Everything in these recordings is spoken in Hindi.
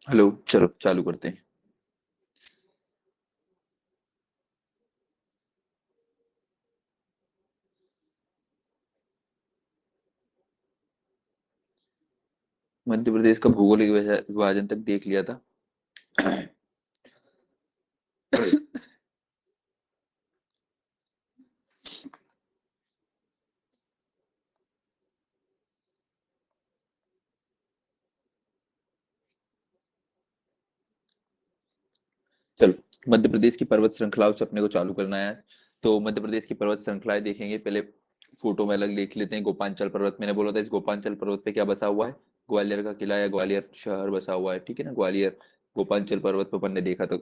हेलो, चलो चालू करते हैं। मध्य प्रदेश का भौगोलिक विभाजन तक देख लिया था। चलो, मध्य प्रदेश की पर्वत श्रृंखलाओं से अपने को चालू करना है। तो मध्य प्रदेश की पर्वत श्रृंखलाएं देखेंगे, पहले फोटो में अलग देख लेते हैं। गोपांचल पर्वत, मैंने बोला था इस गोपांचल पर्वत पे क्या बसा हुआ है? ग्वालियर का किला या ग्वालियर शहर बसा हुआ है, ठीक है ना। ग्वालियर गोपांचल पर्वत पर अपन ने देखा था।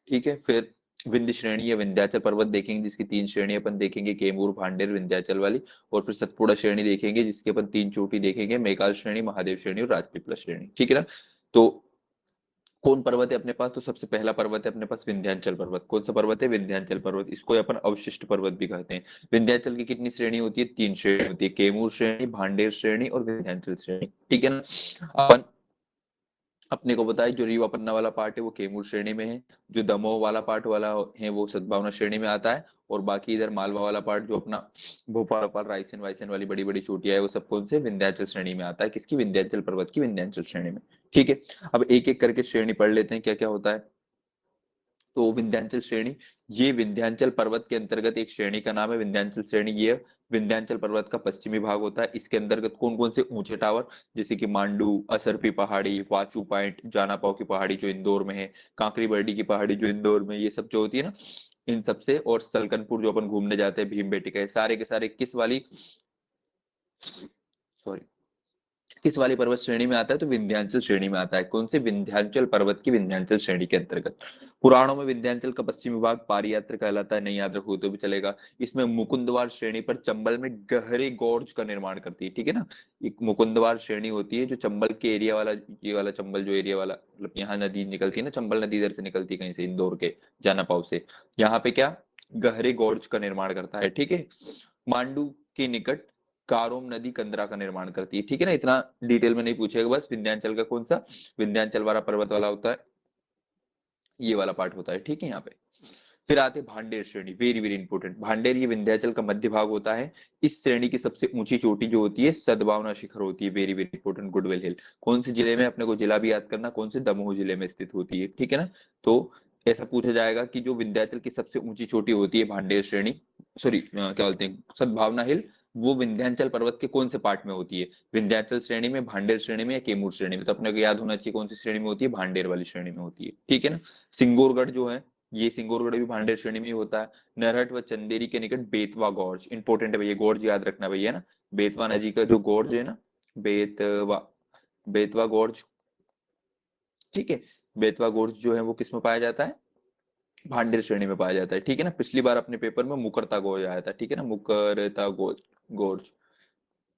ठीक है, फिर विंध्य श्रेणी या विंध्याचल पर्वत देखेंगे, जिसकी तीन श्रेणी अपन देखेंगे, केमूर भांडेर विंध्याचल वाली। और फिर सतपुड़ा श्रेणी देखेंगे, जिसके अपन तीन चोटी देखेंगे, मेघाल श्रेणी, महादेव श्रेणी और राजपीपला श्रेणी, ठीक है ना। तो कौन पर्वत है अपने पास? तो सबसे पहला पर्वत है अपने पास विंध्याचल पर्वत। कौन सा पर्वत है? विंध्याचल पर्वत। इसको अपन अवशिष्ट पर्वत भी कहते हैं। विंध्याचल की कितनी श्रेणी होती है? तीन श्रेणी होती है, केमूर श्रेणी, भांडेर श्रेणी और विंध्याचल श्रेणी, ठीक है ना। अपन अपने को बताया जो रीवा पन्ना वाला पार्ट है वो केमूर श्रेणी में है। जो दमोह वाला पार्ट वाला है वो सद्भावना श्रेणी में आता है। और बाकी इधर मालवा वाला पार्ट जो अपना भोपाल भोपाल रायसेन वायसेन वाली बड़ी बड़ी चोटियां है वो सब कौन से? विंध्याचल श्रेणी में आता है। किसकी? विंध्याचल पर्वत की विंध्याचल श्रेणी में, ठीक है। अब एक एक करके श्रेणी पढ़ लेते हैं क्या क्या होता है। तो विंध्याचल श्रेणी, ये विंध्याचल पर्वत के अंतर्गत एक श्रेणी का नाम है विंध्याचल श्रेणी। ये विंध्याचल पर्वत का पश्चिमी भाग होता है। इसके अंतर्गत कौन कौन से ऊंचे टावर, जैसे कि मांडू, असरपी पहाड़ी, वाचू पॉइंट, जाना पाव की पहाड़ी जो इंदौर में है, कांकरी बर्डी की पहाड़ी जो इंदौर में, ये सब जो होती है ना, इन सबसे। और सलकनपुर जो अपन घूमने जाते हैं भीम बेटिका, ये सारे के सारे किस वाली, सॉरी, किस वाली पर्वत श्रेणी में आता है? तो विंध्याचल श्रेणी में आता है। कौन से? विंध्याचल पर्वत की विंध्याचल श्रेणी के अंतर्गत। पुराणों में विंध्याचल का पश्चिमी भाग पारियात्र कहलाता है, नहीं याद रखो तो भी चलेगा। इसमें मुकुंदवार श्रेणी पर चंबल में गहरे गॉर्ज का निर्माण करती है, ठीक है ना। एक मुकुंदवार श्रेणी होती है जो चंबल के एरिया वाला, ये वाला चंबल जो एरिया वाला, मतलब यहाँ नदी निकलती है ना, चंबल नदी इधर से निकलती है कहीं से, इंदौर के जाना पाव से। यहाँ पे क्या, गहरे गॉर्ज का निर्माण करता है, ठीक है। मांडू के निकट कारोम नदी कंदरा का निर्माण करती है, ठीक है ना। इतना डिटेल में नहीं पूछेगा, बस विंध्याचल का कौन सा, विंध्याचल वाला पर्वत वाला होता है, ये वाला पार्ट होता है, ठीक है यहाँ पे। फिर आते हैं भांडेर श्रेणी, वेरी वेरी इंपॉर्टेंट। भांडेर ये विंध्याचल का मध्य भाग होता है। इस श्रेणी की सबसे ऊंची चोटी जो होती है सद्भावना शिखर होती है, वेरी वेरी इंपॉर्टेंट, गुडविल हिल। कौन से जिले में? अपने को जिला भी याद करना, कौन से? दमोह जिले में स्थित होती है, ठीक है ना। तो ऐसा पूछा जाएगा कि जो विंध्याचल की सबसे ऊंची चोटी होती है भांडेर श्रेणी, सॉरी क्या बोलते हैं, सद्भावना हिल, वो विंध्याचल पर्वत के कौन से पार्ट में होती है? विंध्याचल श्रेणी में, भांडेर श्रेणी में या केमूर श्रेणी में? तो अपने को याद होना चाहिए कौन सी श्रेणी में होती है, भांडेर वाली श्रेणी में होती है, ठीक है ना। सिंगोरगढ़ जो है, ये सिंगोरगढ़ भी भांडेर श्रेणी में ही होता है। नरहट व चंदेरी के निकट बेतवा गॉर्ज, इंपॉर्टेंट है भैया, गॉर्ज याद रखना भैया ना। बेतवा नदी का जो गॉर्ज है ना, बेतवा, बेतवा गॉर्ज, ठीक है। बेतवा गॉर्ज जो है वो किस में पाया जाता है? भांडेर श्रेणी में पाया जाता है, ठीक है ना। पिछली बार अपने पेपर में मुकरता गॉर्ज आया था, ठीक है ना, मुकरता गॉर्ज, गॉर्ज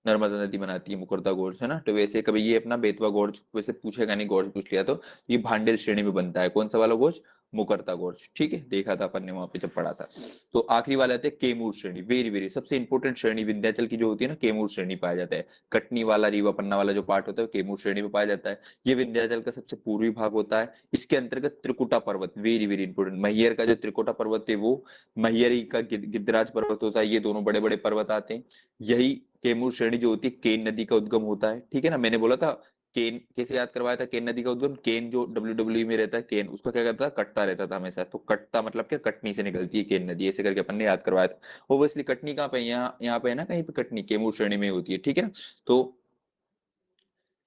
नर्मदा नदी बनाती है मुकरदमा गोर्ज, है ना। तो वैसे कभी ये अपना बेतवा गोर्ज वैसे पूछेगा नहीं, गोर्ज पूछ लिया तो ये भांडेर श्रेणी में बनता है। कौन सा वाला गोर्ज? मुकरता गोर्ज, ठीक है, देखा था अपन ने वहां पे जब पढ़ा था। तो आखिरी वाले आते हैं केमूर श्रेणी, वेरी वेरी सबसे इंपॉर्टेंट श्रेणी विंध्याचल की जो होती है ना, केमूर श्रेणी पाया जाता है। कटनी वाला, रीवा पन्ना वाला जो पार्ट होता है केमूर श्रेणी में पाया जाता है। ये विंध्याचल का सबसे पूर्वी भाग होता है। इसके अंतर्गत त्रिकुटा पर्वत, वेरी वेरी इंपॉर्टेंट, मैहर का जो त्रिकुटा पर्वत है वो, मैहरी का गिद्धराज पर्वत होता है, ये दोनों बड़े बड़े पर्वत आते हैं। यही कैमूर श्रेणी जो होती है केन नदी का उद्गम होता है, ठीक है ना। मैंने बोला था केन कैसे याद करवाया था, केन नदी का उद्गम, केन जो डब्ल्यू में रहता है, केन उसका क्या करता था, कटता रहता था हमेशा। तो कटता मतलब क्या, कटनी से निकलती है केन नदी, ऐसे करके अपन ने याद करवाया था। ओब्वियसली कटनी कहाँ पे, यहाँ यहाँ पे है ना, कहीं पे कटनी केमूर श्रेणी में होती है, ठीक है ना। तो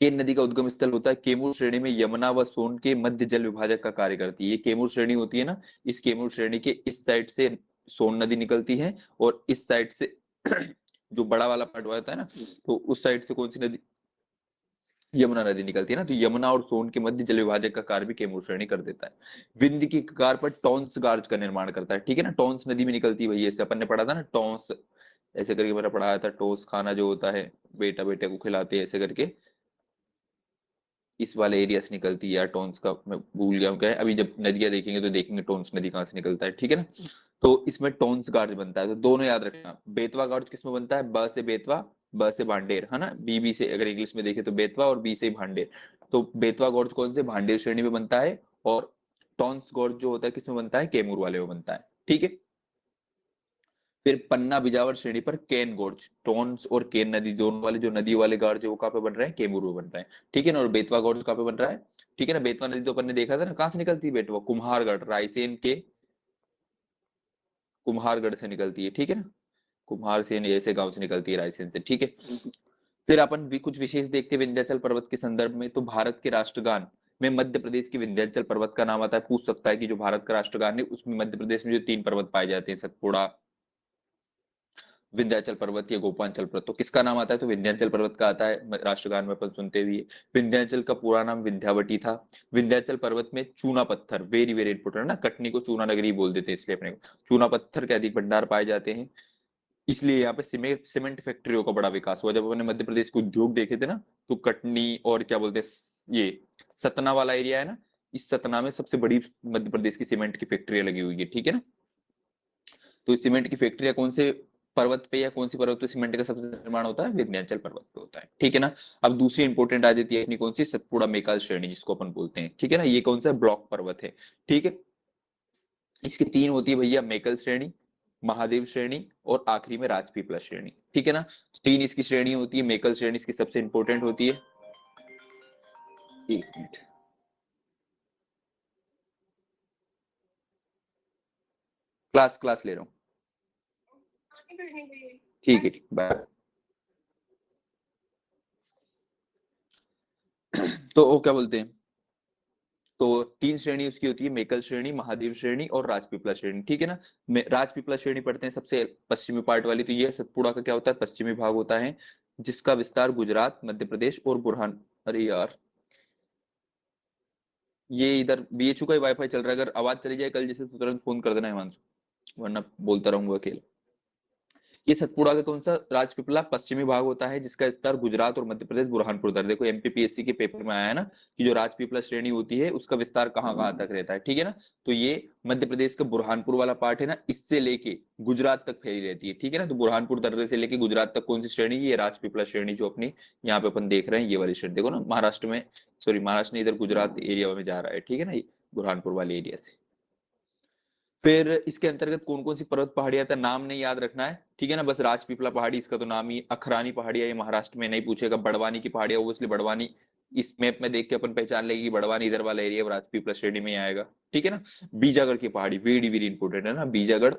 केन नदी का उद्गम स्थल होता है केमूर श्रेणी में, यमुना व सोन के मध्य जल विभाजक का कार्य करती है। ये केमूर श्रेणी होती है ना, इस केमूर श्रेणी के इस साइड से सोन नदी निकलती है, और इस साइड से जो बड़ा वाला पार्ट होता है ना, तो उस साइड से कौन सी नदी, यमुना नदी निकलती है ना। तो यमुना और सोन के मध्य जल विभाजक का कार्य भी केमूर श्रेणी कर देता है। विंध्य की कगार पर टॉन्स गार्ज का निर्माण करता है, ठीक है ना। टॉन्स नदी में निकलती है, वही ऐसे अपन ने पढ़ा था ना, टॉन्स ऐसे करके मैंने पढ़ाया था, टॉस खाना जो होता है, बेटा बेटे को खिलाते हैं ऐसे करके, इस वाले एरिया से निकलती है यार टोन्स का, मैं भूल गया हूँ क्या है। अभी जब नदियां देखेंगे तो देखेंगे टोन्स नदी कहाँ से निकलता है, ठीक है ना। तो इसमें टोन्स गार्ज बनता है, तो दोनों याद रखना। बेतवा गार्ज किस में बनता है? ब से बेतवा, ब से भांडेर, है ना, बी बी से, अगर इंग्लिश में देखे तो बेतवा और बी से भांडेर। तो बेतवा गॉर्ज कौन से भांडेर श्रेणी में बनता है, और टॉन्स गॉर्ज जो होता है किसमें बनता है, कैमूर वाले में बनता है, ठीक है। फिर पन्ना बिजावर श्रेणी पर केन गोर्ज, टोन्स और केन नदी दोनों वाले जो नदी वाले गोर्ज है वो कहाँ पे बन रहे हैं, कैमूर में बन रहे हैं, ठीक है ना। और बेतवा गोर्ज कहाँ पे बन रहा है, ठीक है ना। बेतवा नदी तो अपन ने देखा था ना, कहाँ से निकलती है बेतवा, कुम्हारगढ़, रायसेन के कुम्हारगढ़ से निकलती है, ठीक है ना। कुम्हारसेन ऐसे गांव से निकलती है रायसेन से, ठीक है। फिर अपन भी कुछ विशेष देखते हैं विंध्याचल पर्वत के संदर्भ में। तो भारत के राष्ट्रगान में मध्य प्रदेश के विंध्याचल पर्वत का नाम आता है। पूछ सकता है कि जो भारत का राष्ट्रगान है उसमें मध्य प्रदेश में जो 3 पर्वत पाए जाते हैं, सतपुड़ा, विंध्याचल पर्वत या गोपांचल पर्वत, तो किसका नाम आता है, तो विंध्याचल पर्वत का आता है राष्ट्रगान में अपन सुनते हुए। विंध्याचल का पूरा नाम विंध्यावटी था। विंध्याचल पर्वत में चूना पत्थर, वेरी वेरी इंपोर्टेंट ना, कटनी को चूना नगरी बोल देते हैं इसलिए अपने को, चूना पत्थर के अधिक भंडार पाए जाते हैं। इसलिए यहाँ पे सीमेंट फैक्ट्रियों का बड़ा विकास हुआ। जब अपने मध्य प्रदेश के उद्योग देखे थे ना, तो कटनी और क्या बोलते हैं ये सतना वाला एरिया है ना, इस सतना में सबसे बड़ी मध्य प्रदेश की सीमेंट की फैक्ट्रियां लगी हुई है, ठीक है ना। तो सीमेंट की फैक्ट्रियां कौन से पर्वत पे या कौन सी पर्वत पे सीमेंट का सबसे निर्माण होता है, विंध्याचल पर्वत पे होता है, ठीक है ना। अब दूसरी इंपोर्टेंट आ जाती है अपनी कौन सी, सतपुड़ा मेकाल श्रेणी जिसको अपन बोलते हैं, ठीक है ना। ये कौन सा ब्लॉक पर्वत है, ठीक है। इसकी 3 होती है भैया, मेकल श्रेणी, महादेव श्रेणी और आखिरी में राजपीपला श्रेणी, ठीक है ना। तो 3 इसकी श्रेणी होती है। मेकल श्रेणी इसकी सबसे इंपॉर्टेंट होती है। एक मिनट, क्लास क्लास ले रहा हूँ, ठीक है, ठीक, बाय। तो वो क्या बोलते हैं, तो 3 श्रेणी उसकी होती है, मेकल श्रेणी, महादेव श्रेणी और राजपीपला श्रेणी, ठीक है ना। राजपीपला श्रेणी पढ़ते हैं सबसे पश्चिमी पार्ट वाली, तो ये सतपुड़ा का क्या होता है, पश्चिमी भाग होता है, जिसका विस्तार गुजरात, मध्य प्रदेश और बुरहान, अरे यार ये इधर बीएचयू का ही वाईफाई चल रहा है, अगर आवाज चली जाए कल जैसे तो तुरंत फोन कर देना हिमांशु, वरना बोलता रहूंगा अकेले। ये सतपुड़ा का कौन सा राजपीपला पश्चिमी भाग होता है, जिसका विस्तार गुजरात और मध्य प्रदेश बुरहानपुर तक, देखो एमपीपीएससी के पेपर में आया है ना कि जो राजपीपला श्रेणी होती है उसका विस्तार कहाँ कहाँ तक रहता है, ठीक है ना। तो ये मध्य प्रदेश का बुरहानपुर वाला पार्ट है ना, इससे लेके गुजरात तक फैली रहती है, ठीक है ना। तो बुरहानपुर दर्रे से लेके गुजरात तक कौन सी श्रेणी, ये राजपीपला श्रेणी जो अपनी यहाँ पे अपन देख रहे हैं, ये वाली श्रेणी देखो ना, महाराष्ट्र में, सॉरी महाराष्ट्र नहीं, इधर गुजरात एरिया में जा रहा है, ठीक है ना, ये बुरहानपुर वाले एरिया से। फिर इसके अंतर्गत कौन कौन सी पर्वत पहाड़ियां था, नाम नहीं याद रखना है, ठीक है ना, बस राजपीपला पहाड़ी इसका तो नाम ही, अखरानी पहाड़ियां ये महाराष्ट्र में नहीं पूछेगा, बड़वानी की पहाड़ियां ओबियसली बड़वानी, इस मैप में देख के अपन पहचान लेंगे कि बड़वानी इधर वाला एरिया राजपीपला श्रेणी में ही आएगा, ठीक है ना। बीजागढ़ की पहाड़ी वेरी वेरी इंपोर्टेंट है ना, बीजागढ़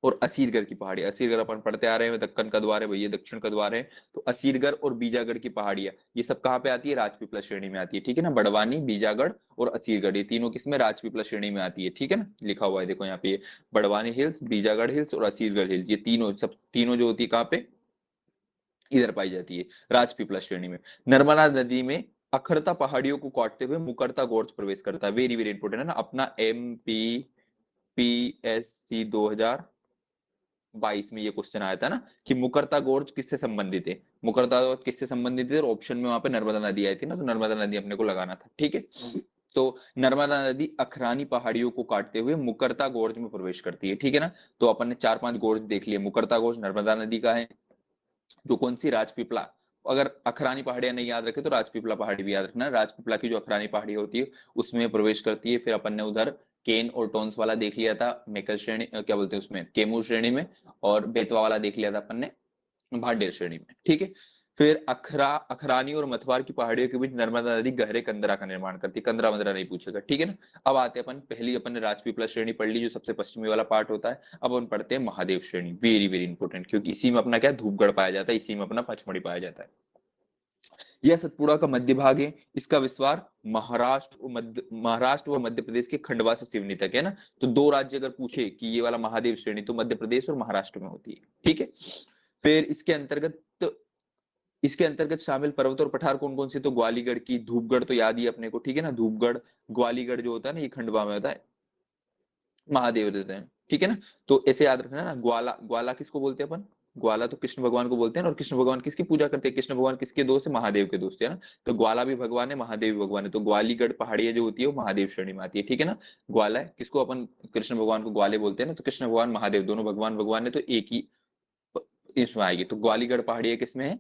और असीरगढ़ की पहाड़ी, असीरगढ़ अपन पढ़ते आ रहे हैं, दक्कन का द्वार है भैया, दक्षिण का द्वार है। तो असीरगढ़ और बीजागढ़ की पहाड़ियां ये सब कहाँ पे आती है, राजपीपला श्रेणी में आती है, ठीक है ना। बड़वानी, बीजागढ़ और असीरगढ़ ये तीनों किसमें, राजपीपला श्रेणी में आती है, ठीक है ना, लिखा हुआ है देखो यहाँ पे, बड़वानी हिल्स, बीजागढ़ हिल्स और असीरगढ़ हिल्स, ये तीनों सब तीनों जो होती है कहाँ पे, इधर पाई जाती है, राजपीपला श्रेणी में। नर्मदा नदी में अखरता पहाड़ियों को काटते हुए मुकरता गोर्ज प्रवेश करता है, वेरी वेरी इंपोर्टेंट है ना, अपना MPPSC 2022 में ये क्वेश्चन आया था ना कि मुकरता गोर्ज किससे संबंधित है, मुकरता गोर्ज किससे संबंधित है, और ऑप्शन में वहां पे नर्मदा नदी आई थी ना, तो नर्मदा नदी अपने को लगाना था, ठीक है। तो नर्मदा नदी अखरानी पहाड़ियों को काटते हुए मुकरता गोर्ज में प्रवेश करती है, ठीक है ना। तो अपन ने 4-5 गोर्ज देख लिए, मुकरता गोर्ज नर्मदा नदी का है, जो कौन सी, राजपीपला। अगर अखरानी पहाड़ियां नहीं याद रखे तो राजपीपला पहाड़ी भी याद रखना, राजपीपला की जो अखरानी पहाड़ी होती है उसमें प्रवेश करती है। फिर अपन ने उधर केन और टोन्स वाला देख लिया था, मेकल श्रेणी क्या बोलते हैं उसमें, केमूर श्रेणी में, और बेतवा वाला देख लिया था अपन ने भांडेर श्रेणी में, ठीक है। फिर अखरानी और मथवार की पहाड़ियों के बीच नर्मदा नदी गहरे कंदरा का निर्माण करती है, कंदरा वंदरा नहीं पूछेगा, ठीक है ना। अब आते हैं अपन, पहली अपन ने राजपीपला श्रेणी पढ़ ली जो सबसे पश्चिमी वाला पार्ट होता है। अब अपन पढ़ते हैं महादेव श्रेणी, वेरी वेरी इंपोर्टेंट, क्योंकि इसी में अपना क्या धूपगढ़ पाया जाता है, इसी में अपना पचमढ़ी पाया जाता है। यह सतपुड़ा का मध्य भाग है, इसका विस्तार महाराष्ट्र व मध्य प्रदेश के खंडवा से सिवनी तक है ना। तो 2 राज्य अगर पूछे कि ये वाला महादेव श्रेणी, तो मध्य प्रदेश और महाराष्ट्र में होती है, ठीक है। फिर इसके अंतर्गत शामिल पर्वत और पठार कौन कौन से, तो ग्वालीगढ़ की, धूपगढ़ तो याद ही है अपने को, ठीक है ना, धूपगढ़, ग्वालीगढ़ जो होता है ना ये खंडवा में होता है, महादेव देते हैं, ठीक है ना। तो ऐसे याद रखना ना, ग्वाला, ग्वाला किसको बोलते हैं अपन, ग्वाला तो कृष्ण भगवान को बोलते हैं ना, और कृष्ण भगवान किसकी पूजा करते हैं, कृष्ण भगवान किसके दोस्त है, महादेव के दोस्त है ना। तो ग्वाला भी भगवान है, महादेव भी भगवान है, तो ग्वालीगढ़ पहाड़ियां जो होती है वो महादेव श्रेणी में आती है, ठीक है ना। ग्वाला है किसको अपन, कृष्ण भगवान को ग्वाले बोलते हैं ना, तो कृष्ण भगवान महादेव दोनों भगवान भगवान है, तो एक ही इसमें आएगी। तो ग्वालीगढ़ पहाड़ियां किसमें है,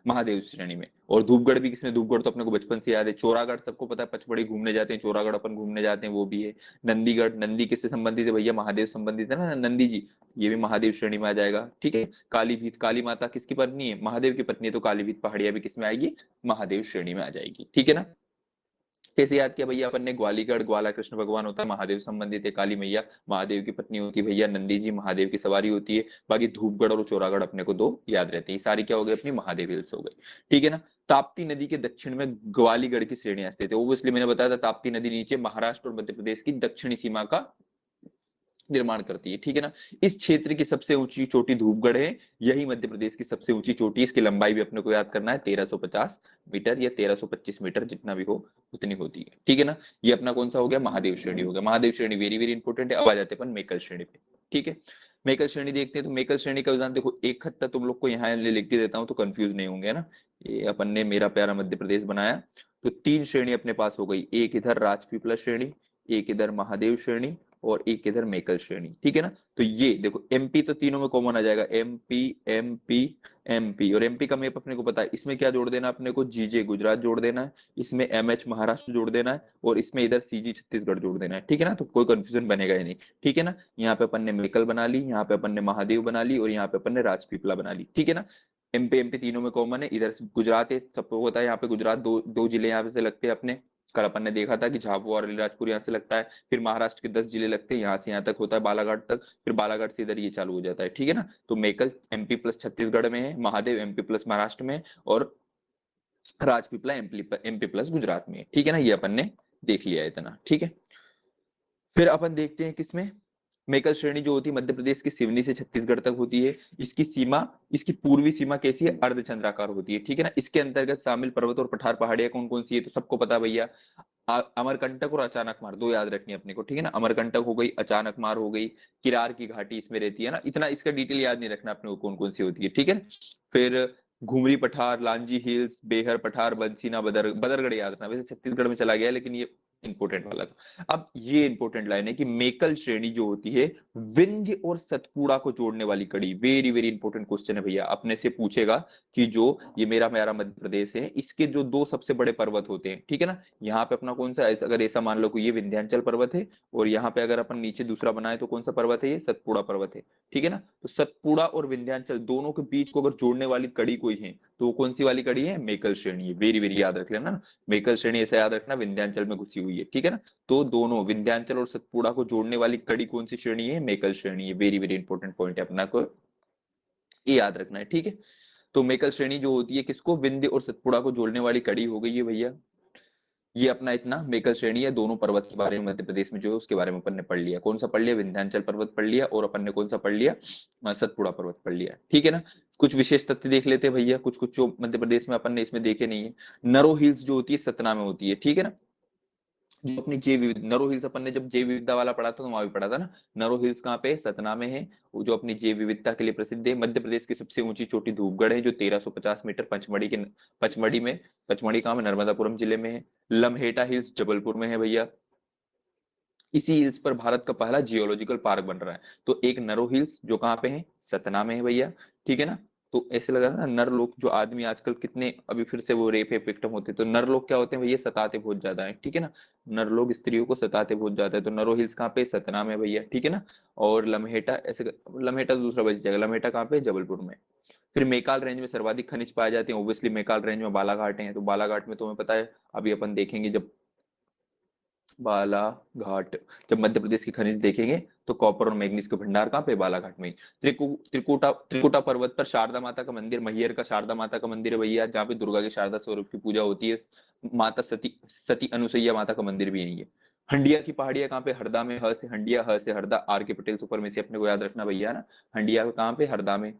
महादेव श्रेणी में। और धूपगढ़ भी किसमें, धूपगढ़ तो अपने को बचपन से याद है। चौरागढ़ सबको पता है, पचमढ़ी घूमने जाते हैं, चौरागढ़ अपन घूमने जाते हैं, वो भी है। नंदीगढ़, नंदी किससे संबंधित है भैया, महादेव संबंधित है ना, नंदी जी, ये भी महादेव श्रेणी में आ जाएगा, ठीक है। कालीभीत, काली माता किसकी पत्नी है, महादेव की पत्नी है, तो कालीभीत पहाड़िया भी किसमें आएगी, महादेव श्रेणी में आ जाएगी, ठीक है ना। कैसे याद किया भैया अपन ने, ग्वालीगढ़, ग्वाला कृष्ण भगवान होता है, महादेव संबंधित है। काली मैया महादेव की पत्नी होती है भैया, नंदी जी महादेव की सवारी होती है। बाकी धूपगढ़ और चौरागढ़ अपने को दो याद रहते हैं। सारी क्या हो गई अपनी, महादेव हिल्स हो गई, ठीक है ना। ताप्ती नदी के दक्षिण में ग्वालीगढ़ की श्रेणियां स्थित है। ओब्वियसली मैंने बताया था, ताप्ती नदी नीचे महाराष्ट्र और मध्य प्रदेश की दक्षिणी सीमा का निर्माण करती है, ठीक है ना। इस क्षेत्र की सबसे ऊंची चोटी धूपगढ़ है, यही मध्य प्रदेश की सबसे ऊंची चोटी है। इसकी लंबाई भी अपने को याद करना है, 1350 मीटर या 1325 मीटर, जितना भी हो उतनी होती है, ठीक है ना। ये अपना कौन सा हो गया, महादेव श्रेणी हो गया। महादेव श्रेणी वेरी वेरी इंपॉर्टेंट है। अब आ जाते हैं अपन मेकल श्रेणी पे, ठीक है। मेकल श्रेणी देखते हैं, तो मेकल श्रेणी का उदाहरण देखो, एक खत्ता तुम लोग को यहाँ लिख के देता हूँ तो कंफ्यूज नहीं होंगे, है ना। ये अपन ने मेरा प्यारा मध्य प्रदेश बनाया, तो तीन श्रेणी अपने पास हो गई, एक इधर राजपीपला श्रेणी, एक इधर महादेव श्रेणी, और एक इधर मेकल श्रेणी, ठीक है ना। तो ये देखो एमपी तो तीनों में कॉमन आ जाएगा, एमपी एमपी एमपी, और एमपी का मैप अपने को पता है, इसमें क्या जोड़ देना अपने को, जीजे गुजरात जोड़ देना है, इसमें एमएच महाराष्ट्र जोड़ देना है, और इसमें इधर सीजी छत्तीसगढ़ जोड़ देना है, ठीक है ना। तो कोई कंफ्यूजन बनेगा ही नहीं, ठीक है ना। यहाँ पे अपन ने मेकल बना ली, यहाँ पे अपन ने महादेव बना ली, और यहाँ पे अपन ने राजपीपला बना ली, ठीक है ना। एमपी एमपी तीनों में कॉमन है, इधर गुजरात है, सबको होता है, यहाँ पे गुजरात दो दो जिले यहाँ पे से लगते हैं अपने। कल अपन ने देखा था कि झाबुआ और अलीराजपुर यहाँ से लगता है, फिर महाराष्ट्र के 10 जिले लगते हैं, यहाँ से यहाँ तक होता है बालाघाट तक, फिर बालाघाट से इधर ये चालू हो जाता है, ठीक है ना। तो मेकल एमपी प्लस छत्तीसगढ़ में है, महादेव एमपी प्लस महाराष्ट्र में, और Rajpipla MP MP plus Gujarat में, ठीक है ना। ये अपन ने देख लिया इतना, ठीक है। फिर अपन देखते हैं किसमें, मेकल श्रेणी जो होती है मध्य प्रदेश की सिवनी से छत्तीसगढ़ तक होती है। इसकी सीमा, इसकी पूर्वी सीमा कैसी है, अर्धचंद्राकार होती है, ठीक है ना। इसके अंतर्गत शामिल पर्वत और पठार पहाड़ियां कौन कौन सी है, तो सबको पता भैया, अमरकंटक और अचानक मार, दो याद रखनी है अपने को, ठीक है ना। अमरकंटक हो गई, अचानक मार हो गई, किरार की घाटी इसमें रहती है ना। इतना इसका डिटेल याद नहीं रखना अपने को कौन कौन सी होती है, ठीक है। फिर घुमरी पठार, लांजी हिल्स, बेहर पठार, बंसीना, बदरगढ़ याद रखना, वैसे छत्तीसगढ़ में चला गया लेकिन ये इंपोर्टेंट वाला था। अब ये इंपोर्टेंट लाइन है कि मेकल श्रेणी जो होती है, विंध्य और सतपुड़ा को जोड़ने वाली कड़ी, वेरी वेरी इंपॉर्टेंट क्वेश्चन है भैया, अपने से पूछेगा कि जो ये मेरा प्यारा मध्य प्रदेश है, इसके जो दो सबसे बड़े पर्वत होते हैं, ठीक है ना। यहाँ पे अपना कौन सा, अगर ऐसा मान लो कि ये विंध्याचल पर्वत है, और यहाँ पे अगर अपन नीचे दूसरा बनाए तो कौन सा पर्वत है, ये सतपुड़ा पर्वत है, ठीक है ना। तो सतपुड़ा और विंध्याचल दोनों के बीच को अगर जोड़ने वाली कड़ी कोई है, तो वो कौन सी वाली कड़ी है, मेकल श्रेणी है। वेरी वेरी याद रख लेना ना, मेकल श्रेणी ऐसा याद रखना, विंध्याचल में घुसी हुई है, ठीक है ना। तो दोनों विंध्याचल और सतपुड़ा को जोड़ने वाली कड़ी कौन सी श्रेणी है, मेकल श्रेणी है। वेरी वेरी इंपॉर्टेंट पॉइंट है, अपना को ये याद रखना है, ठीक है। तो मेकल श्रेणी जो होती है किसको, विंध्य और सतपुड़ा को जोड़ने वाली कड़ी हो गई है भैया। ये अपना इतना मेकल श्रेणी है, दोनों पर्वत के बारे में मध्य प्रदेश में जो है उसके बारे में अपन ने पढ़ लिया। कौन सा पढ़ लिया, विंध्याचल पर्वत पढ़ लिया, और अपन ने कौन सा पढ़ लिया, सतपुड़ा पर्वत पढ़ लिया, ठीक है ना। कुछ विशेष तथ्य देख लेते हैं भैया, कुछ कुछ जो मध्य प्रदेश में अपन ने इसमें देखे नहीं है। नरो हिल्स जो होती है सतना में होती है, ठीक है ना। जो अपनी जैव विविध, नरो हिल्स अपन ने जब जैव विविधता वाला पढ़ा था तो वहां भी पढ़ा था ना। नरो हिल्स कहाँ पे, सतना में है, वो जो अपनी जैव विविधता के लिए प्रसिद्ध है। मध्य प्रदेश की सबसे ऊंची चोटी धूपगढ़ है, जो 1350 मीटर, पचमढ़ी में, पचमढ़ी कहाँ में, नर्मदापुरम जिले में है। लम्हेटा हिल्स जबलपुर में है भैया। इसी हिल्स पर भारत का पहला जियोलॉजिकल पार्क बन रहा है। तो एक नरो हिल्स जो कहाँ पे है, सतना में है भैया, ठीक है ना। तो ऐसे लगा ना, नर लोग जो आदमी आजकल कितने अभी फिर से वो रेप विक्टिम होते हैं, तो नर लोग क्या होते हैं भैया, सताते बहुत ज्यादा है, ठीक है ना। नर लोग स्त्रियों को सताते बहुत ज्यादा है, तो नरो हिल्स कहाँ पे, सतना में भैया, ठीक है ना। और लम्हेटा, ऐसे लम्हेटा तो दूसरा बच जाएगा, लम्हेटा कहाँ पे, जबलपुर में। फिर मेकाल रेंज में सर्वाधिक खनिज पाए जाते हैं, ओब्वियसली मेकाल रेंज में बालाघाट है, तो बालाघाट में तुम्हें पता है, अभी अपन देखेंगे जब बालाघाट, जब मध्य प्रदेश की खनिज देखेंगे तो कॉपर और मैग्नीज के भंडार कहाँ पे, बालाघाट में। त्रिकुटा त्रिकुटा पर्वत पर शारदा माता का मंदिर, मैहर का शारदा माता का मंदिर है भैया, जहाँ पे दुर्गा के शारदा स्वरूप की पूजा होती है। माता सती, सती अनुसुईया माता का मंदिर भी यही है। हंडिया की पहाड़ियां कहाँ पे, हरदा में, ह से हंडिया, ह से हरदा, आर के पटेल सुपर में से अपने को याद रखना भैया ना। हंडिया कहाँ पे, हरदा में।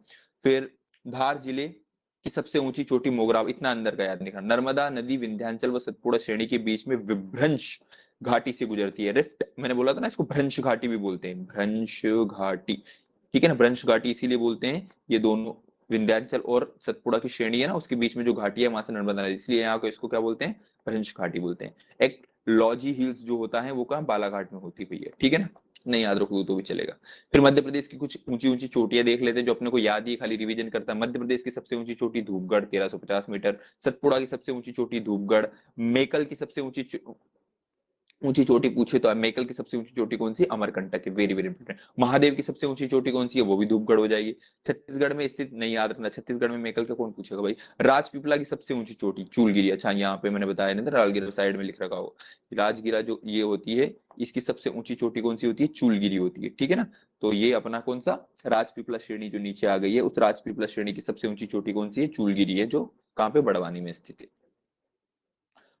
फिर धार जिले की सबसे ऊंची चोटी मोगराव, इतना अंदर का याद नहीं करना। नर्मदा नदी विंध्याचल व सतपुड़ा श्रेणी के बीच में विभ्रंश घाटी से गुजरती है, रिफ्ट, मैंने बोला था ना इसको भ्रंश घाटी भी बोलते हैं, भ्रंश घाटी, ठीक है ना। भ्रंश घाटी इसीलिए बोलते हैं, ये दोनों विंध्याचल और सतपुड़ा की श्रेणी है ना, उसके बीच में जो घाटी है वहां से नर्मदा नदी, इसलिए यहाँ को इसको क्या बोलते हैं, भ्रंश घाटी बोलते हैं। एक लॉजी हिल्स जो होता है वो कहाँ, बालाघाट में होती हुई है, ठीक है ना। नहीं याद रखोगे तो भी चलेगा। फिर मध्य प्रदेश की कुछ ऊंची ऊंची चोटियां देख लेते हैं जो अपने को याद ही खाली रिवीजन करता है। मध्य प्रदेश की सबसे ऊंची चोटी धूपगढ़ 1350 मीटर, सतपुड़ा की सबसे ऊंची चोटी धूपगढ़, मेकल की सबसे ऊंची चोटी पूछे तो मेकल की सबसे ऊंची चोटी कौन सी, अमरकंटक है, वेरी वेरी इंपॉर्टेंट। महादेव की सबसे ऊंची चोटी कौन सी है, वो भी धूपगढ़ हो जाएगी। छत्तीसगढ़ में स्थित, नहीं याद रखना, छत्तीसगढ़ में मेकल का कौन पूछेगा भाई। राजपीपला की सबसे ऊंची चोटी चूलगिरी, अच्छा यहाँ पे मैंने बताया नहीं था, राजगिरा साइड में लिख रखा हो, राजगिरा जो ये होती है इसकी सबसे ऊंची चोटी कौन सी होती है, चूलगिरी होती है, ठीक है ना। तो ये अपना कौन सा राजपीपला श्रेणी जो नीचे आ गई है, उस राजपीपला श्रेणी की सबसे ऊंची चोटी कौन सी है, चूलगिरी है, जो कहाँ पे, बड़वानी में स्थित है।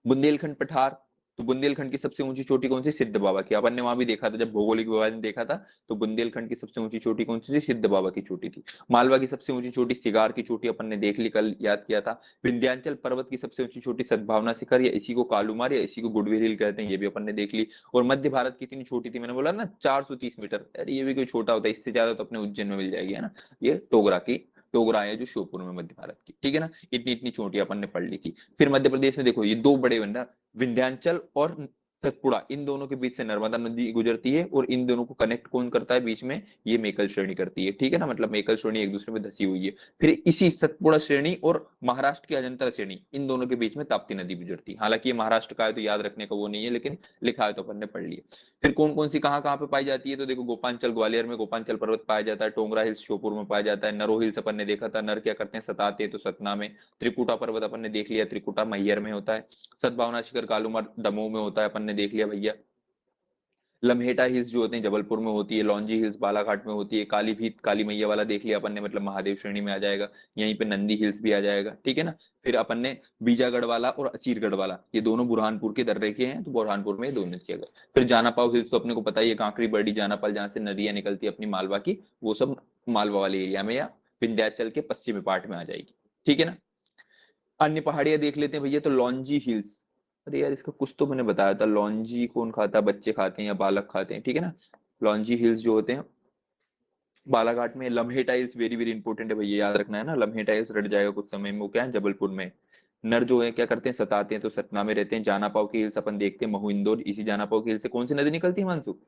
बुंदेलखंड पठार, तो बुंदेलखंड की सबसे ऊंची चोटी कौन सी, सिद्ध बाबा की, अपन ने वहां भी देखा था जब भौगोलिक विभाजन ने देखा था, तो बुंदेलखंड की सबसे ऊंची चोटी कौन सी थी, सिद्ध बाबा की चोटी थी। मालवा की सबसे ऊंची चोटी सिगार की चोटी, अपन ने देख ली, कल याद किया था। विंध्याचल पर्वत की सबसे ऊंची चोटी सद्भावना शिखर, या इसी को कालूमार या इसी को गुडविल हिल कहते हैं, ये भी अपन ने देख ली। और मध्य भारत की इतनी छोटी थी, मैंने बोला ना 430 मीटर, अरे ये भी कोई छोटा होता है, इससे ज्यादा तो अपने उज्जैन में मिल जाएगी, है ना। ये टोगरा है जो श्योपुर में मध्य भारत की, ठीक है ना। इतनी इतनी चोटियां अपन ने पढ़ ली थी। फिर मध्य प्रदेश में देखो ये दो बड़े बंडा, विंध्याचल और सतपुड़ा, इन दोनों के बीच से नर्मदा नदी गुजरती है, और इन दोनों को कनेक्ट कौन करता है बीच में, ये मेकल श्रेणी करती है, ठीक है ना। मतलब मेकल श्रेणी एक दूसरे में धसी हुई है। फिर इसी सतपुड़ा श्रेणी और महाराष्ट्र की अजंता श्रेणी, इन दोनों के बीच में ताप्ती नदी गुजरती है। हालांकि ये महाराष्ट्र का है तो याद रखने का वो नहीं है, लेकिन लिखा है तो अपन ने पढ़ लिया। फिर कौन कौन सी कहाँ कहाँ पे पाई जाती है, तो देखो गोपांचल ग्वालियर में गोपांचल पर्वत पाया जाता है, टोंगरा हिल्स श्योपुर में पाया जाता है, नरो हिल्स अपन ने देखा था, नर क्या करते हैं सताते हैं तो सतना में, त्रिकुटा पर्वत अपन ने देख लिया, त्रिकुटा मैहर में होता है, सद्भावना शिखर कालूमर दमोह में होता है, अपन ने देख लिया भैया। लम्हेटा हिल्स जो होते हैं जबलपुर में होती है, लॉन्जी हिल्स बालाघाट में होती है, काली भीत काली मैया वाला देख लिया अपन ने, मतलब महादेव श्रेणी में आ जाएगा। यहीं पे नंदी हिल्स भी आ जाएगा, ठीक है ना। फिर अपन ने बीजागढ़ वाला और अचीरगढ़ वाला, ये दोनों बुरहानपुर के दर्रे के हैं, तो बुरहानपुर में ये दोनों किया गया। फिर जानापाव हिल्स तो अपने को पता ही है, कांकरी बर्डी जानापाल जहां से नदियां निकलती है अपनी मालवा की, वो सब मालवा वाले एरिया में या विंध्याचल के पश्चिमी पार्ट में आ जाएगी, ठीक है ना। अन्य पहाड़ियां देख लेते हैं भैया, तो लॉन्जी हिल्स, अरे यार इसका कुछ तो मैंने बताया था, लॉन्जी कौन खाता है, बच्चे खाते हैं या बालक खाते हैं, ठीक है ना। लॉन्जी हिल्स जो होते हैं बालाघाट में। लम्हे टाइल्स वेरी वेरी इंपॉर्टेंट है भैया, याद रखना है ना, लम्हे टाइल्स रट जाएगा कुछ समय में, वो क्या है जबलपुर में। नर जो है क्या करते हैं सताते हैं तो सतना में रहते हैं। जानापाव की हिल्स अपन देखते हैं महू इंदौर, इसी जानापाव की हिल से कौन सी नदी निकलती है मानसू,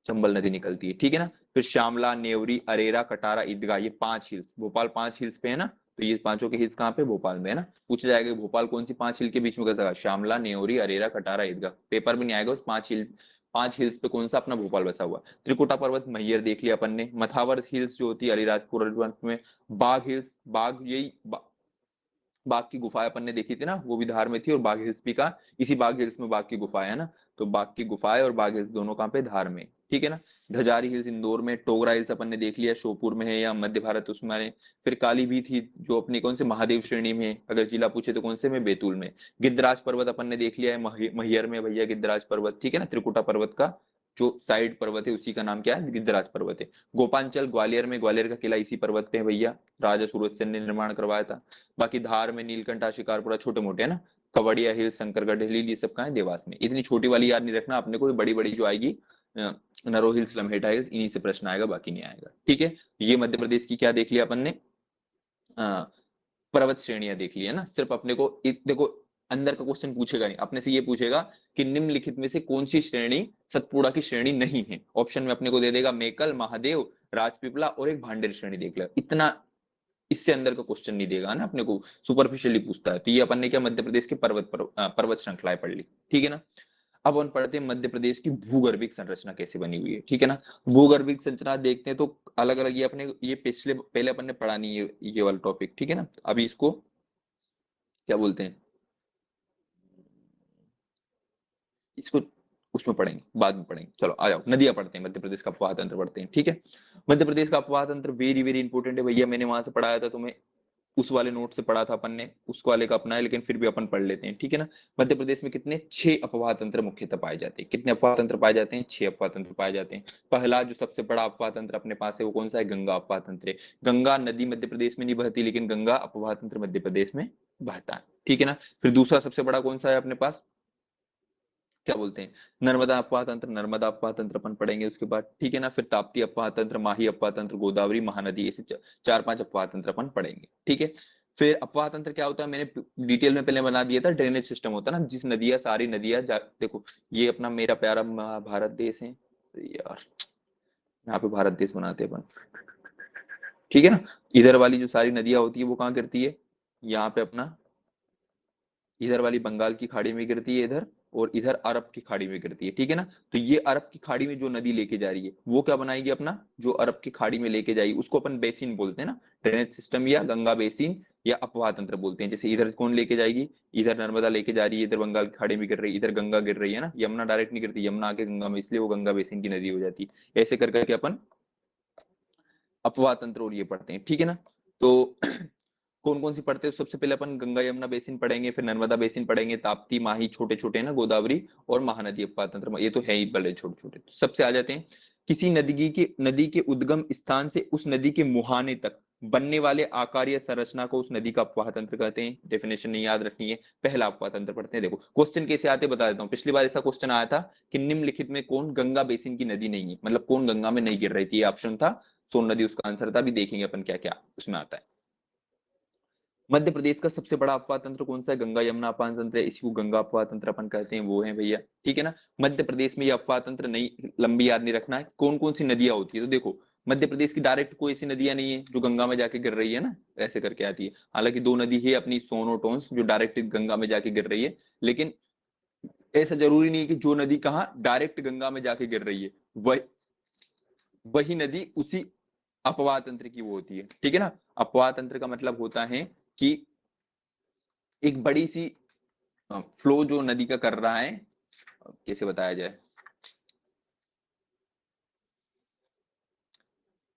चंबल नदी निकलती है, ठीक है ना। फिर श्यामला नेवरी अरेरा कटारा ईदगाह, ये 5 हिल्स, भोपाल 5 हिल्स पे है ना, तो ये पांचों के हिल्स कहाँ पे, भोपाल में है ना। पूछा जाएगा भोपाल कौन सी 5 हिल के बीच में कर, श्यामला नेवरी अरेरा कटारा ईदगाह, पेपर में नहीं आएगा, उस 5 हिल, 5 हिल्स पे कौन सा अपना भोपाल बसा हुआ है। त्रिकुटा पर्वत मैहर देख लिया अपन ने। मथावर हिल्स जो होती है अलीराजपुर में। बाघ हिल्स, बाघ यही बाघ की गुफाएं अपन ने देखी थी ना, वो भी धार में थी, और बाघ हिल्स भी का, इसी बाघ हिल्स में बाघ की गुफाएं है ना। तो बाघ की गुफाएं और बाघ हिल्स दोनों कहाँ पे, धार में, ठीक है ना। ढजारी हिल्स इंदौर में, टोगरा हिल्स अपन ने देख लिया श्योपुर में है या मध्य भारत उसमें है। फिर काली भी थी जो अपनी कौन से महादेव श्रेणी में है, अगर जिला पूछे तो कौन से में, बैतूल में। गिद्धराज पर्वत अपन ने देख लिया है मैहर में भैया, गिद्धराज पर्वत, ठीक है ना। त्रिकुटा पर्वत का जो साइड पर्वत है उसी का नाम क्या है, गिद्धराज पर्वत है। गोपांचल ग्वालियर में, ग्वालियर का किला इसी पर्वत पे है भैया, राजा सूरज सेन ने निर्माण करवाया था। बाकी धार में नीलकंठा शिकारपुरा छोटे मोटे है ना। कवड़िया हिल शंकरगढ़ हिल ये सब कहाँ है, देवास में। इतनी छोटी वाली याद नहीं रखना अपने को, बड़ी बड़ी जो आएगी नरो हिल्स लम्हेटा हिल्स, इन्हीं से प्रश्न आएगा, बाकी नहीं आएगा, ठीक है। ये मध्य प्रदेश की क्या देख लिया अपन ने, पर्वत श्रेणियां देख ली है ना। सिर्फ अपने को देखो अंदर का क्वेश्चन पूछेगा नहीं, अपने से ये पूछेगा कि निम्नलिखित में से कौन सी श्रेणी सतपुड़ा की श्रेणी नहीं है। ऑप्शन में अपने को दे देगा मेकल, महादेव, राजपीपला और एक भांडेर श्रेणी देख ले, इतना, इससे अंदर का क्वेश्चन नहीं देगा ना अपने को, सुपरफिशियली पूछता है। तो ये अपन ने क्या मध्य प्रदेश के पर्वत श्रृंखलाएं पढ़ ली, ठीक है ना। अब अपन पढ़ते हैं मध्य प्रदेश की भूगर्भिक संरचना कैसे बनी हुई है, ठीक है ना। भूगर्भिक संरचना देखते हैं तो अलग अलग, ये अपने ये पिछले पहले अपन ने पढ़ा नहीं है ये वाला टॉपिक, ठीक है ना। अभी इसको क्या बोलते हैं, इसको उसमें पढ़ेंगे, बाद में पढ़ेंगे। चलो आ जाओ, नदियां पढ़ते हैं, मध्य प्रदेश का अपवाह तंत्र पढ़ते हैं, ठीक है। मध्य प्रदेश का अपवाह तंत्र वेरी वेरी इंपॉर्टेंट है भैया, मैंने वहां से पढ़ाया था तुम्हें, उस वाले नोट से पढ़ा था अपन ने, उस वाले का अपना है, लेकिन फिर भी अपन पढ़ लेते हैं, ठीक है ना। मध्य प्रदेश में कितने, 6 अपवाह तंत्र मुख्यतः पाए जाते हैं। कितने अपवाह तंत्र पाए जाते हैं, 6 अपवाह तंत्र पाए जाते हैं। पहला जो सबसे बड़ा अपवाह तंत्र अपने पास है वो कौन सा है, गंगा अपवाह तंत्र है। गंगा नदी मध्य प्रदेश में नहीं बहती, लेकिन गंगा अपवाह तंत्र मध्य प्रदेश में बहता है, ठीक है ना। फिर दूसरा सबसे बड़ा कौन सा है अपने पास, क्या बोलते हैं, नर्मदा अपवाह तंत्र, नर्मदा अपवाह तंत्र अपन पढ़ेंगे उसके बाद, ठीक है ना। फिर ताप्ती अपवाह तंत्र, माही अपवाह तंत्र, गोदावरी महानदी, ऐसे 4-5 अपवाह तंत्र अपन पढ़ेंगे, ठीक है। फिर अपवाह तंत्र क्या होता है, मैंने डिटेल में पहले बना दिया था, ड्रेनेज सिस्टम होता है ना, जिस नदियां सारी नदियां देखो, ये अपना मेरा प्यारा भारत देश है, यार यहाँ पे भारत देश बनाते हैं अपन, ठीक है ना। इधर वाली जो सारी नदियां होती है वो कहाँ गिरती है, यहाँ पे अपना इधर वाली बंगाल की खाड़ी में गिरती है इधर, और इधर अरब की खाड़ी में गिरती है, ठीक है ना। तो ये अरब की खाड़ी में जो नदी लेके जा रही है वो क्या बनाएगी, अपना जो अरब की खाड़ी में लेके जाएगी उसको अपन बेसिन बोलते हैं ना, ड्रेनेज सिस्टम या गंगा बेसिन या अपवाह तंत्र बोलते हैं। जैसे इधर कौन लेके जाएगी, इधर नर्मदा लेके जा रही है, इधर बंगाल की खाड़ी में गिर रही है, इधर गंगा गिर रही है ना, यमुना डायरेक्ट नहीं गिरती, यमुना आके गंगा में, इसलिए वो गंगा बेसिन की नदी हो जाती है। ऐसे कर करके अपन अपवाह तंत्र और ये पढ़ते हैं, ठीक है ना। तो कौन कौन सी पढ़ते हैं, सबसे पहले अपन गंगा यमुना बेसिन पढ़ेंगे, फिर नर्मदा बेसिन पढ़ेंगे, ताप्ती माही छोटे छोटे ना, गोदावरी और महानदी अपवाह तंत्र, ये तो है ही बड़े छोटे छोटे। तो सबसे आ जाते हैं, किसी नदी के उद्गम स्थान से उस नदी के मुहाने तक बनने वाले आकार या संरचना को उस नदी का अपवाह तंत्र कहते हैं। डेफिनेशन नहीं याद रखनी है, पहला अपवाह तंत्र पढ़ते हैं। देखो क्वेश्चन कैसे आते बता देता हूँ। पिछली बार ऐसा क्वेश्चन आया था कि निम्नलिखित में कौन गंगा बेसिन की नदी नहीं है, मतलब कौन गंगा में नहीं गिर रही थी, ये ऑप्शन था, सोन नदी उसका आंसर था। अभी देखेंगे अपन क्या क्या उसमें आता है। मध्य प्रदेश का सबसे बड़ा अपवाह तंत्र कौन सा है, गंगा यमुना अपवाह तंत्र है, इसी को गंगा अपवाह तंत्र अपन कहते हैं, वो है भैया, ठीक है ना। मध्य प्रदेश में ये अपवाह तंत्र नहीं, लंबी याद नहीं रखना है। कौन कौन सी नदियां होती है, तो देखो मध्य प्रदेश की डायरेक्ट कोई ऐसी नदियां नहीं है जो गंगा में जाके गिर रही है ना, ऐसे करके आती है। हालांकि दो नदी है अपनी, सोन और टोंस, जो डायरेक्ट गंगा में जाके गिर रही है, लेकिन ऐसा जरूरी नहीं है कि जो नदी कहाँ डायरेक्ट गंगा में जाके गिर रही है वह वही नदी उसी अपवाह तंत्र की वो होती है, ठीक है ना। अपवाह तंत्र का मतलब होता है कि एक बड़ी सी फ्लो जो नदी का कर रहा है, कैसे बताया जाए,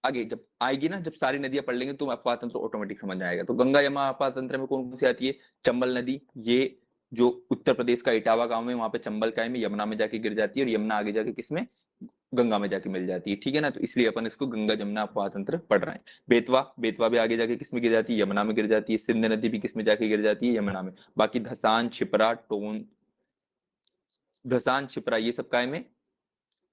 आगे जब आएगी ना, जब सारी नदियां पढ़ लेंगे तो अपवाह तंत्र ऑटोमेटिक समझ आएगा। तो गंगा यमुना अपवाह तंत्र में कौन कौन सी आती है, चंबल नदी, ये जो उत्तर प्रदेश का इटावा गांव है वहां पे चंबल का है, यमुना में जाके गिर जाती है, और यमुना आगे जाके किसमें, गंगा में जाके मिल जाती है, ठीक है ना। तो इसलिए अपन इसको गंगा जमुना अपवाह तंत्र पढ़ रहे हैं। बेतवा, बेतवा भी आगे जाके किसमें गिर जाती है, यमुना में गिर जाती है। सिंध नदी भी किसमें जाके गिर जाती है, यमुना में। बाकी धसान छिपरा टोन, धसान छिपरा ये सब काय में,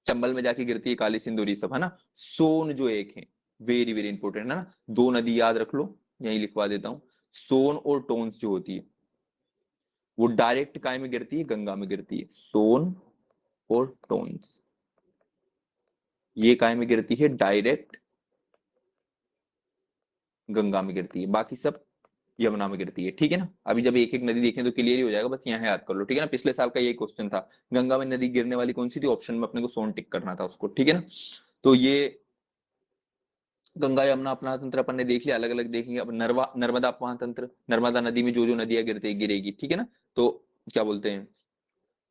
चंबल में जाके गिरती है, काली सिंदूरी सब, है ना। सोन जो एक है, वेरी वेरी इंपॉर्टेंट है ना, दो नदी याद रख लो, यही लिखवा देता हूं। सोन और टोन्स जो होती है वो डायरेक्ट काय में गिरती है, गंगा में गिरती है। सोन और टोन्स ये काय में गिरती है, डायरेक्ट गंगा में गिरती है, बाकी सब यमुना में गिरती है, ठीक है ना। अभी जब एक एक नदी देखें तो क्लियर ही हो जाएगा, बस यहाँ याद कर लो, ठीक है ना। पिछले साल का यही क्वेश्चन था, गंगा में नदी गिरने वाली कौन सी थी, ऑप्शन में अपने को सोन टिक करना था उसको, ठीक है ना। तो ये गंगा यमुना अपना तंत्र अपन ने देख लिया, अलग अलग देखेंगे। अब नर्मदा अपवाह तंत्र, नर्मदा नदी में जो जो नदियां गिरती गिरेगी, ठीक है ना। तो क्या बोलते हैं,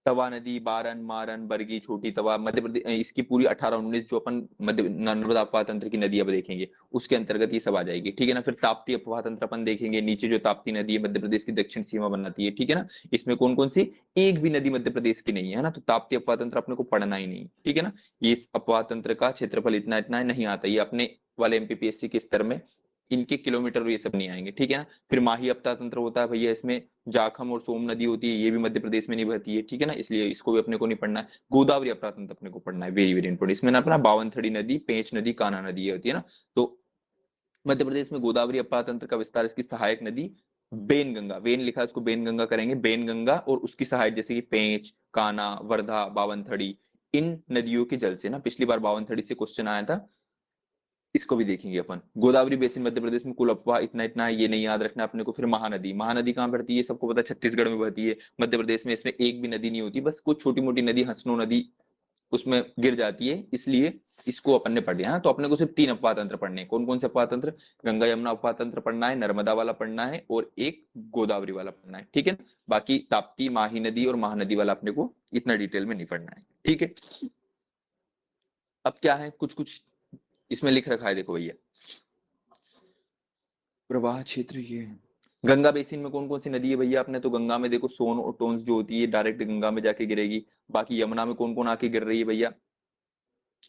तवा नदी, बारन, मारन, बरगी, छोटी तवा, मध्य प्रदेश, इसकी पूरी 18-19 जो अपन मध्य नर्मदा अपवाह तंत्र की नदियां देखेंगे उसके अंतर्गत ये सब आ जाएगी, ठीक है ना। फिर ताप्ती अपवाह तंत्र अपन देखेंगे, नीचे जो ताप्ती नदी है मध्य प्रदेश की दक्षिण सीमा बनाती है, ठीक है ना। इसमें कौन कौन सी, एक भी नदी मध्य प्रदेश की नहीं है ना, तो ताप्ती अपवाह तंत्र अपने को पढ़ना ही नहीं, ठीक है ना। ये अपवाह तंत्र का क्षेत्रफल इतना इतना है, नहीं आता, ये अपने वाले एमपीपीएससी के स्तर में इनके किलोमीटर और ये सब नहीं आएंगे, ठीक है ना। फिर माही अपवाह तंत्र होता है भैया, इसमें जाखम और सोम नदी होती है, ये भी मध्य प्रदेश में नहीं बहती है, ठीक है ना, इसलिए इसको भी अपने को नहीं पढ़ना है। गोदावरी अपराध तंत्र अपने को पढ़ना है, वेरी वेरी इंपोर्टेंट। इसमें ना अपना बावनथड़ी नदी, पेंच नदी, कान्हा नदी ये होती है ना। तो मध्य प्रदेश में गोदावरी अपराध तंत्र का विस्तार, इसकी सहायक नदी बेन गंगा, वेन लिखा है उसको बेन गंगा करेंगे, बेन गंगा और उसकी सहायक जैसे कि पेंच, कान्हा, वर्धा, बावनथड़ी, इन नदियों के जल से ना, पिछली बार बावनथड़ी से क्वेश्चन आया था, इसको भी देखेंगे अपन। गोदावरी बेसिन मध्य प्रदेश में कुल अफवाह इतना इतना है, ये नहीं याद रखना अपने को। फिर महानदी, महानदी कहाँ बहती है, सबको पता है छत्तीसगढ़ में बहती है, मध्य प्रदेश में इसमें एक भी नदी नहीं होती, बस कुछ छोटी मोटी नदी, हसनो नदी उसमें गिर जाती है, इसलिए इसको अपन ने पढ़ लिया। हाँ, तो अपने को सिर्फ 3 अपवाह तंत्र पढ़ने हैं। कौन कौन से अपवाह तंत्र, गंगा यमुना अपवाह तंत्र पढ़ना है, नर्मदा वाला पढ़ना है, और एक गोदावरी वाला पढ़ना है, ठीक है। बाकी ताप्ती, माही नदी और महानदी वाला अपने को इतना डिटेल में नहीं पढ़ना है, ठीक है। अब क्या है, कुछ कुछ इसमें लिख रखा है, देखो भैया, प्रवाह क्षेत्र ये है। गंगा बेसिन में कौन कौन सी नदी है भैया, आपने तो गंगा में देखो सोन और टोन्स जो होती है डायरेक्ट गंगा में जाके गिरेगी। बाकी यमुना में कौन कौन आके गिर रही है भैया,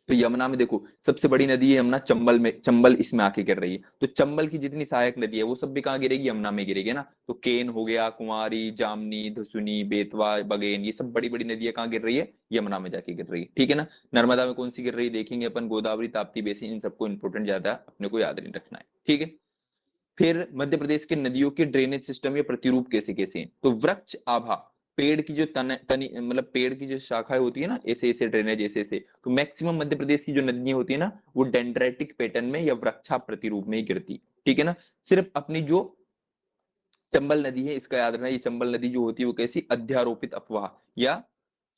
तो यमुना में देखो सबसे बड़ी नदी है यमुना, चंबल में, चंबल इसमें आके गिर रही है। तो चंबल की जितनी सहायक नदी है वो सब भी कहाँ गिरेगी, यमुना में गिरेगी ना। तो केन हो गया, कुंवारी, जामनी, धसुनी, बेतवा, बगेन, ये सब बड़ी बड़ी नदियां कहाँ गिर रही है, यमुना में जाके गिर रही है, ठीक है ना। नर्मदा में कौन सी गिर रही है देखेंगे अपन, गोदावरी, ताप्ती बेसिन, इन सबको इंपोर्टेंट ज्यादा अपने को याद नहीं रखना है, ठीक है। फिर मध्य प्रदेश के नदियों के ड्रेनेज सिस्टम या प्रतिरूप कैसे कैसे हैं, तो वृक्ष आभा, पेड़ की जो तनी मतलब पेड़ की जो शाखाएं होती है ना, ऐसे ऐसे ड्रेनेज ऐसे ऐसे, तो मैक्सिमम मध्य प्रदेश की जो नदियां होती है ना, वो डेंड्रेटिक पैटर्न में या वृक्षा प्रतिरूप में ही गिरती, ठीक है ना। सिर्फ अपनी जो चंबल नदी है, इसका याद रखना, ये चंबल नदी जो होती है वो कैसी अध्यारोपित अफवाह या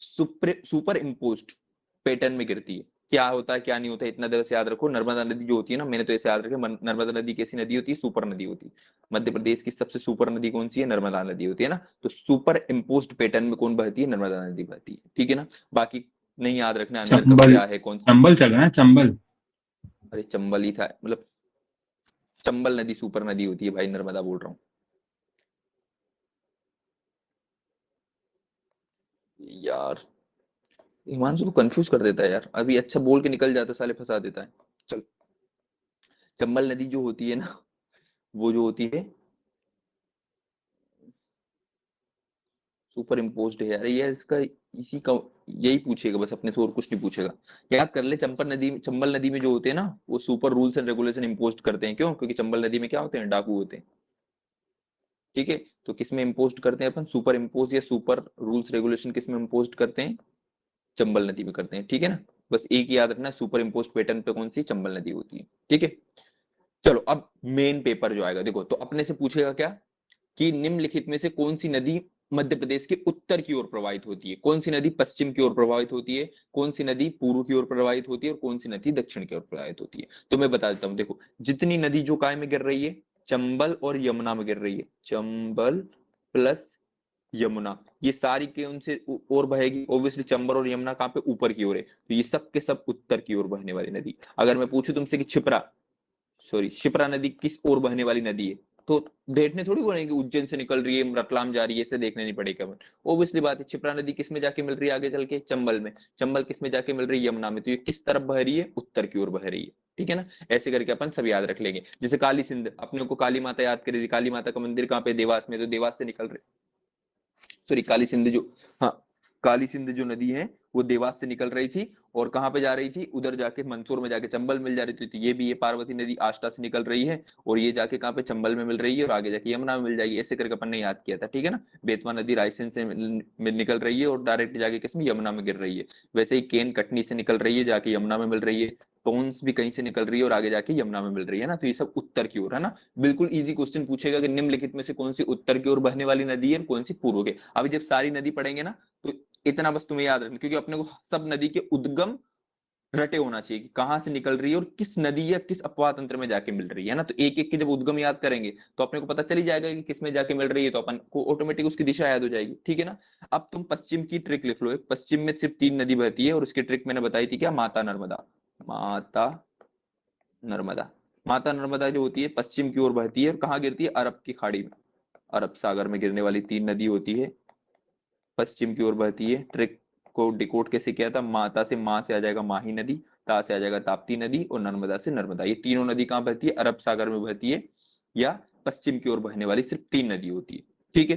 सुपर इम्पोज्ड पैटर्न में गिरती है। क्या होता है क्या नहीं होता है इतना देर से याद रखो। नर्मदा नदी जो होती है ना, मैंने तो ऐसे याद रखे, नर्मदा नदी कैसी नदी होती है, सुपर नदी होती है। मध्य प्रदेश की सबसे सुपर नदी कौन सी है, नर्मदा नदी होती है ना। तो सुपर इम्पोज्ड पैटर्न में कौन बहती है, नर्मदा नदी बहती है, ठीक है ना। बाकी नहीं याद रखना अंदर कब चंबल, क्या है कौन सी। चंबल चल रहा है, चंबल। अरे चंबल ही था मतलब, चंबल नदी सुपर नदी होती है भाई, नर्मदा बोल रहा हूँ यार। हिमांशु को कंफ्यूज कर देता है यार, अभी अच्छा बोल के निकल जाता है, साले फंसा देता है। चल, चंबल नदी जो होती है ना, वो जो होती है सुपर इम्पोज्ड है यार, ये इसका इसी का यही पूछेगा बस अपने से, और कुछ नहीं पूछेगा। याद कर ले, चंबल नदी में जो होते हैं ना, वो super rules and regulation impose करते हैं। क्यों? क्योंकि चंबल नदी में क्या होते हैं, डाकू होते हैं, ठीक है। तो किसमें इम्पोज करते हैं अपन, सुपर इम्पोज या सुपर रूल्स रेगुलेशन किसमें इम्पोज करते हैं, चंबल नदी में करते हैं, ठीक है ना। बस एक ही याद रखना, सुपर इम्पोज पैटर्न पे कौन सी, चंबल नदी होती है, ठीक है। चलो अब मेन पेपर जो आएगा, देखो तो अपने से पूछेगा क्या, कि निम्नलिखित में से कौन सी नदी मध्य प्रदेश के उत्तर की ओर प्रवाहित होती है, कौन सी नदी पश्चिम की ओर प्रवाहित होती है, कौन सी नदी पूर्व की ओर प्रवाहित होती है, और कौन सी नदी दक्षिण की ओर प्रवाहित होती है। तो मैं बता देता हूं, देखो जितनी नदी जो काय में गिर रही है, चंबल और यमुना में गिर रही है, चंबल प्लस यमुना, ये सारी के उनसे और बहेगी। ऑब्वियसली चंबल और यमुना कहाँ पे, ऊपर की ओर है, तो ये सब के सब उत्तर की ओर बहने वाली नदी। अगर मैं पूछूं तुमसे कि शिप्रा नदी किस ओर बहने वाली नदी है, तो देखने थोड़ी बोलेंगे उज्जैन से निकल रही है रतलाम जा रही है, ऐसे देखने नहीं पड़ेगा। ओब्वियसली बात है, शिप्रा नदी किस में जाके मिल रही है आगे चल के, चंबल में। चंबल किस में जाके मिल रही है, यमुना में। तो ये किस तरफ बह रही है, उत्तर की ओर बह रही है, ठीक है ना। ऐसे करके अपन सब याद रख लेंगे। जैसे काली सिंध, अपने को काली माता याद करी थी, काली माता का मंदिर कहाँ पे, देवास में, तो देवास से निकल रहे, सॉरी काली सिंध जो, हाँ, काली सिंध जो नदी है वो देवास से निकल रही थी, और कहाँ पे जा रही थी, उधर जाके मंदसौर में जाके चंबल मिल जा रही थी। तो ये भी, ये पार्वती नदी आष्टा से निकल रही है, और ये जाके कहाँ पे, चंबल में मिल रही है, और आगे जाके यमुना में मिल जाएगी। ऐसे करके अपन ने याद किया था, ठीक है ना। बेतवा नदी रायसेन से निकल रही है, और डायरेक्ट जाके किसमें, यमुना में गिर रही है। वैसे ही केन कटनी से निकल रही है, जाके यमुना में मिल रही है। टोन्स भी कहीं से निकल रही है, और आगे जाके यमुना में मिल रही है ना। तो ये सब उत्तर की ओर है ना। बिल्कुल इजी क्वेश्चन पूछेगा कि निम्नलिखित में से कौन सी उत्तर की ओर बहने वाली नदी है और कौन सी पूर्व के। अभी जब सारी नदी पढ़ेंगे ना, तो इतना बस तुम्हें याद रखना, क्योंकि अपने को सब नदी के उद्गम रटे होना चाहिए कि कहां से निकल रही है और किस नदी या किस अपवाह तंत्र में जाके मिल रही है ना। तो एक एक के जब उद्गम याद करेंगे, तो अपने को पता चल ही जाएगा कि किस में जाके मिल रही है, तो अपन को ऑटोमेटिक उसकी दिशा याद हो जाएगी, ठीक है ना। अब तुम पश्चिम की ट्रिक लिख लो, पश्चिम में सिर्फ 3 नदी बहती है, और उसकी ट्रिक मैंने बताई थी क्या, माता नर्मदा। माता नर्मदा, माता नर्मदा जो होती है पश्चिम की ओर बहती है, और कहाँ गिरती है, अरब की खाड़ी में, अरब सागर में गिरने वाली 3 नदी होती है, पश्चिम की ओर बहती है। ट्रिक को डिकोड कैसे किया था, माता से, माँ से आ जाएगा माही नदी, ता से आ जाएगा ताप्ती नदी, और नर्मदा से नर्मदा। ये तीनों नदी कहाँ बहती है, अरब सागर में बहती है, या पश्चिम की ओर बहने वाली सिर्फ 3 नदी होती है, ठीक है।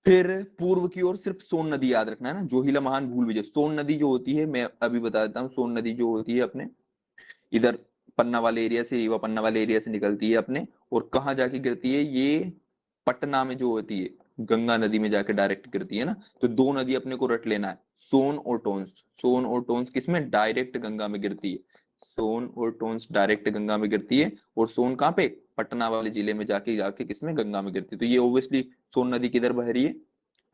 फिर पूर्व की ओर सिर्फ सोन नदी याद रखना है ना, जोहिला महान भूल विजय, सोन नदी जो होती है, मैं अभी बता देता हूँ। सोन नदी जो होती है अपने इधर पन्ना वाले एरिया से, रीवा पन्ना वाले एरिया से निकलती है अपने, और कहाँ जाके गिरती है, ये पटना में जो होती है, गंगा नदी में जाके डायरेक्ट गिरती है ना। तो 2 नदी अपने को रट लेना है, सोन और टोन्स। सोन और टोन्स किसमें, डायरेक्ट गंगा में गिरती है। सोन और टोन्स डायरेक्ट गंगा में गिरती है, और सोन कहाँ पे, पटना वाले जिले में जाके जाके किसमें, गंगा में गिरती है। तो ये ओब्वियसली सोन नदी किधर बह रही है,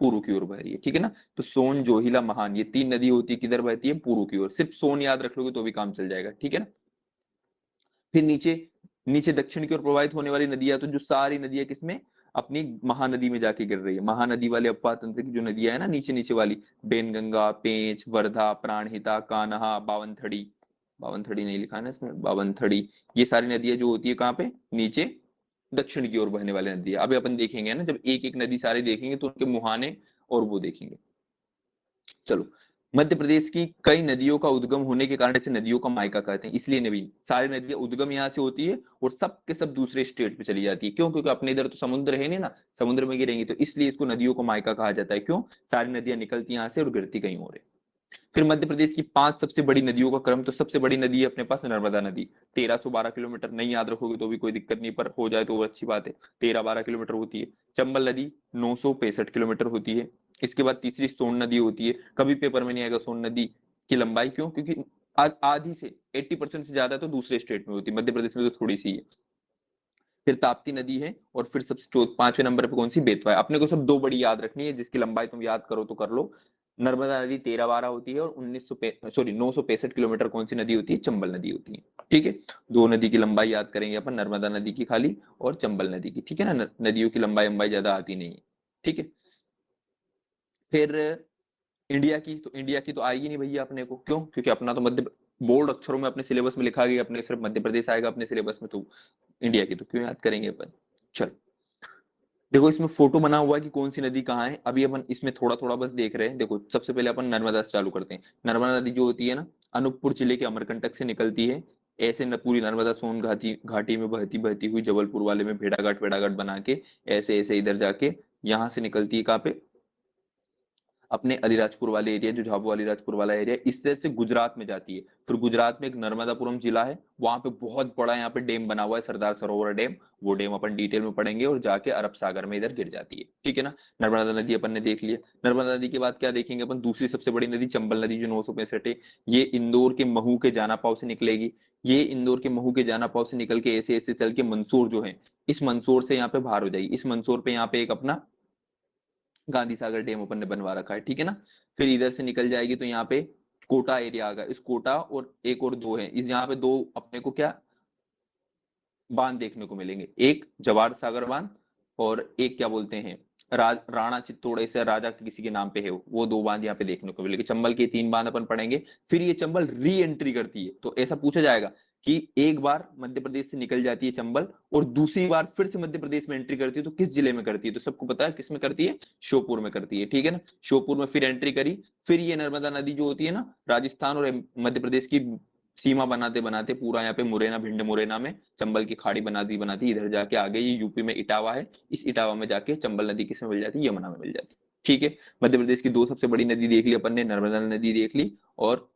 पूर्व की ओर बह रही है, ठीक है ना। तो सोन, जोहिला, महान, ये 3 नदी होती है, किधर बहती है, पूर्व की ओर। सिर्फ सोन याद रख लोगे तो भी काम चल जाएगा, ठीक है ना। फिर नीचे, नीचे दक्षिण की ओर प्रवाहित होने वाली नदियां, तो जो सारी नदियां किसमें, अपनी महानदी में जाके गिर रही है। महानदी वाले अपवाह तंत्र की जो नदियां है ना, नीचे नीचे वाली, बेनगंगा, पेंच, वर्धा, प्राणहिता, कान्हा, बावनथड़ी, बावनथड़ी नहीं लिखा है ना इसमें, बावनथड़ी, ये सारी नदियां जो होती है कहाँ पे, नीचे दक्षिण की ओर बहने वाली नदी है। अभी अपन देखेंगे ना, जब एक एक नदी सारी देखेंगे तो उनके मुहाने और वो देखेंगे। चलो, मध्य प्रदेश की कई नदियों का उद्गम होने के कारण इसे नदियों का मायका कहते हैं, इसलिए नवी सारी नदियां उद्गम यहाँ से होती है, और सब के सब दूसरे स्टेट पे चली जाती है। क्यों? क्योंकि अपने इधर तो समुद्र है नहीं ना, समुद्र में गिरेंगी, तो इसलिए इसको नदियों का मायका कहा जाता है। क्यों? सारी नदियां निकलती यहाँ से और गिरती कहीं और है। फिर मध्य प्रदेश की 5 सबसे बड़ी नदियों का क्रम, तो सबसे बड़ी नदी है अपने पास नर्मदा नदी, 1312 किलोमीटर, नहीं याद रखोगे तो भी कोई दिक्कत नहीं, पर हो जाए तो वो अच्छी बात है, 13-12 किलोमीटर होती है। चंबल नदी 965 किलोमीटर होती है। इसके बाद तीसरी सोन नदी होती है, कभी पेपर में नहीं आएगा सोन नदी की लंबाई, क्यों? क्योंकि आधी से 80% से ज्यादा तो दूसरे स्टेट में होती है, मध्य प्रदेश में तो थोड़ी सी है। फिर ताप्ती नदी है, और फिर सबसे 5वें नंबर पे कौन सी? बेतवा है। अपने को सब दो बड़ी याद रखनी है, जिसकी लंबाई तुम याद करो तो कर लो। नर्मदा नदी 1312 होती है, और 965 किलोमीटर कौन सी नदी होती है? चंबल नदी होती है। ठीक है, दो नदी की लंबाई याद करेंगे अपन, नर्मदा नदी की खाली और चंबल नदी की। ठीक है ना, नदियों की लंबाई ज्यादा आती नहीं है। ठीक है, फिर इंडिया की तो आएगी नहीं भैया अपने को, क्यों? क्योंकि अपना तो मध्य बोल्ड अक्षरों में अपने सिलेबस में लिखा गया, अपने सिर्फ मध्य प्रदेश आएगा अपने सिलेबस में, तो इंडिया की तो क्यों याद करेंगे अपन। चल, देखो इसमें फोटो बना हुआ है कि कौन सी नदी कहाँ है, अभी अपन इसमें थोड़ा थोड़ा बस देख रहे हैं। देखो सबसे पहले अपन नर्मदा से चालू करते हैं। नर्मदा नदी जो होती है ना, अनूपपुर जिले के अमरकंटक से निकलती है। ऐसे न पूरी नर्मदा सोन घाटी घाटी में बहती बहती हुई जबलपुर वाले में भेड़ाघाट वेड़ाघाट बना के, ऐसे ऐसे इधर जाके यहाँ से निकलती है, कहाँ पे? अपने अलीराजपुर वाले एरिया, जो झाबुआ अलीराजपुर वाला एरिया, इस तरह से गुजरात में जाती है। फिर गुजरात में एक नर्मदापुरम जिला है, वहां पे बहुत बड़ा यहाँ पे डैम बना हुआ है, सरदार सरोवर डैम। वो डैम अपन डिटेल में पढ़ेंगे, और जाके अरब सागर में इधर गिर जाती है। ठीक है ना, नर्मदा नदी अपन ने देख लिया। नर्मदा नदी के बाद क्या देखेंगे अपन? दूसरी सबसे बड़ी नदी चंबल नदी, जो 965 है। ये इंदौर के महू के जाना पाव से निकलेगी। ये इंदौर के महू के जाना पाव से निकल के ऐसे ऐसे चल के मंदसौर जो है, इस मंदसौर से यहाँ पे बाहर हो जाएगी। इस मंदसौर पे यहाँ पे एक अपना गांधी सागर डैम अपन ने बनवा रखा है। ठीक है ना, फिर इधर से निकल जाएगी तो यहाँ पे कोटा एरिया आ गया। इस कोटा और एक और दो है, इस यहाँ पे दो अपने को क्या बांध देखने को मिलेंगे, एक जवार सागर बांध, और एक क्या बोलते हैं, राणा चित्तौड़, ऐसे राजा के किसी के नाम पे है वो दो बांध यहाँ पे देखने को मिलेंगे। चंबल के 3 बांध अपन पढ़ेंगे। फिर ये चंबल री एंट्री करती है, तो ऐसा पूछा जाएगा कि एक बार मध्य प्रदेश से निकल जाती है चंबल, और दूसरी बार फिर से मध्य प्रदेश में एंट्री करती है, तो किस जिले में करती है? तो सबको पता है किस में करती है, श्योपुर में करती है। ठीक है ना, श्योपुर में फिर एंट्री करी। फिर ये नर्मदा नदी जो होती है ना, राजस्थान और मध्य प्रदेश की सीमा बनाते बनाते पूरा यहाँ पे मुरैना, भिंड मुरैना में चंबल की खाड़ी बनाती इधर जाके आ गई। यूपी में इटावा है, इस इटावा में जाके चंबल नदी किसमें मिल जाती है? यमुना में मिल जाती है। ठीक है, मध्य प्रदेश की दो सबसे बड़ी नदी देख ली अपन ने, नर्मदा नदी देख ली और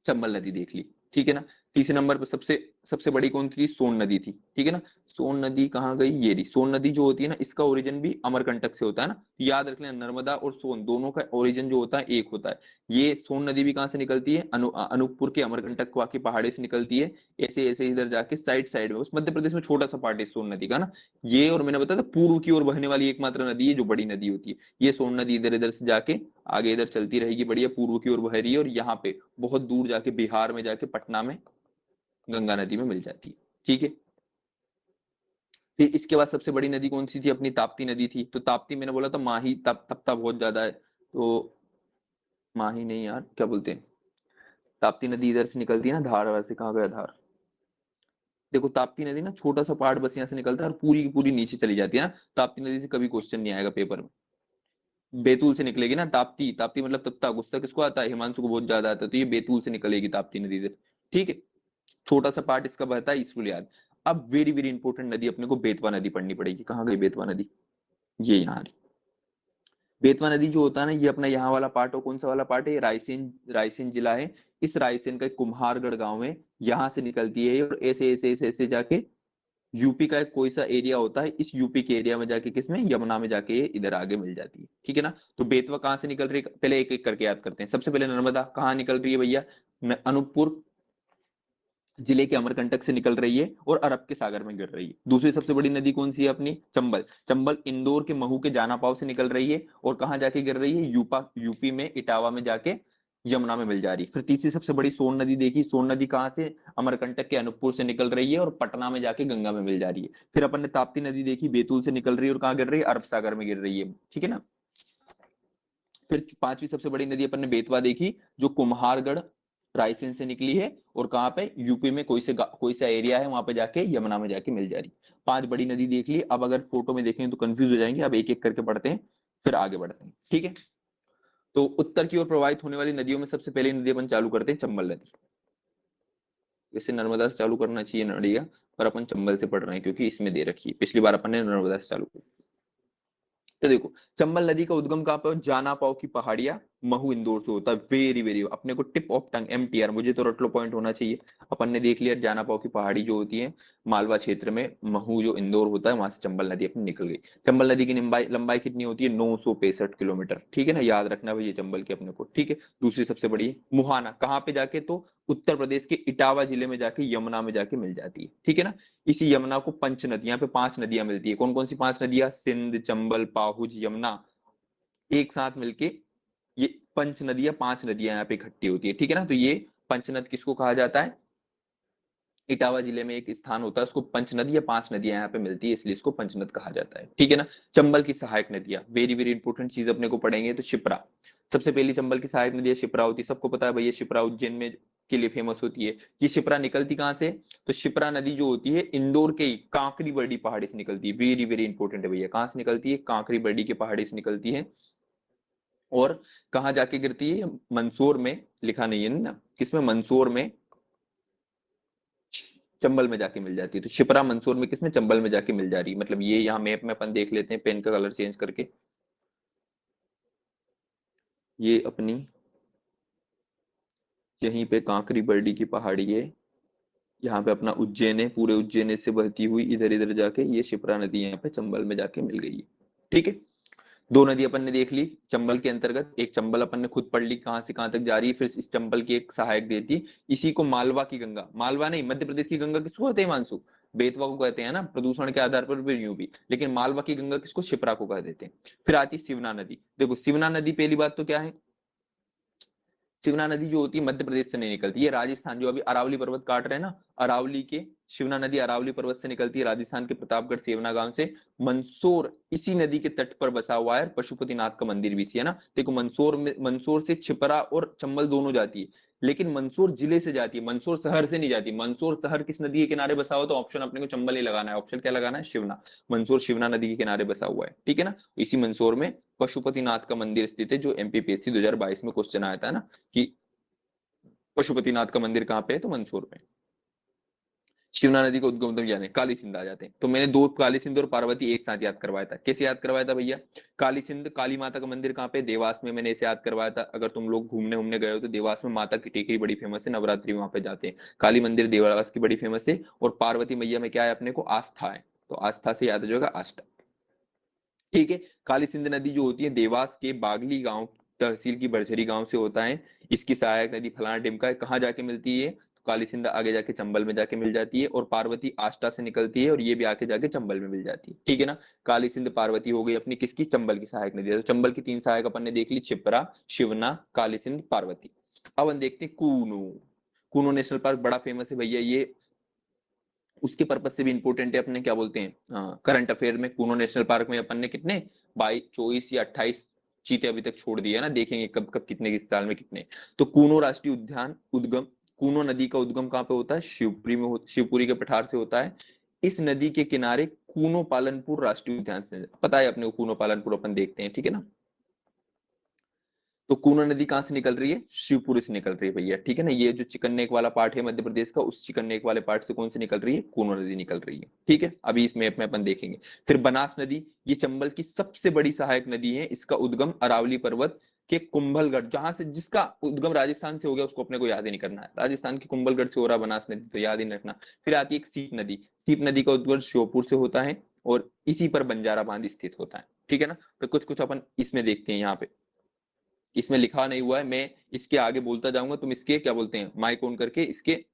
चंबल नदी देख ली। ठीक है ना, तीसरे नंबर पर सबसे सबसे बड़ी कौन थी? सोन नदी थी। ठीक है ना, सोन नदी कहाँ गई? ये रही। सोन नदी जो होती है ना, इसका ओरिजिन भी अमरकंटक से होता है ना, तो याद रख लेना, नर्मदा और सोन दोनों का ओरिजिन जो होता है एक होता है। ये सोन नदी भी कहाँ से निकलती है? अनूपपुर के अमरकंटक की पहाड़ी से निकलती है, ऐसे ऐसे इधर जाके साइड साइड में, उस मध्य प्रदेश में छोटा सा पार्ट है सोन नदी का ना। ये, और मैंने बताया था पूर्व की ओर बहने वाली एकमात्र नदी है जो बड़ी नदी होती है। ये सोन नदी इधर इधर से जाके आगे इधर चलती रहेगी, बढ़िया पूर्व की ओर बह रही है, और यहाँ पे बहुत दूर जाके बिहार में जाके पटना में गंगा नदी में मिल जाती है। ठीक है, फिर इसके बाद सबसे बड़ी नदी कौन सी थी? अपनी ताप्ती नदी थी। तो ताप्ती मैंने बोला था माही तपता बहुत ज्यादा है, तो माही नहीं यार, क्या बोलते हैं, ताप्ती नदी इधर से निकलती है ना, धार वैसे कहाँ गया धार। देखो ताप्ती नदी ना छोटा सा पार्ट बस यहाँ से निकलता है, और पूरी की पूरी नीचे चली जाती है ना। ताप्ती नदी से कभी क्वेश्चन नहीं आएगा पेपर में। बैतूल से निकलेगी ना ताप्ती, ताप्ती मतलब तप्ता, गुस्सा किसको आता है? हिमांशु को बहुत ज्यादा आता है, तो ये बैतूल से निकलेगी ताप्ती नदी इधर। ठीक है, छोटा सा पार्ट इसका बहता है, इसको याद। अब वेरी वेरी इंपॉर्टेंट नदी अपने को बेतवा नदी पढ़नी पड़ेगी। कहाँ गई बेतवा नदी? ये यहाँ रही। बेतवा नदी जो होता है ना, ये अपना यहाँ वाला पार्ट, और कौन सा वाला पार्ट है? रायसेन, रायसेन जिला है। इस रायसेन का एक कुम्हारगढ़ गांव है, यहाँ से निकलती है, और ऐसे ऐसे ऐसे ऐसे जाके यूपी का एक कोई सा एरिया होता है, इस यूपी के एरिया में जाके किसमें? यमुना में जाके ये इधर आगे मिल जाती है। ठीक है ना, तो बेतवा कहाँ से निकल रही है? पहले एक एक करके याद करते हैं। सबसे पहले नर्मदा कहाँ निकल रही है भैया? अनूपपुर जिले के अमरकंटक से निकल रही है और अरब के सागर में गिर रही है। दूसरी सबसे बड़ी नदी कौन सी है अपनी? चंबल। चंबल इंदौर के महू के जाना पाव से निकल रही है, और कहाँ जाके गिर रही है? यूपी में इटावा में जाके यमुना में मिल जा रही है। फिर तीसरी सबसे बड़ी सोन नदी देखी। सोन नदी कहाँ से? अमरकंटक के अनूपपुर से निकल रही है, और पटना में जाके गंगा में मिल जा रही है। फिर अपन ने ताप्ती नदी देखी, बैतूल से निकल रही है, और कहाँ गिर रही है? अरब सागर में गिर रही है। ठीक है ना, फिर पांचवी सबसे बड़ी नदी अपन ने बेतवा देखी, जो कुम्हारगढ़ रायसेन से निकली है, और कहाँ पे? यूपी में कोई सा एरिया है, वहां पे जाके यमुना में जाके मिल जा रही। पांच बड़ी नदी देख ली। अब अगर फोटो में देखें तो कंफ्यूज हो जाएंगे, अब एक एक करके पढ़ते हैं, फिर आगे बढ़ते हैं। ठीक है, तो उत्तर की ओर प्रवाहित होने वाली नदियों में सबसे पहली नदी अपन चालू करते हैं चंबल नदी। वैसे नर्मदा से चालू करना चाहिए नदिया, पर अपन चंबल से पढ़ रहे हैं क्योंकि इसमें दे रखी है, पिछली बार अपन ने नर्मदा से चालू की। तो देखो, चंबल नदी का उद्गम कहाँ पर? जाना पाव की पहाड़ियां, महू इंदौर से होता है। वेरी वेरी, अपने को टिप ऑफ टंग MTR, मुझे तो रटलो पॉइंट होना चाहिए। अपन ने देख लिया जाना पाओ की पहाड़ी जो होती है मालवा क्षेत्र में, महू जो इंदौर होता है वहां से चंबल नदी अपनी निकल गई। चंबल नदी की लंबाई लंबाई कितनी होती है? 965 किलोमीटर, ठीक है ना, याद रखना भाई ये चंबल की अपने को, ठीक है। दूसरी सबसे बड़ी मुहाना, कहाँ पे जाके? तो उत्तर प्रदेश के इटावा जिले में जाके यमुना में जाके मिल जाती है, ठीक है ना। इसी यमुना को पंच नदी, यहाँ पे 5 नदियां मिलती है। कौन कौन सी 5 नदियां? सिंध, चंबल, पाहुज, यमुना, एक साथ मिलके ये पंच नदियां, 5 नदियां यहाँ पे इकट्ठी होती है, ठीक है ना। तो ये पंचनद किसको कहा जाता है? इटावा जिले में एक स्थान होता है, उसको पंचनद या 5 नदियां यहाँ पे मिलती है, इसलिए इसको पंचनद कहा जाता है, ठीक है ना। चंबल की सहायक नदियां, वेरी वेरी इंपॉर्टेंट चीज अपने को पढ़ेंगे। तो शिप्रा, सबसे पहली चंबल की सहायक नदी शिप्रा होती है, सबको पता है भैया शिप्रा उज्जैन में के लिए फेमस होती है। ये शिप्रा निकलती कहाँ से? तो शिप्रा नदी जो होती है इंदौर के ही कांकरी बर्डी पहाड़ी से निकलती है। वेरी वेरी इंपॉर्टेंट है भैया, कहाँ से निकलती है? कांकरी बर्डी के पहाड़ी से निकलती है। और कहाँ जाके गिरती है? मंदसौर में, लिखा नहीं है ना किसमें? मंदसौर में, चंबल में जाके मिल जाती है। तो शिप्रा मंदसौर में किसमें? चंबल में जाके मिल जा रही है। मतलब ये यहाँ मैप में अपन देख लेते हैं पेन का कलर चेंज करके। ये अपनी यहीं पे कांकरी बरडी की पहाड़ी है, यहाँ पे अपना उज्जैन है, पूरे उज्जैन से बहती हुई इधर इधर जाके ये शिप्रा नदी यहाँ पे चंबल में जाके मिल गई है, ठीक है। दो नदी अपन ने देख ली चंबल के अंतर्गत, एक चंबल अपन ने खुद पढ़ ली कहां से कहां तक जा रही है, फिर इस चंबल की एक सहायक देती, इसी को मालवा की गंगा, मालवा नहीं मध्य प्रदेश की गंगा किसको कहते हैं मानसू? बेतवा को कहते हैं ना, प्रदूषण के आधार पर भी यूं भी, लेकिन मालवा की गंगा किसको? शिप्रा को कह देते हैं। फिर आती शिवना नदी, देखो शिवना नदी पहली बात तो क्या है, शिवना नदी जो होती है मध्य प्रदेश से नहीं निकलती, ये राजस्थान जो अभी अरावली पर्वत काट रहे हैं ना, अरावली के शिवना नदी अरावली पर्वत से निकलती है, राजस्थान के प्रतापगढ़ सेवना गांव से। मंदसौर इसी नदी के तट पर बसा हुआ है, पशुपतिनाथ का मंदिर भी इसी है ना। देखो मंदसौर में, मंदसौर से छिपरा और चंबल दोनों जाती है, लेकिन मंदसौर जिले से जाती है, मंदसौर शहर से नहीं जाती। मंदसौर शहर किस नदी के किनारे बसा हुआ? तो ऑप्शन अपने को चंबल ही लगाना है, ऑप्शन क्या लगाना है? शिवना। मंदसौर शिवना नदी के किनारे बसा हुआ है, ठीक है ना। इसी मंदसौर में पशुपतिनाथ का मंदिर स्थित है, जो MPPSC 2022 में क्वेश्चन आया था ना कि पशुपतिनाथ का मंदिर कहाँ पे है? तो मंदसौर में। शिवना नदी का उद्गम यानी काली सिंध आ जाते हैं। तो मैंने दो, काली सिंध और पार्वती एक साथ याद करवाया था। कैसे याद करवाया था भैया? काली सिंध, काली माता का मंदिर कहाँ पे? देवास में, मैंने इसे याद करवाया था। अगर तुम लोग घूमने घूमने गए हो तो देवास में माता की टेकरी बड़ी फेमस है, नवरात्रि वहां पे जाते हैं। काली मंदिर देवास की बड़ी फेमस है। और पार्वती मैया में क्या है अपने को? आस्था है, तो आस्था से याद हो जाएगा आस्था, ठीक है। काली सिंध नदी जो होती है देवास के बागली गांव, तहसील की बड़झरी गांव से होता है। इसकी सहायक नदी फलाना टिमका है, कहाँ जाके मिलती है? तो काली सिंध आगे जाके चंबल में जाके मिल जाती है, और पार्वती आष्टा से निकलती है, और ये भी आके जाके चंबल में मिल जाती है, ठीक है ना। काली सिंध पार्वती हो गई अपनी किसकी? चंबल की सहायक नदी। तो चंबल की 3 सहायक अपन ने देख ली, छिपरा, शिवना, काली सिंध, पार्वती। अब हम देखते हैं कूनू। कूनो नेशनल पार्क बड़ा फेमस है भैया, ये उसके पर्पज से भी इंपॉर्टेंट है, अपने क्या बोलते हैं करंट अफेयर में। कूनो नेशनल पार्क में अपन ने कितने 22, 24 या 28 चीते अभी तक छोड़ दिए है ना, देखेंगे कब कब कितने, किस साल में कितने। तो कूनो राष्ट्रीय उद्यान उद्गम, कूनो नदी का उद्गम कहाँ पे होता है? शिवपुरी में शिवपुरी के पठार से होता है। इस नदी के किनारे कूनो पालनपुर राष्ट्रीय उद्यान से, पता है अपने को कूनो पालनपुर अपन देखते हैं, ठीक है ना। तो कूनो नदी कहाँ से निकल रही है? शिवपुरी से निकल रही है भैया, ठीक है ना। ये जो चिकन्नेक वाला पार्ट है मध्य प्रदेश का, उस चिकन्नेक वाले पार्ट से कौन सी निकल रही है? कूनो नदी निकल रही है, ठीक है। अभी इस मैप में अपन देखेंगे। फिर बनास नदी, ये चंबल की सबसे बड़ी सहायक नदी है, इसका उद्गम अरावली पर्वत के कुंभलगढ़, जहां से, जिसका उद्गम राजस्थान से हो गया उसको अपने को याद ही नहीं करना है, राजस्थान के कुंभलगढ़ से हो रहा बनास नदी, तो याद ही नहीं रखना। फिर आती है एक सीप नदी, सीप नदी का उद्गम श्योपुर से होता है, और इसी पर बंजारा बांध स्थित होता है, ठीक है ना। तो कुछ कुछ अपन इसमें देखते हैं, यहाँ पे इसमें लिखा नहीं हुआ है, मैं इसके आगे बोलता जाऊंगा, तुम इसके क्या बोलते हैं माइक ऑन करके इसके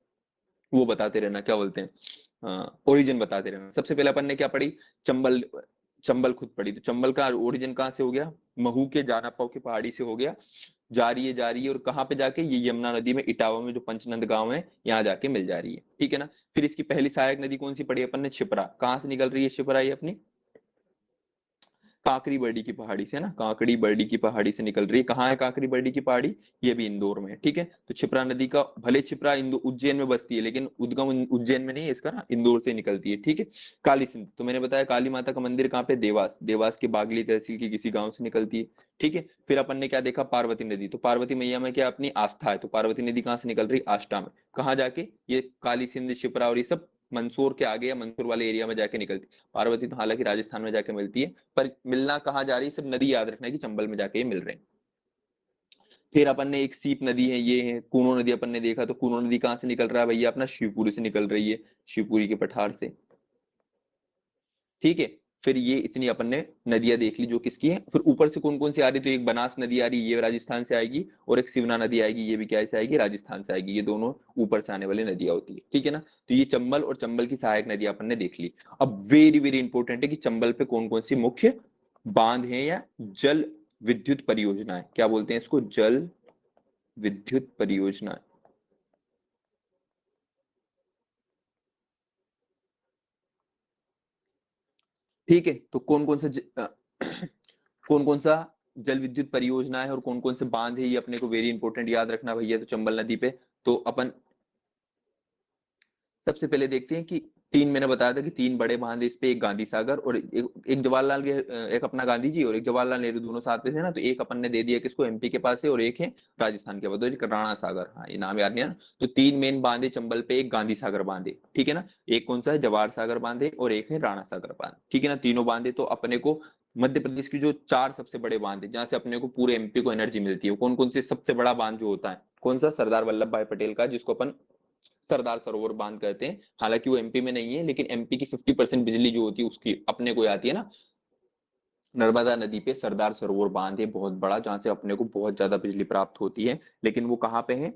वो बताते रहना, क्या बोलते हैं ओरिजिन बताते रहना। सबसे पहले अपन ने क्या पढ़ी? चंबल, चंबल खुद पढ़ी। तो चंबल का ओरिजिन कहाँ से हो गया? महू के जानापाव की पहाड़ी से हो गया, जा रही है और कहाँ पे जाके? ये यमुना नदी में इटावा में जो पंचनंद गांव है यहाँ जाके मिल जा रही है, ठीक है ना। फिर इसकी पहली सहायक नदी कौन सी पड़ी अपन ने? शिप्रा। कहाँ से निकल रही है शिप्रा? ये अपनी काकड़ी बर्डी की पहाड़ी से, है ना, काकड़ी बर्डी की पहाड़ी से निकल रही है। कहाँ है काकड़ी बर्डी की पहाड़ी? ये भी इंदौर में है, ठीक है। तो क्षिप्रा नदी का, भले क्षिप्रा उज्जैन में बसती है, लेकिन उद्गम उज्जैन में नहीं है इसका ना, इंदौर से निकलती है, ठीक है। काली सिंध, तो मैंने बताया काली माता का मंदिर कहाँ पे? देवास, देवास के बागली तहसील की किसी गांव से निकलती है, ठीक है। फिर अपन ने क्या देखा? पार्वती नदी, तो पार्वती मैया में क्या अपनी आस्था है, तो पार्वती नदी कहाँ से निकल रही? आष्टा में। कहाँ जाके? ये काली सिंध, शिप्रा और ये सब मंदसौर के आगे या मंदसौर वाले एरिया में जाके निकलती। पार्वती तो हालांकि राजस्थान में जाके मिलती है, पर मिलना कहाँ जा रही है? सब नदी याद रखना है कि चंबल में जाके ये मिल रहे हैं। फिर अपन ने एक सीप नदी है, ये है कूनो नदी, अपन ने देखा तो कूनो नदी कहाँ से निकल रहा है भैया, अपना शिवपुरी से निकल रही है, शिवपुरी के पठार से। ठीक है, फिर ये इतनी अपन ने नदियां देख ली जो किसकी है। फिर ऊपर से कौन कौन सी आ रही, तो एक बनास नदी आ रही है, ये राजस्थान से आएगी, और एक शिवना नदी आएगी, ये भी क्या से आएगी, राजस्थान से आएगी। ये दोनों ऊपर से आने वाली नदियां होती है, ठीक है ना। तो ये चंबल और चंबल की सहायक नदी अपन ने देख ली। अब वेरी वेरी इंपॉर्टेंट है कि चंबल पे कौन कौन सी मुख्य बांध है या जल विद्युत परियोजना है, क्या बोलते हैं इसको, जल विद्युत परियोजना। ठीक है, तो कौन कौन सा कौन कौन सा जल विद्युत परियोजना है और कौन कौन से बांध है, ये अपने को वेरी इंपॉर्टेंट याद रखना भैया। तो चंबल नदी पे तो अपन सबसे पहले देखते हैं कि तीन, मैंने बताया था कि तीन बड़े बांध है इस पे, एक गांधी सागर और एक जवाहरलाल एक अपना गांधी जी और एक जवाहरलाल नेहरू, दोनों साथ में थे ना। तो एक अपन ने दे दिया किसको, एमपी के पास है, और एक है राजस्थान के पास, तो एक राणा सागर, हाँ ये नाम याद नहीं है ना। तो तीन मेन बांध है चंबल पे, एक गांधी सागर बांध है, ठीक है ना, एक कौन सा है, जवाहर सागर बांध है, और एक है राणा सागर बांध, ठीक है ना। तीनों बांध है। तो अपने को मध्य प्रदेश की जो चार सबसे बड़े बांध है जहां से अपने को पूरे एमपी को एनर्जी मिलती है, कौन कौन से, सबसे बड़ा बांध जो होता है कौन सा, सरदार वल्लभ भाई पटेल का, जिसको अपन सरदार सरोवर बांध कहते हैं। हालांकि वो एमपी में नहीं है, लेकिन एमपी की 50% बिजली जो होती है उसकी अपने को आती है ना, नर्मदा नदी पे सरदार सरोवर बांध है बहुत बड़ा, जहां से अपने को बहुत ज्यादा बिजली प्राप्त होती है। लेकिन वो कहाँ पे है,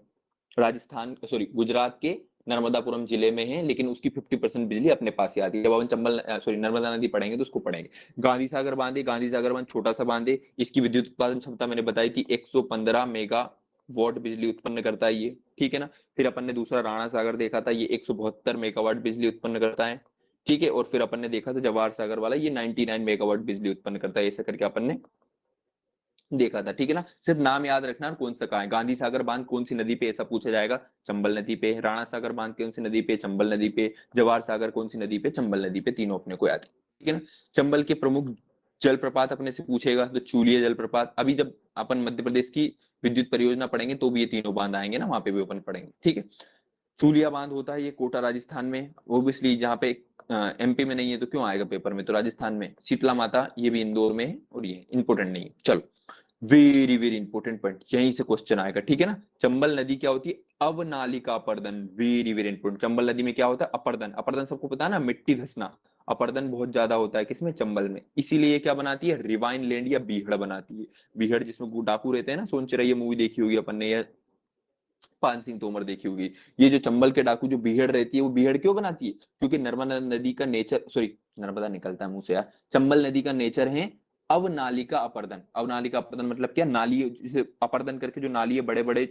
राजस्थान, सॉरी गुजरात के नर्मदापुरम जिले में है, लेकिन उसकी 50% बिजली अपने पास ही आती है। जब अपन चंबल सॉरी नर्मदा नदी पढ़ेंगे तो उसको पढ़ेंगे। गांधी सागर बांध है, गांधी सागर बांध छोटा सा बांध है, इसकी विद्युत उत्पादन क्षमता मैंने बताई थी 115 मेगा वॉट बिजली उत्पन्न करता है ये, ठीक है ना। फिर अपन ने दूसरा राणा सागर देखा था, ये 172 मेगावाट बिजली उत्पन्न करता है, ठीक है। और फिर अपन ने देखा था जवाहर सागर वाला, ये 99 मेगावाट बिजली उत्पन्न करता है, ऐसा करके अपन ने देखा था, ठीक है ना। सिर्फ नाम याद रखना कौन सा कहाँ है। गांधी सागर बांध कौन सी नदी पे, ऐसा पूछा जाएगा, चंबल नदी पे। राणा सागर बांध कौन सी नदी पे, चंबल नदी पे। जवाहर सागर कौन सी नदी पे, चंबल नदी पे। तीनों अपने को याद है, ठीक है ना। चंबल के प्रमुख जलप्रपात अपने से पूछेगा तो चूलिया जलप्रपात, अभी जब अपन मध्य प्रदेश की विद्युत परियोजना पढ़ेंगे तो भी ये तीनों बांध आएंगे ना, वहां पे भी अपन पढ़ेंगे, ठीक है। चूलिया बांध होता है ये कोटा राजस्थान में, ओबियसली जहाँ पे एमपी में नहीं है तो क्यों आएगा पेपर में, तो राजस्थान में। शीतला माता ये भी इंदौर में है, और ये इंपोर्टेंट नहीं है, चलो। वेरी वेरी इंपॉर्टेंट पॉइंट, यहीं से क्वेश्चन आएगा, ठीक है ना। चंबल नदी क्या होती है, अवनालिका अपर्दन, वेरी वेरी इंपॉर्टेंट। चंबल नदी में क्या होता है, अपर्दन। अपर्दन सबको पता है ना, मिट्टी धसना। अपर्दन बहुत ज्यादा होता है किसमें, चंबल में। इसीलिए ये क्या बनाती है, रिवाइन लैंड या बीहड़ बनाती है। बीहड़ जिसमें डाकू रहते हैं ना, सोन चिरैया मूवी देखी होगी अपन ने, या पान सिंह तोमर देखी होगी। ये जो चंबल के डाकू जो बीहड़ रहती है, वो बीहड़ क्यों बनाती है, क्योंकि नर्मदा नदी का नेचर, सॉरी नर्मदा निकलता है मुंह से यार, चंबल नदी का नेचर है अवनालिका अपर्दन। अवनालिका अपर्दन मतलब क्या, नाली, जिसे अपर्दन करके जो नाली है बड़े बड़े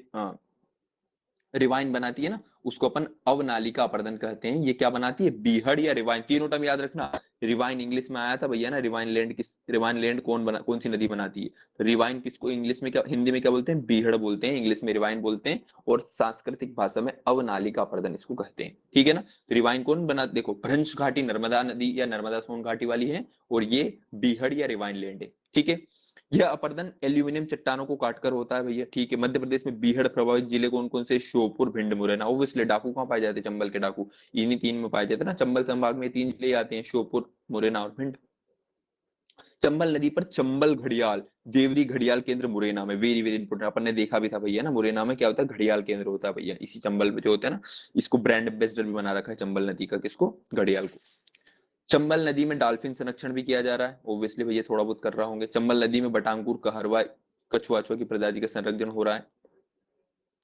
रिवाइन बनाती है ना, उसको अपन अवनालिका अपर्दन कहते हैं। ये क्या बनाती है, बीहड़ या रिवाइन, तीनों टर्म याद रखना। रिवाइन इंग्लिश में आया था भैया ना, रिवाइन लैंड किस, रिवाइन लैंड कौन सी नदी बनाती है, तो रिवाइन किसको इंग्लिश में क्या, हिंदी में क्या बोलते हैं, बीहड़ बोलते हैं, इंग्लिश में रिवाइन बोलते हैं, और सांस्कृतिक भाषा में अवनालिका अपर्दन इसको कहते हैं, ठीक है ना। तो रिवाइन कौन बना, देखो भ्रंश घाटी नर्मदा नदी या नर्मदा सोन घाटी वाली है, और ये बीहड़ या रिवाइन लैंड है, ठीक है। यह अपर्दन एल्यूमिनियम चट्टानों को काटकर होता है भैया, ठीक है। मध्य प्रदेश में बीहड़ प्रभावित जिले कौन कौन से, श्योपुर, भिंड, मुरैना। ओब्वियसली डाकू कहाँ पाए जाते हैं, चंबल के डाकू इन्हीं तीन में पाए जाते हैं ना। चंबल संभाग में तीन जिले आते हैं, श्योपुर, मुरैना और भिंड। चंबल नदी पर चंबल घड़ियाल, देवरी घड़ियाल केंद्र मुरैना में, वेरी वेरी इंपोर्टेंट, अपन ने देखा भी था भैया ना, मुरैना में क्या होता है, घड़ियाल केंद्र होता है भैया, इसी चंबल में जो होता है ना। इसको ब्रांड एम्बेसडर भी बना रखा है चंबल नदी का, किसको, घड़ियाल को। चंबल नदी में डॉल्फिन संरक्षण भी किया जा रहा है, ओब्वियसली भैया थोड़ा बहुत कर रहा होंगे। चंबल नदी में बटांगुर, कहरवा, कछुआ की प्रजाति का संरक्षण हो रहा है।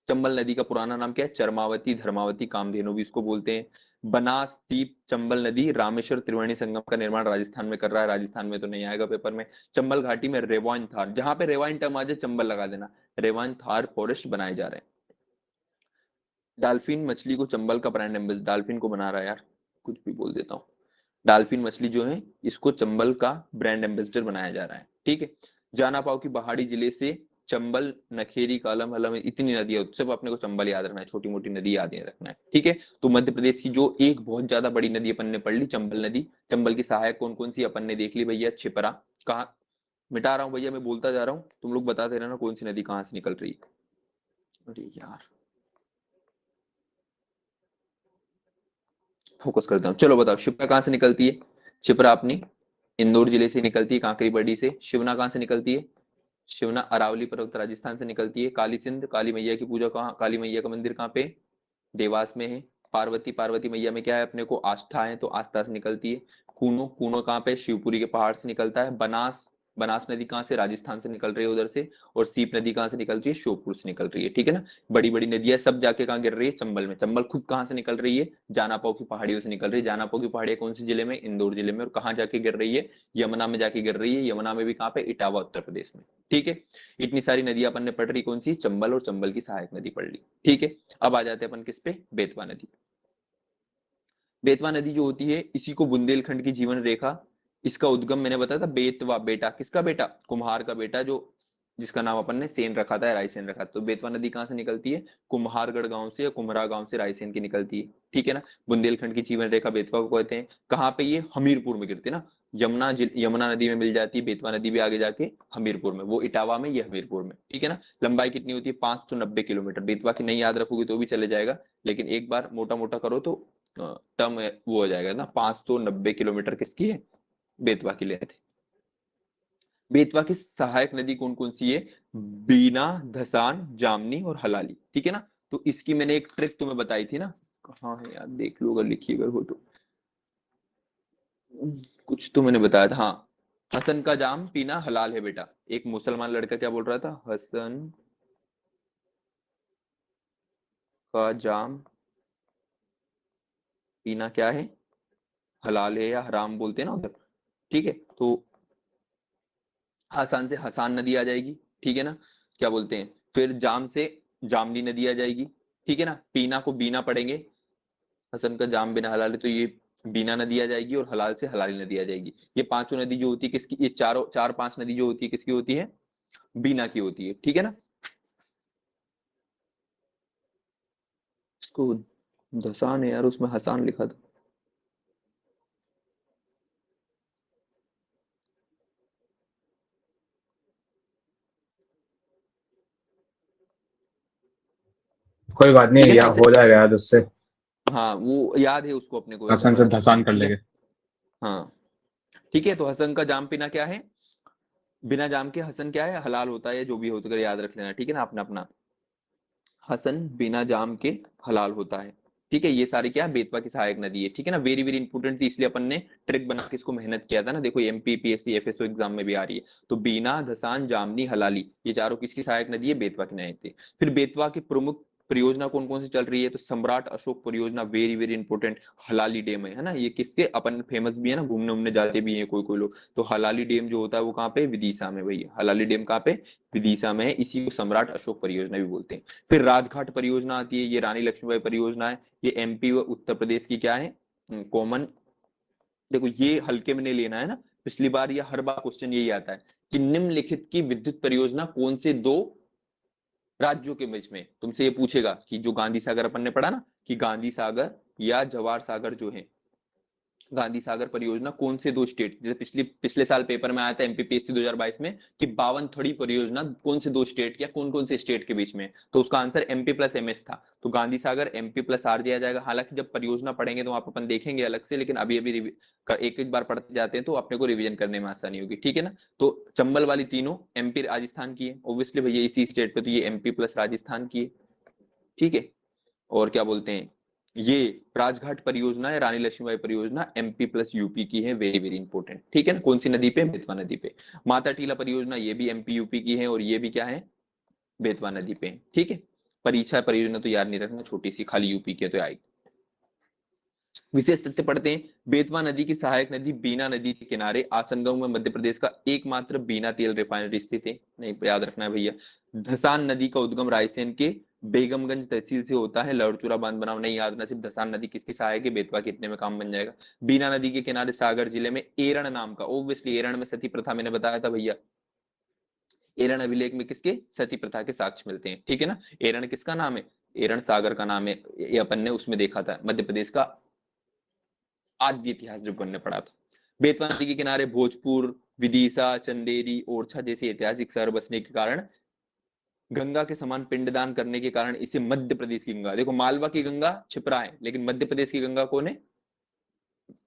चंबल नदी का पुराना नाम क्या है, चरमावती, धर्मावती, कामधेनु भी इसको बोलते हैं। बनास, सीप, चंबल नदी, रामेश्वर त्रिवेणी संगम का निर्माण राजस्थान में कर रहा है, राजस्थान में तो नहीं आएगा पेपर में। चंबल घाटी में रेवाइन थार, जहां पे रेवाइन टर्म आ जाए चंबल लगा देना, रेवाइन थार फॉरेस्ट बनाए जा रहे हैं। डाल्फिन मछली को चंबल का ब्रांड एम्बेसडर, डाल्फिन को बना रहा है यार, कुछ भी बोल देता हूँ। डाल्फिन मछली जो है इसको चंबल का ब्रांड एम्बेसडर बनाया जा रहा है, ठीक है। जाना पाओ की पहाड़ी जिले से चंबल, नखेरी, कालम, हलम, इतनी नदियां, सब अपने को चंबल याद रखना है, छोटी मोटी नदी याद रखना है, ठीक है। तो मध्य प्रदेश की जो एक बहुत ज्यादा बड़ी नदी अपन ने पढ़ ली, चंबल नदी। चंबल की सहायक कौन कौन सी अपन ने देख ली भैया, छिपरा। कहा, मिटा रहा हूँ भैया, मैं बोलता जा रहा हूँ, तुम लोग बताते रहना कौन सी नदी कहाँ से निकल रही है। अरे यार, फोकस करता हूँ, चलो बताओ, शिप्रा कहाँ से निकलती है, शिप्रा अपनी इंदौर जिले से निकलती है, कांकरी बड़ी से। शिवना कहाँ से निकलती है, शिवना अरावली पर्वत राजस्थान से निकलती है। काली सिंध, काली मैया की पूजा कहाँ, काली मैया का मंदिर कहाँ पे, देवास में है। पार्वती, पार्वती मैया में क्या है अपने को, आस्था है, तो आस्था से निकलती है। कूनो, कूनो कहाँ पे, शिवपुरी के पहाड़ से निकलता है। बनास, बनास नदी कहाँ से, राजस्थान से निकल रही है उधर से। और सीप नदी कहाँ से निकल रही है, श्योपुर से निकल रही है, ठीक है ना। बड़ी बड़ी नदियां सब जाके कहाँ गिर रही है, चंबल में। चंबल खुद कहाँ से निकल रही है, जानापो की पहाड़ियों से निकल रही है। जानापो की पहाड़ियां कौन से जिले में, इंदौर जिले में। और कहाँ जाके गिर रही है, यमुना में जाके गिर रही है। यमुना में भी कहाँ पे, इटावा उत्तर प्रदेश में, ठीक है। इतनी सारी नदियां अपन ने पढ़ रही, कौन सी, चंबल, और चंबल की सहायक नदी पढ़ ली, ठीक है। अब आ जाते हैं अपन किस पे, बेतवा नदी। बेतवा नदी जो होती है, इसी को बुंदेलखंड की जीवन रेखा, इसका उद्गम मैंने बताया था। बेतवा बेटा, किसका बेटा, कुम्हार का बेटा, जो जिसका नाम अपन ने सेन रखा था, रायसेन रखा था। तो बेतवा नदी कहाँ से निकलती है, कुम्हारगढ़ गांव से या कुम्हरा गांव से रायसेन की निकलती है, ठीक है ना। बुंदेलखंड की जीवन रेखा बेतवा को कहते हैं। कहाँ पे, ये हमीरपुर में गिरती है ना। यमुना नदी में मिल जाती है, बेतवा नदी भी आगे जाके हमीरपुर में, वो इटावा में, ये हमीरपुर में, ठीक है ना। लंबाई कितनी होती है, 590 किलोमीटर। बेतवा की नहीं याद रखोगे तो भी चले जाएगा, लेकिन एक बार मोटा मोटा करो तो टर्म वो हो जाएगा ना। 590 किलोमीटर किसकी है, बेतवा की लेंथ है। बेतवा की सहायक नदी कौन कौन सी है, बीना, धसान, जामनी और हलाली, ठीक है ना। तो इसकी मैंने एक ट्रिक तुम्हें बताई थी ना, कहाँ है यार, देख लो अगर लिखी अगर हो तो। कुछ तो मैंने बताया था, हाँ। हसन का जाम पीना हलाल है बेटा। एक मुसलमान लड़का क्या बोल रहा था, हसन का जाम पीना क्या है, हलाल है, या हराम बोलते हैं ना उधर, ठीक है। तो हसन से हसान नदी आ जाएगी, ठीक है ना। क्या बोलते हैं, फिर जाम से जामनी नदी आ जाएगी, ठीक है ना। पीना को बीना पढ़ेंगे, हसन का जाम बिना हलाल है, तो ये बीना नदी आ जाएगी। और हलाल से हलाली नदी आ जाएगी। ये पांचों नदी जो होती है किसकी, ये चारों चार पांच नदी जो होती है किसकी होती है, बीना की होती है, ठीक है ना। इसको धसान है यार, उसमें हसान लिखा था। कोई बात ठीक नहीं, है ना या ऐसे। हो जाएगा याद उससे। हाँ वो याद है उसको अपने को, ऐसे आसान से पढ़ा था अपन धसान ने, कर ठीक है। लेंगे। हाँ ठीक है। तो हसन का जाम पीना क्या है, बिना जाम के हसन क्या है, हलाल होता है, जो भी होता है याद रख लेना, ठीक है ना अपना अपना। हसन बिना जाम के हलाल होता है, ठीक है। ये सारी क्या है, बेतवा की सहायक नदी है, ठीक है ना। वेरी वेरी इंपोर्टेंट थी, इसलिए अपन ने ट्रिक बना के इसको मेहनत किया था ना। देखो एमपी पीएससी एफएसओ एग्जाम में भी आ रही है। तो बीना, धसान, जामनी, हलाली, ये चारों किसकी सहायक नदी है, बेतवा की नदी थी। फिर बेतवा की प्रमुख परियोजना कौन कौन सी चल रही है, तो सम्राट अशोक परियोजना, वेरी वेरी इंपॉर्टेंट। हलाली डैम है ना, ये किसके अपन फेमस भी है ना, घूमने उमने जाते भी हैं कोई कोई लोग। तो हलाली डैम जो होता है वो कहाँ पे, विदिशा में भैया। हलाली डैम कहाँ पे, विदिशा में है। इसी को सम्राट अशोक परियोजना भी बोलते हैं। फिर राजघाट परियोजना आती है, ये रानी लक्ष्मीबाई परियोजना है। ये एमपी व उत्तर प्रदेश की क्या है, कॉमन। देखो ये हल्के में नहीं लेना है ना, पिछली बार या हर बार क्वेश्चन यही आता है कि निम्नलिखित की विद्युत परियोजना कौन से दो राज्यों के बीच में, तुमसे ये पूछेगा कि जो गांधी सागर अपन ने पढ़ा ना, कि गांधी सागर या जवाहर सागर जो है, गांधी सागर परियोजना कौन से दो स्टेट, जैसे पिछले साल पेपर में आया था एमपीपीएससी 2022 में कि 52 परियोजना कौन से दो स्टेट या कौन कौन से स्टेट के बीच में, तो उसका आंसर एमपी प्लस एमएस था। तो Gandhi Sagar MP plus are दिया जाएगा। हालांकि जब परियोजना पढ़ेंगे तो आप अपन देखेंगे अलग से, लेकिन अभी अभी एक एक बार पढ़ते जाते हैं तो अपने को रिवीजन करने में आसानी होगी, ठीक है ना। तो चंबल वाली तीनों एमपी राजस्थान की है, ऑब्वियसली भैया इसी स्टेट पे, तो ये एमपी प्लस राजस्थान की है, ठीक है। और क्या बोलते हैं, ये राजघाट परियोजना है, रानी लक्ष्मीबाई परियोजना एमपी प्लस यूपी की है, वेरी वेरी इंपॉर्टेंट, ठीक है ना। कौन सी नदी पे, बेतवा नदी पे। माता टीला परियोजना ये भी एमपी यूपी की है, और ये भी क्या है, बेतवा नदी पे, ठीक है। परीक्षा परियोजना तो याद नहीं रखना, छोटी सी, खाली यूपी की है तो आएगी। विशेष तथ्य पढ़ते हैं, बेतवा नदी की सहायक नदी बीना नदी के किनारे आसनगांव में मध्य प्रदेश का एकमात्र बीना तेल रिफाइनरी स्थित है, नहीं याद रखना है भैया। धसान नदी का उद्गम रायसेन के बेगमगंज तहसील से होता है, लड़चूरा बांध बनाओ, नहीं याद ना, सिर्फ धसान नदी किसकी सहायक है, बेतवा कितने में काम बन जाएगा। बीना नदी के किनारे सागर जिले में एरण नाम का, ओब्वियसली एरण में सती प्रथा मैंने बताया था भैया। एरण अभिलेख में किसके, सती प्रथा के साक्ष्य मिलते हैं, ठीक है ना। एरण किसका नाम है, एरण सागर का नाम है, ये अपन ने उसमें देखा था, मध्य प्रदेश का आद्य इतिहास जब बनने पड़ा था। बेतवा नदी के किनारे भोजपुर, विदिशा, चंदेरी, ओरछा जैसे ऐतिहासिक शहर बसने के कारण, गंगा के समान पिंडदान करने के कारण इसे मध्य प्रदेश की गंगा, देखो मालवा की गंगा छिपरा है, लेकिन मध्य प्रदेश की गंगा कौन है,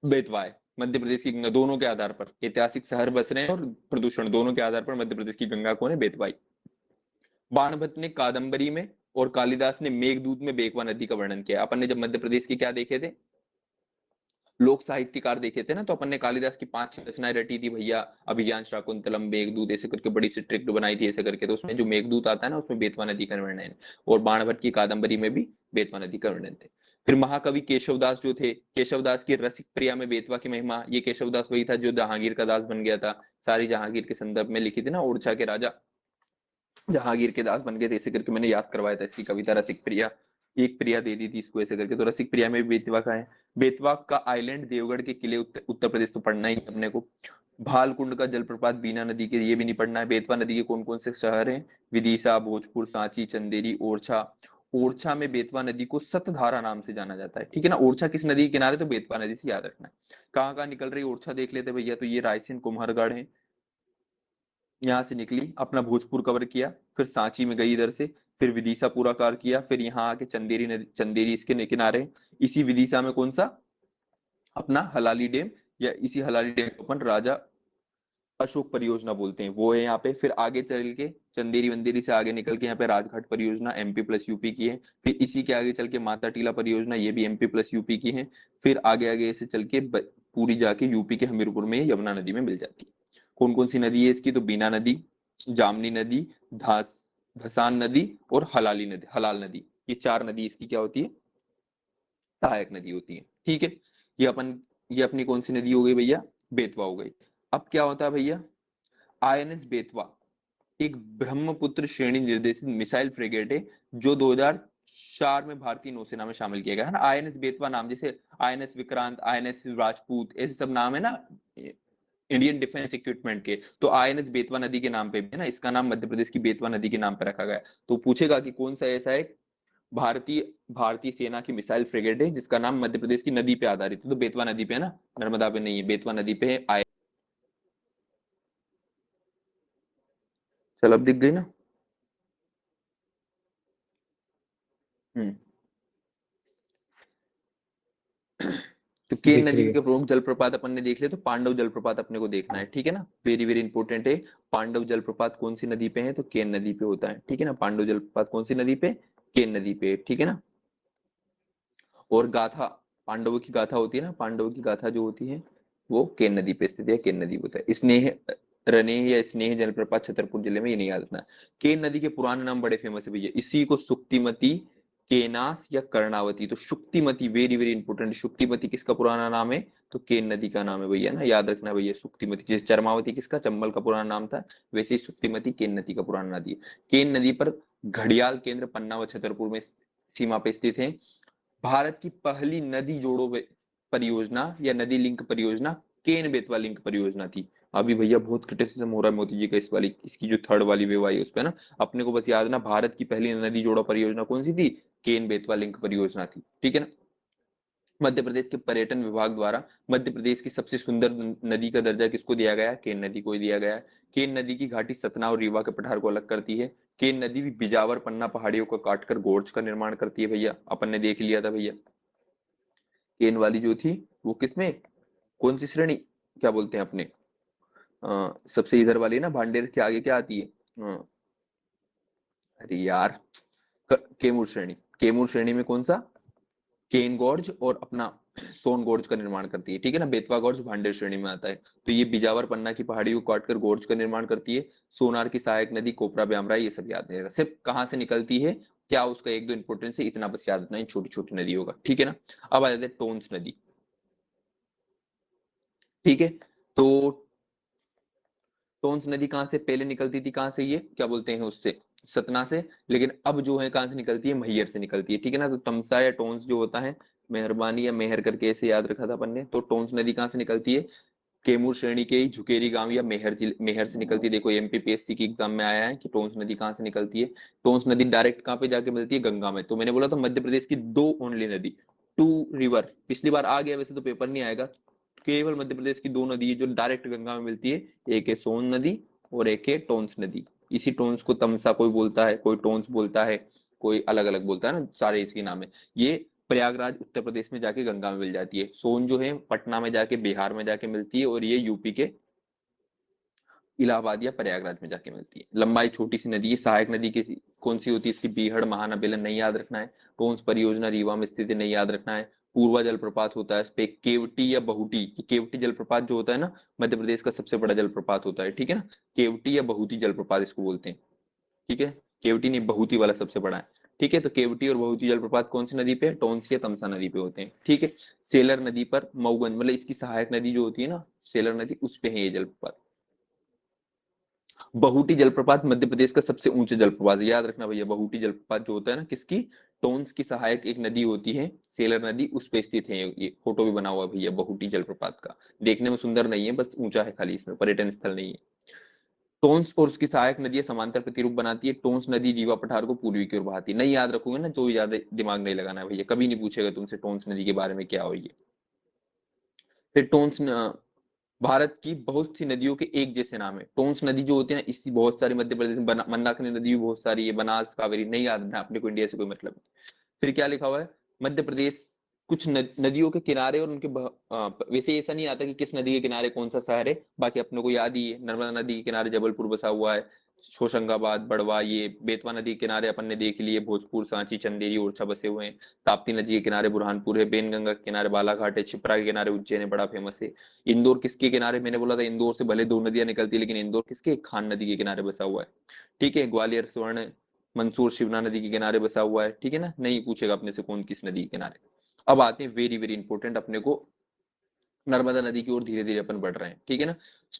बेतवा है, मध्य प्रदेश की गंगा, दोनों के आधार पर ऐतिहासिक शहर बस रहे हैं और प्रदूषण, दोनों के आधार पर मध्य प्रदेश की गंगा कौन है? बेतवाई। बाणभट्ट ने कादंबरी में और कालिदास ने मेघदूत में बेतवा नदी का वर्णन किया। अपन ने जब मध्य प्रदेश की क्या देखे थे, लोक साहित्यकार देखे थे ना, तो अपन ने कालिदास की 5 रचनाएं रटी थी भैया, अभिज्ञान शाकुंतलम, मेघदूत, ऐसे करके बड़ी सी ट्रिक बनाई थी ऐसे करके। तो उसमें जो मेघदूत आता है ना, उसमें बेतवा नदी का वर्णन है, और बाणभट्ट की कादंबरी में भी बेतवा नदी का वर्णन थे। फिर महाकवि केशवदास जो थे, केशवदास की रसिक प्रिया में बेतवा की महिमा, ये केशवदास वही था जो जहांगीर का दास बन गया था, सारी जहांगीर के संदर्भ में लिखी थी ना, ओरछा के राजा जहांगीर के दास बन गए थे, ऐसे करके मैंने याद करवाया था इसकी कविता रसिक प्रिया, एक प्रिया दे दी थी इसको ऐसे करके। तो रसिक प्रिया में भी बेतवा का है। बेतवा का आइलैंड देवगढ़ के किले, उत्तर प्रदेश तो पढ़ना ही है अपने को। भालकुंड का जलप्रपात बीना नदी के, ये भी नहीं पढ़ना है। बेतवा नदी के कौन कौन से शहर हैं? विदिशा, भोजपुर, सांची, चंदेरी, ओरछा। ओरछा में बेतवा नदी को सतधारा नाम से जाना जाता है, ठीक है ना। ओरछा किस नदी के किनारे? तो बेतवा नदी से याद रखना है। कहाँ कहाँ निकल रही ओरछा देख लेते भैया, तो ये रायसेन कुम्हरगढ़ है, यहाँ से निकली, अपना भोजपुर कवर किया, फिर सांची में गई इधर से, फिर विदिशा पूरा कवर किया, फिर यहाँ आके चंदेरी नदी, चंदेरी इसके किनारे। इसी विदिशा में कौन सा? अपना हलाली डैम, या इसी हलाली डैम को अपन राजा अशोक परियोजना बोलते हैं, वो है यहाँ पे। फिर आगे चल के चंदेरी वंदेरी से आगे निकल के यहाँ पे राजघाट परियोजना एमपी प्लस यूपी की है। फिर इसी के आगे चल के माता टीला परियोजना, ये भी एमपी प्लस यूपी की है। फिर आगे आगे ऐसे चल के पूरी जाके यूपी के हमीरपुर में यमुना नदी में मिल जाती है। कौन कौन सी नदी है इसकी? तो बीना नदी, जामनी नदी, धसान नदी और हलाली नदी, हलाल नदी, ये 4 नदी इसकी क्या होती है? सहायक नदी होती है, ठीक है। ये अपन, ये अपनी कौन सी नदी हो गई भैया? बेतवा हो गई। अब क्या होता है भैया? आईएनएस बेतवा एक ब्रह्मपुत्र श्रेणी निर्देशित मिसाइल फ्रिगेट है, जो 2004 में भारतीय नौसेना में शामिल किया गया है ना। आईएनएस बेतवा नाम, जैसे आईएनएस विक्रांत, आईएनएस राजपूत, ऐसे सब नाम है ना इंडियन डिफेंस इक्विपमेंट के, तो आईएनएस बेतवा नदी के नाम पे भी है ना, इसका नाम मध्य प्रदेश की बेतवा नदी के नाम पे रखा गया है। तो पूछेगा कि कौन सा ऐसा एक भारतीय भारतीय सेना की मिसाइल फ्रिगेट है जिसका नाम मध्य प्रदेश की नदी पे आधारित है? तो बेतवा नदी पे है ना, नर्मदा पे नहीं है, बेतवा नदी पे है। चल अब दिख गई ना। हम्म। तो केन दिख नदी रही है। के प्रमुख जलप्रपात अपन ने देख लिया, तो पांडव जलप्रपात अपने को देखना है, ठीक है ना। वेरी वेरी इंपॉर्टेंट है। पांडव जलप्रपात कौन सी नदी पे है? तो केन नदी पे होता है, ठीक है ना। पांडव जलप्रपात कौन सी नदी पे? केन नदी पे, ठीक है ना। और गाथा, पांडवों की गाथा होती है ना, पांडवों की गाथा जो होती है वो केन नदी पे स्थित है, केन नदी होता है। स्नेह रनेह या स्नेह जलप्रपात छतरपुर जिले में, ये नहीं याद रखना। केन नदी के पुराने नाम बड़े फेमस है भैया, इसी को सुक्तिमती, केनास या कर्णावती। तो Shuktimati very very important, Shuktimati किसका पुराना नाम है? तो केन नदी का नाम है भैया ना, याद रखना भैया शुक्तिमती। जैसे चरमावती किसका, चंबल का पुराना नाम था, वैसे ही शुक्तिमती केन नदी का पुराना नदी है। केन नदी पर घड़ियाल केंद्र पन्ना व छतरपुर में सीमा पे स्थित है। भारत की पहली नदी जोड़ो परियोजना या नदी लिंक परियोजना केन बेतवा लिंक परियोजना थी। अभी भैया बहुत क्रिटिसिज्म हो रहा है मोदी जी का इस वाली, इसकी जो थर्ड वाली वेव आई उस पे ना, अपने को बस याद ना, भारत की पहली नदी जोड़ो परियोजना कौन सी थी? केन बेतवा लिंक परियोजना थी, ठीक है ना। मध्य प्रदेश के पर्यटन विभाग द्वारा मध्य प्रदेश की सबसे सुंदर नदी का दर्जा किसको दिया गया है? केन नदी को ही दिया गया है। केन नदी की घाटी सतना और रीवा के पठार को अलग करती है। केन नदी भी बिजावर पन्ना पहाड़ियों को काटकर गोर्ज का निर्माण करती है भैया, अपन ने देख लिया था भैया। केन वाली जो थी वो किसमें, कौन सी श्रेणी, क्या बोलते हैं अपने, सबसे इधर वाली ना, भांडेर के आगे क्या आती है? अरे यार, केमूर श्रेणी, केमूर श्रेणी में कौन सा? केन गॉर्ज और अपना सोन गॉर्ज का निर्माण करती है, ठीक है ना। बेतवा गॉर्ज भांडेर श्रेणी में आता है। तो ये बिजावर पन्ना की पहाड़ी को काटकर गॉर्ज का निर्माण करती है। सोनार की सहायक नदी कोपरा ब्यामरा, ये सब याद रहेगा। सिर्फ कहाँ से निकलती है, क्या उसका एक दो इंपोर्टेंस है, इतना बस याद रखना, छोटी छोटी नदी होगा, ठीक है ना। अब आ जाते हैं टोन्स नदी, ठीक है। तो टोन्स नदी कहाँ से पहले निकलती थी, कहाँ से, ये क्या बोलते हैं उससे, सतना से। लेकिन अब जो है कहाँ से निकलती है? मैहर से निकलती है, ठीक है ना। तो तमसा या टोन्स जो होता है, मेहरबानी या मेहर करके ऐसे याद रखा था अपन ने। तो टोन्स नदी कहाँ से निकलती है? कैमूर श्रेणी के ही झुकेरी गांव या मेहर जिले, मेहर से निकलती है। देखो एमपीपीएससी की एग्जाम में आया है कि टोन्स नदी कहाँ से निकलती है। टोन्स नदी डायरेक्ट कहाँ पे जाके मिलती है? गंगा में। तो मैंने बोला था मध्य प्रदेश की दो ओनली नदी, 2 रिवर, पिछली बार आ गया, वैसे तो पेपर नहीं आएगा। केवल मध्य प्रदेश की 2 नदी है जो डायरेक्ट गंगा में मिलती है, एक है सोन नदी और एक है टोन्स नदी। इसी टोन्स को तमसा कोई बोलता है, कोई टोन्स बोलता है, कोई अलग अलग बोलता है ना, सारे इसके नाम है। ये प्रयागराज उत्तर प्रदेश में जाके गंगा में मिल जाती है। सोन जो है पटना में जाके बिहार में जाके मिलती है, और ये यूपी के इलाहाबाद या प्रयागराज में जाके मिलती है। लंबाई छोटी सी नदी है। सहायक नदी की कौन सी होती है इसकी? बीहड़, महानबेलन, नहीं याद रखना है। टोंस परियोजना रीवा में स्थित है, नहीं याद रखना है। पूर्वा जलप्रपात होता है इस पे। केवटी या बहुटी, केवटी जलप्रपात जो होता है ना, मध्य प्रदेश का सबसे बड़ा जलप्रपात होता है, ठीक है ना। केवटी या बहुती जलप्रपात इसको बोलते हैं, ठीक है। केवटी नहीं, बहुती वाला सबसे बड़ा है, ठीक है। तो केवटी और बहुती जलप्रपात कौन सी नदी पे है? टोंस या तमसा नदी पे होते हैं, ठीक है। सेलर नदी पर मऊगंज, मतलब इसकी सहायक नदी जो होती है ना, सेलर नदी, उस पे है ये जलप्रपात। बहुटी जलप्रपात मध्य प्रदेश का सबसे ऊंचा जलप्रपात है, याद रखना भैया। बहुटी जलप्रपात जो होता है ना, किसकी? टोन्स की सहायक एक नदी होती है सेलर नदी, उस पे स्थित है। ये फोटो भी बना हुआ है भैया बहुटी जलप्रपात का। देखने में सुंदर नहीं है, बस ऊंचा है खाली, इसमें पर्यटन स्थल नहीं है। टोन्स और उसकी सहायक नदी समांतर प्रतिरूप बनाती है। टोन्स नदी रीवा पठार को पूर्वी की ओर बहाती है। नहीं याद रखोगे ना तो ज्यादा दिमाग नहीं लगाना है भैया, कभी नहीं पूछेगा तुमसे टोन्स नदी के बारे में क्या हो ये। फिर टोन्स भारत की बहुत सी नदियों के एक जैसे नाम है। टोंस नदी जो होती है ना, इसकी बहुत सारी मध्य प्रदेश में मंदाकिनी नदी भी बहुत सारी है, बनास, कावेरी, नहीं याद रखना अपने को, इंडिया से कोई मतलब नहीं। फिर क्या लिखा हुआ है? मध्य प्रदेश कुछ नदियों के किनारे और उनके वैसे ऐसा नहीं आता कि किस नदी के किनारे कौन सा शहर है, बाकी अपने को याद ही है। नर्मदा नदी के किनारे जबलपुर बसा हुआ है, होशंगाबाद, बड़वा, ये बेतवा नदी के किनारे अपन ने देख लिए, भोजपुर, सांची, चंदेरी, ओरछा बसे हुए हैं। ताप्ती नदी के किनारे बुरहानपुर है, बेनगंगा के किनारे बालाघाट है, छिप्रा के किनारे उज्जैन है, बड़ा फेमस है। इंदौर किसके किनारे? मैंने बोला था इंदौर से भले दो नदियां निकलती है, लेकिन इंदौर किसके? खान नदी के किनारे बसा हुआ है, ठीक है। ग्वालियर स्वर्ण मंसूर शिवना नदी के किनारे बसा हुआ है, ठीक है ना। नहीं पूछेगा अपने से कौन किस नदी के किनारे। अब आते हैं वेरी वेरी इंपॉर्टेंट, अपने को नर्मदा नदी की ओर धीरे धीरे अपन बढ़ रहे हैं, ठीक है ना।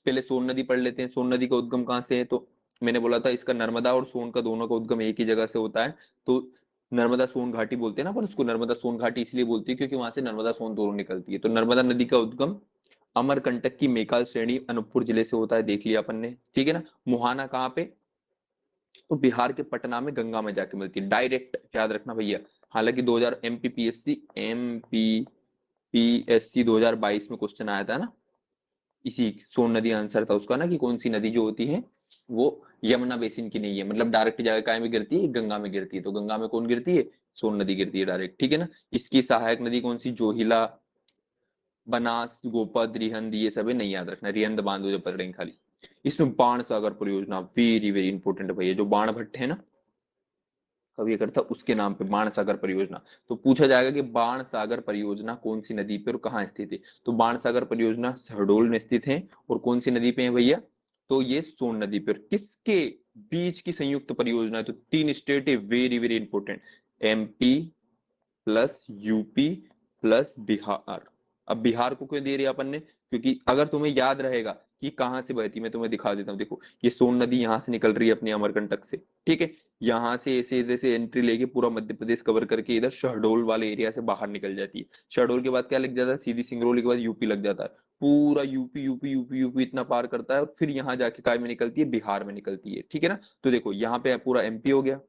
पहले सोन नदी पढ़ लेते हैं। सोन नदी का उद्गम कहाँ से है? तो मैंने बोला था इसका नर्मदा और सोन का दोनों का उद्गम एक ही जगह से होता है। तो नर्मदा सोन घाटी बोलते हैं ना अपन उसको। नर्मदा सोन घाटी इसलिए बोलती है क्योंकि वहां से नर्मदा सोन दोनों निकलती है। तो नर्मदा नदी का उद्गम अमरकंटक की मेकाल श्रेणी अनूपपुर जिले से होता है, देख लिया अपन ने, ठीक है ना। मुहाना कहाँ पे? तो बिहार के पटना में गंगा में जाके मिलती है डायरेक्ट, याद रखना भैया। हालांकि 2000 एमपीपीएससी 2022 में क्वेश्चन आया था ना, इसी सोन नदी आंसर था उसका ना, कि कौन सी नदी जो होती है वो यमुना बेसिन की नहीं है, मतलब डायरेक्ट जाकर काय में गिरती है? गंगा में गिरती है। तो गंगा में कौन गिरती है? सोन नदी गिरती है डायरेक्ट, ठीक है ना। इसकी सहायक नदी कौन सी? जोहिला, बनास, गोपद, रिहंद, ये सब है, नहीं याद रखना। रिहंद बांध जब पकड़ेंगे खाली। इसमें बाण सागर परियोजना वेरी वेरी इंपॉर्टेंट है भैया। जो बाण भट्ट है ना कवि करता, उसके नाम पे बाण सागर परियोजना। तो पूछा जाएगा कि बाण सागर परियोजना कौन सी नदी पे और कहाँ स्थित है? तो बाण सागर परियोजना शहडोल में स्थित है। और कौन सी नदी पे है भैया? तो ये सोन नदी पे। और किसके बीच की संयुक्त परियोजना है? तो तीन स्टेट है, very very important. MP plus UP plus Bihar. अब बिहार को क्यों दे रही है अपन ने? क्योंकि अगर तुम्हें याद रहेगा कि कहाँ से बहती, मैं तुम्हें दिखा देता हूँ। देखो ये सोन नदी यहाँ से निकल रही है अपने अमरकंटक से, ठीक है। यहाँ से ऐसे इधर से एंट्री लेके पूरा मध्य प्रदेश कवर करके इधर शहडोल वाले एरिया से बाहर निकल जाती है। शहडोल के बाद क्या लग जाता है? सीधी सिंगरौली के बाद यूपी लग जाता है। पूरा यूपी यूपी यूपी यूपी इतना पार करता है, और फिर यहाँ जाके काय में निकलती है? बिहार में निकलती है, ठीक है ना। तो देखो यहाँ पे पूरा एमपी हो गया,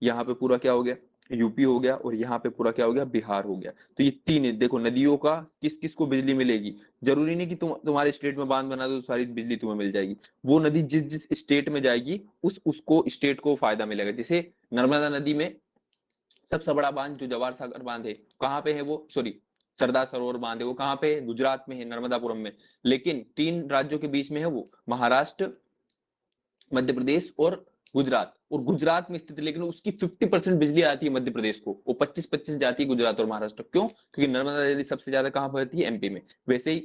यहाँ पे पूरा क्या हो गया? यूपी हो गया, और यहाँ पे पूरा क्या हो गया? बिहार हो गया। तो ये तीन है। देखो नदियों का किस किस को बिजली मिलेगी? जरूरी नहीं कि तुम्हारे स्टेट में बांध बना दो तो सारी बिजली तुम्हें मिल जाएगी। वो नदी जिस जिस स्टेट में जाएगी उसको स्टेट को फायदा मिलेगा। जैसे नर्मदा नदी में सबसे बड़ा बांध जो जवाहर सागर बांध है, कहाँ पे है वो? सॉरी, सरदार सरोवर बांध है, वो कहाँ पे है? गुजरात में है, नर्मदापुरम में। लेकिन तीन राज्यों के बीच में है वो, महाराष्ट्र, मध्य प्रदेश और गुजरात। और गुजरात में स्थित है, लेकिन उसकी 50% बिजली आती है मध्य प्रदेश को, वो 25-25 जाती है गुजरात और महाराष्ट्र। क्यों? क्योंकि नर्मदा नदी सबसे ज्यादा कहां बहती है? एमपी में। वैसे ही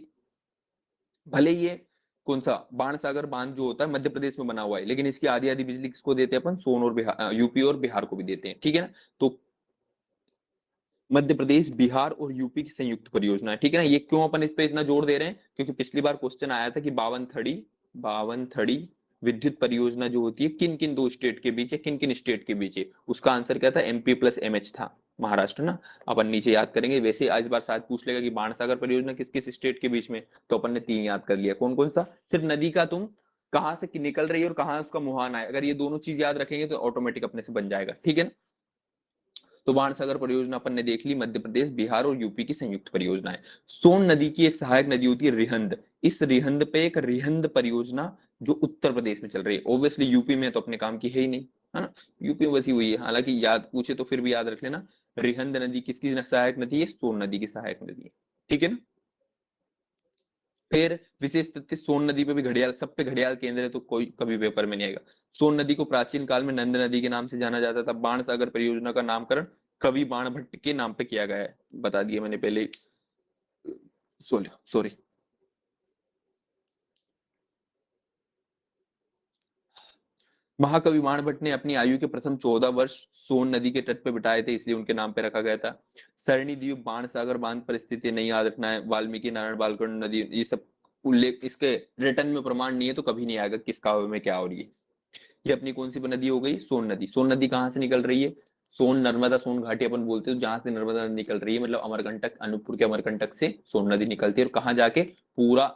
भले ये कौन सा बाण सागर बांध जो होता है मध्य प्रदेश में बना हुआ है, लेकिन इसकी आधी आधी बिजली किसको देते हैं अपन? सोन और बिहार, यूपी और बिहार को भी देते हैं, ठीक है ना। तो मध्य प्रदेश, बिहार और यूपी की संयुक्त परियोजना है, ठीक है ना। ये क्यों अपन इस पे इतना जोर दे रहे हैं? क्योंकि पिछली बार क्वेश्चन आया था कि बावन थड़ी विद्युत परियोजना जो होती है किन किन दो स्टेट के बीच है, किन किन स्टेट के बीच है। उसका आंसर क्या था? एमपी प्लस एमएच था, महाराष्ट्र ना। अपन नीचे याद करेंगे। वैसे आज बार शायद पूछ लेगा कि बाणसागर परियोजना किस किस स्टेट के बीच में, तो अपन ने तीन याद कर लिया। कौन कौन सा? सिर्फ नदी का तुम कहां से निकल रही है और कहां उसका मुहाना है, अगर ये दोनों चीज याद रखेंगे तो ऑटोमेटिक अपने से बन जाएगा, ठीक है ना। तो बाणसागर परियोजना अपन ने देख ली, मध्य प्रदेश, बिहार और यूपी की संयुक्त परियोजना है। सोन नदी की एक सहायक नदी होती है रिहंद। इस रिहंद पे एक रिहंद परियोजना जो उत्तर प्रदेश में चल रही है, ऑब्वियसली यूपी में तो अपने काम की है ही नहीं, है ना। यूपी में बसी हुई है, हालांकि याद पूछे तो फिर भी याद रख लेना। रिहंद नदी किसकी सहायक नदी है? सोन नदी की सहायक नदी है, ठीक है ना। फिर विशेष तथ्य, सोन नदी पे भी घड़ियाल, सब पे घड़ियाल केंद्र है तो कोई कभी पेपर में नहीं आएगा। सोन नदी को प्राचीन काल में नंद नदी के नाम से जाना जाता था। बाण सागर परियोजना का नामकरण कवि बाण भट्ट के नाम पे किया गया है, बता दिया मैंने पहले ही, सॉरी। महाकवि बाण भट्ट ने अपनी आयु के प्रथम 14 वर्ष सोन नदी के तट पे बिताए थे, इसलिए उनके नाम पे रखा गया था। सरणी द्वीप बाण सागर बांध पर स्थित है, नहीं याद रखना है। वाल्मीकि नारायण बालकर्ण नदी, ये सब उल्लेख इसके रिटर्न में प्रमाण नहीं है तो कभी नहीं आएगा किस काव्य में क्या हो रही है। ये अपनी कौन सी नदी हो गई? सोन नदी। सोन नदी कहाँ से निकल रही है? सोन नर्मदा सोन घाटी अपन बोलते हैं, जहां से नर्मदा नदी निकल रही है, मतलब अमरकंटक, अनूपपुर के अमरकंटक से सोन नदी निकलती है और कहाँ जाके पूरा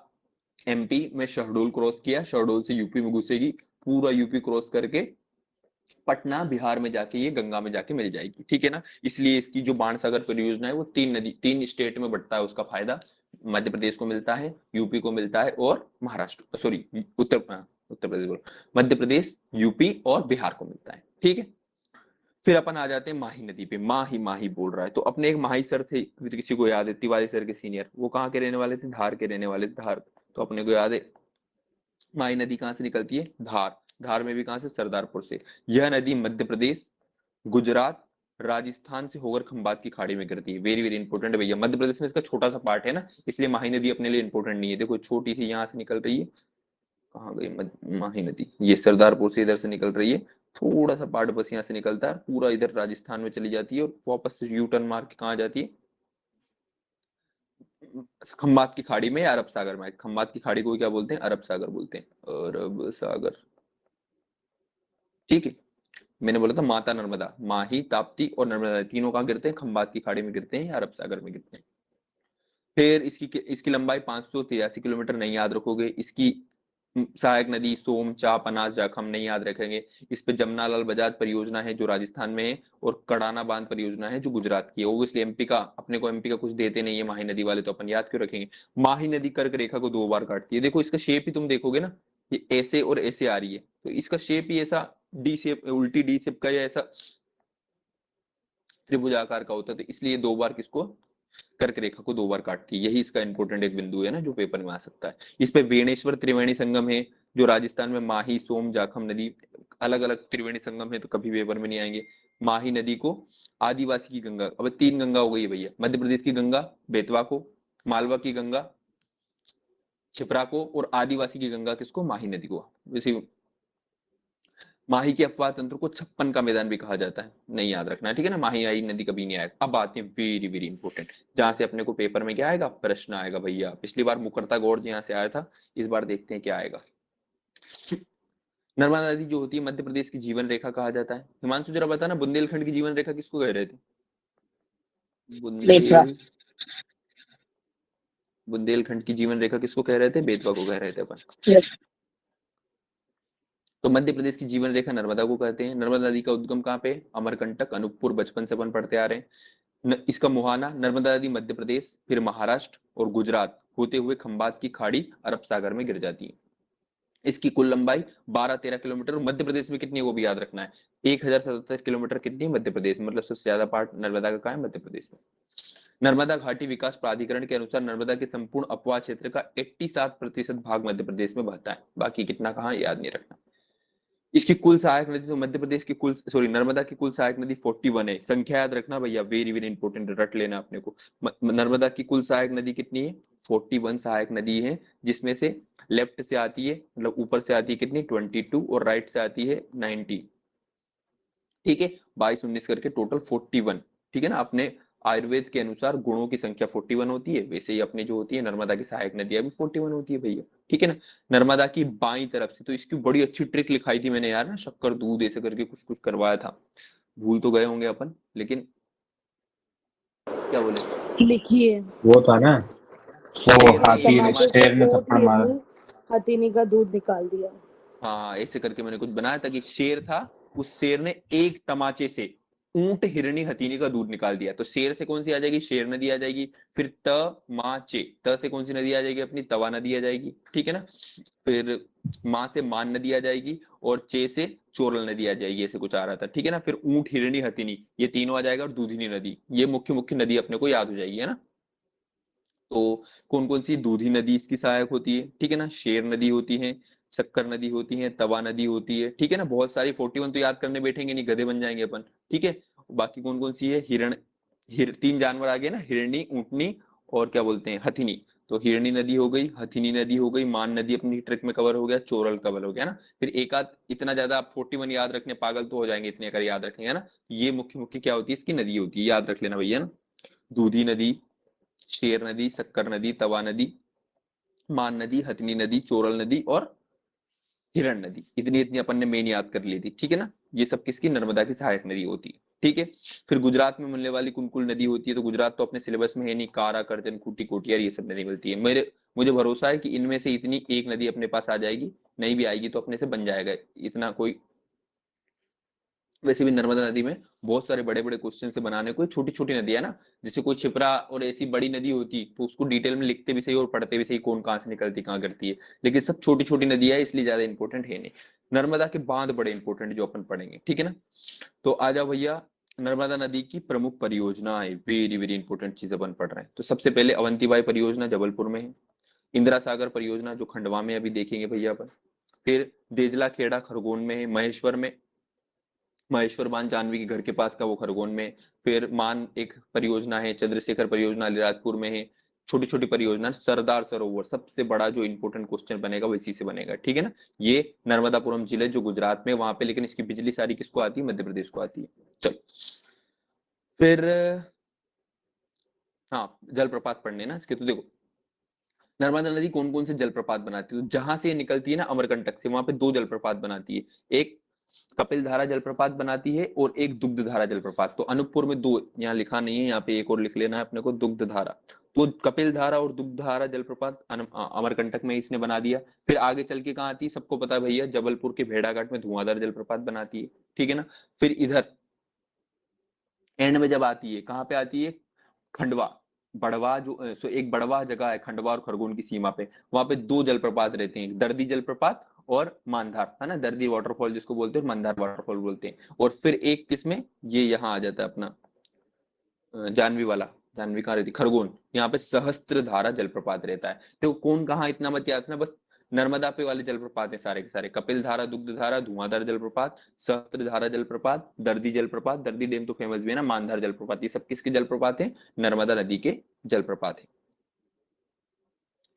एमपी में शहडोल क्रॉस किया, शहडोल से यूपी में घुसेगी, पूरा यूपी क्रॉस करके पटना बिहार में जाके ये गंगा में जाके मिल जाएगी, ठीक है ना। इसलिए इसकी जो बाणसागर परियोजना है वो 3 स्टेट में बढ़ता है उसका फायदा। मध्य प्रदेश को मिलता है, यूपी को मिलता है और महाराष्ट्र, सॉरी उत्तर प्रदेश बोलो, मध्य प्रदेश, यूपी और बिहार को मिलता है, ठीक है। फिर अपन आ जाते हैं माही नदी पे। माही माही बोल रहा है तो अपने एक माही सर थे, किसी को याद है? तिवारी सर के सीनियर, वो कहाँ के रहने वाले थे? धार के रहने वाले थे, धार। तो अपने को याद है माही नदी कहाँ से निकलती है? धार। धार में भी कहाँ से? सरदारपुर से। यह नदी मध्य प्रदेश, गुजरात, राजस्थान से होकर खंबात की खाड़ी में गिरती है। वेरी वेरी इंपॉर्टेंट है भैया, मध्य प्रदेश में इसका छोटा सा पार्ट है ना, इसलिए माही नदी अपने लिए इंपॉर्टेंट नहीं है। देखो छोटी सी यहाँ से निकल रही है, कहाँ गई माही नदी? ये सरदारपुर से इधर से निकल रही है, थोड़ा सा पार्ट बस यहाँ से निकलता है, पूरा इधर राजस्थान में चली जाती है और वापस से यू टर्न मार के कहाँ जाती है? खंबात की खाड़ी में या अरब सागर में। खंबात की खाड़ी को क्या बोलते हैं? अरब सागर बोलते हैं, अरब सागर, ठीक है। मैंने बोला था माता नर्मदा, माही, ताप्ती और नर्मदा तीनों कहाँ गिरते हैं? खंबात की खाड़ी में गिरते हैं या अरब सागर में गिरते हैं। फिर इसकी लंबाई 583 किलोमीटर, नहीं याद रखोगे। इसकी सहायक नदी सोम, चाप, अनाज, जाखम, नहीं याद रखेंगे। इस पे जमनालाल बजाज परियोजना है जो राजस्थान में है, और कड़ाना बांध परियोजना है जो गुजरात की है। ओबियसली एमपी का, अपने को एमपी का कुछ देते नहीं है माही नदी वाले, तो अपन याद क्यों रखेंगे। माही नदी कर्क रेखा को 2 बार काटती है। देखो इसका शेप ही तुम देखोगे ना, ये ऐसे और ऐसे आ रही है, तो इसका शेप ही ऐसा डी शेप, उल्टी डी शेप का, या ऐसा त्रिभुजाकार का होता है, तो इसलिए 2 बार किसको, कर्क रेखा को 2 बार काटती है। यही इसका इंपॉर्टेंट एक बिंदु है ना जो पेपर में आ सकता है। इस पे वेणेश्वर त्रिवेणी संगम है जो राजस्थान में, माही, सोम, जाखम नदी, अलग अलग त्रिवेणी संगम है तो कभी पेपर में नहीं आएंगे। माही नदी को आदिवासी की गंगा, अब 3 गंगा हो गई है भैया, मध्य प्रदेश की गंगा बेतवा को, मालवा की गंगा छिपरा को, और आदिवासी की गंगा किसको? माही नदी को। वैसे माही के अपवाद तंत्र को 56 का मैदान भी कहा जाता है, नहीं याद रखना है, ठीक है ना। माही आई नदी कभी नहीं आएगा। अब आते हैं वेरी वेरी इंपॉर्टेंट, जहां से अपने को पेपर में क्या आएगा? प्रश्न आएगा भैया। पिछली बार मुकरता गौड़ यहाँ से आया था, इस बार देखते हैं क्या आएगा। नर्मदा नदी जो होती है मध्य प्रदेश की जीवन रेखा कहा जाता है। हिमांशु जरा बता ना, बुंदेलखंड की जीवन रेखा किसको कह रहे थे? बेतवा। बुंदेल बुंदेलखंड की जीवन रेखा किसको कह रहे थे? बेतवा को कह रहे थे अपन। तो मध्य प्रदेश की जीवन रेखा नर्मदा को कहते हैं। नर्मदा नदी का उद्गम कहाँ पे? अमरकंटक, अनूपपुर, बचपन से अपन पढ़ते आ रहे हैं। इसका मुहाना, नर्मदा नदी मध्य प्रदेश, फिर महाराष्ट्र और गुजरात होते हुए खंबात की खाड़ी अरब सागर में गिर जाती है। इसकी कुल लंबाई 12-13 किलोमीटर। मध्य प्रदेश में कितनी है वो भी याद रखना है, 1077 किलोमीटर कितनी है मध्य प्रदेश में, मतलब सबसे ज्यादा पार्ट नर्मदा का कहाँ है? मध्य प्रदेश में। नर्मदा घाटी विकास प्राधिकरण के अनुसार नर्मदा के संपूर्ण अपवाह क्षेत्र का 87% भाग मध्य प्रदेश में बहता है, बाकी कितना कहाँ याद नहीं रखना। इसकी कुल सहायक नदी, तो मध्य प्रदेश की कुल, सॉरी, नर्मदा की कुल सहायक नदी 41 है। संख्या याद रखना भैया, वेरी वेरी इंपॉर्टेंट, रट लेना अपने को। नर्मदा की कुल सहायक नदी कितनी है? 41 सहायक नदी है, जिसमें से लेफ्ट से आती है, मतलब ऊपर से आती है कितनी? 22, और राइट से आती है 90, ठीक है। 22-19 करके टोटल 41, ठीक है ना। अपने आयुर्वेद के अनुसार गुणों की संख्या 41 होती है, वैसे ही अपनी जो होती है नर्मदा की सहायक नदियां भी 41 होती है भैया, ठीक है ना। नर्मदा की बाईं तरफ से, तो इसकी बड़ी अच्छी ट्रिक लिखाई थी मैंने यार ना, शक्कर दूध ऐसे करके कुछ कुछ करवाया था, भूल तो गए होंगे अपन, लेकिन क्या बोले? लिखिए। वो था ना, वो हाथी ने, टमाटर शेर ने को थप्पड़ मारा। हथीनी का दूध निकाल दिया। हाँ ऐसे करके मैंने कुछ बनाया था कि शेर था, उस शेर ने एक तमाचे से ऊंट हिरणी हथीनी का दूध निकाल दिया, तो शेर से कौन सी आ जाएगी, शेर नदी आ जाएगी। फिर त मा चे, त से कौन सी नदी आ जाएगी, अपनी तवा नदी आ जाएगी, ठीक है ना। फिर माँ से मान नदी आ जाएगी, और चे से चोरल नदी आ जाएगी, ऐसे कुछ आ रहा था, ठीक है ना। फिर ऊंट हिरणी हथीनी ये तीनों आ जाएगा, और दूधिनी नदी, ये मुख्य मुख्य नदी अपने को याद हो जाएगी, है ना। तो कौन कौन सी दूधी नदी इसकी सहायक होती है, ठीक है ना। शेर नदी होती है, शक्कर नदी होती है, तवा नदी होती है, ठीक है ना। बहुत सारी 41 तो याद करने बैठेंगे नहीं, गधे बन जाएंगे अपन, ठीक है। बाकी कौन कौन सी है, तीन जानवर आ गए ना, हिरणी, ऊंटनी और क्या बोलते हैं, हथिनी। तो हिरणी नदी हो गई, हथिनी नदी हो गई, मान नदी अपनी ट्रिक में कवर हो गया, चोरल कवर हो गया ना। फिर एक आध, इतना ज्यादा आप 41 याद रखने पागल तो हो जाएंगे इतने अगर याद रखेंगे ना। ये मुख्य मुख्य क्या होती है, इसकी नदी होती है, याद रख लेना भैया ना। दूधी नदी, शेर नदी, शक्कर नदी, तवा नदी, मान नदी, हथनी नदी, चोरल नदी और हिरण नदी, इतनी इतनी अपन ने मेन याद कर ली थी, ठीक है ना। ये सब किसकी, नर्मदा की सहायक नदी होती है, ठीक है। फिर गुजरात में मिलने वाली कौन कौन नदी होती है, तो गुजरात तो अपने सिलेबस में है नहीं, कारा, करजन, खूटी, कोटियार ये सब नदी मिलती है। मुझे भरोसा है कि इनमें से इतनी एक नदी अपने पास आ जाएगी, नहीं भी आएगी तो अपने से बन जाएगा, इतना कोई। वैसे भी नर्मदा नदी में बहुत सारे बड़े बड़े क्वेश्चन से बनाने को, छोटी छोटी नदी है ना, जैसे कोई छिपरा और ऐसी बड़ी नदी होती तो उसको डिटेल में लिखते भी सही और पढ़ते भी सही, कौन कहाँ से निकलती कहाँ करती है। लेकिन सब छोटी छोटी नदियां है, इसलिए ज्यादा इंपॉर्टेंट है नहीं। नर्मदा के बांध बड़े इंपॉर्टेंट जो अपन पढ़ेंगे, ठीक है ना। तो आ जाओ भैया, नर्मदा नदी की प्रमुख परियोजनाएं, वेरी वेरी इंपॉर्टेंट चीज अपन पढ़ रहे हैं। तो सबसे पहले अवंतीबाई परियोजना जबलपुर में है। इंदिरा सागर परियोजना जो खंडवा में, अभी देखेंगे भैया अपन। फिर देजला खेड़ा खरगोन में है, महेश्वर में, महेश्वर बांध जानवी के घर के पास का वो खरगोन में। फिर मान एक परियोजना है, चंद्रशेखर परियोजना अलीराजपुर में है। छोटी छोटी परियोजना, सरदार सरोवर सबसे बड़ा जो इंपॉर्टेंट क्वेश्चन बनेगा वो इसी से बनेगा, ठीक है ना। ये नर्मदापुरम जिले जो गुजरात में वहां पे, लेकिन इसकी बिजली सारी किसको आती है, मध्य प्रदेश को आती है। चल, फिर हाँ, जलप्रपात पढ़ने ना इसके, तो देखो नर्मदा नदी कौन कौन से जलप्रपात बनाती है, तो जहां से ये निकलती है ना अमरकंटक से, वहां पे दो जलप्रपात बनाती है। एक कपिल धारा जलप्रपात बनाती है और एक दुग्ध धारा जलप्रपात। तो अनूपपुर में दो, यहाँ लिखा नहीं है, यहाँ पे एक और लिख लेना है अपने को, दुग्ध धारा। तो कपिल धारा और दुग्ध धारा जलप्रपात अमरकंटक में इसने बना दिया। फिर आगे चल के कहाँ आती है, सबको पता है भैया, जबलपुर के भेड़ाघाट में धुआंधार जलप्रपात बनाती है, ठीक है ना। फिर इधर एंड में जब आती है, कहाँ पे आती है, खंडवा, बड़वा जो एक बड़वा जगह है खंडवा और खरगोन की सीमा पे, वहां पे दो जलप्रपात रहते हैं, दर्दी जलप्रपात और मानधार, है ना, दर्दी वाटरफॉल जिसको बोलते हैं, मानधार वाटरफॉल बोलते हैं। और फिर एक किसमें, ये यहाँ आ जाता है अपना जानवी वाला, जानवी कहाँ रहती, खरगोन, यहाँ पे सहस्त्र धारा जलप्रपात रहता है। तो कौन कहाँ इतना मत याद रखना, बस नर्मदा पे वाले जलप्रपात है सारे के सारे, कपिल धारा, दुग्ध धारा, धुआंधार जलप्रपात, सहस्त्र धारा जलप्रपात, दर्दी जलप्रपात, दर्दी डैम तो फेमस भी है ना, मानधार जलप्रपात, ये सब किसके जलप्रपात है, नर्मदा नदी के जलप्रपात है,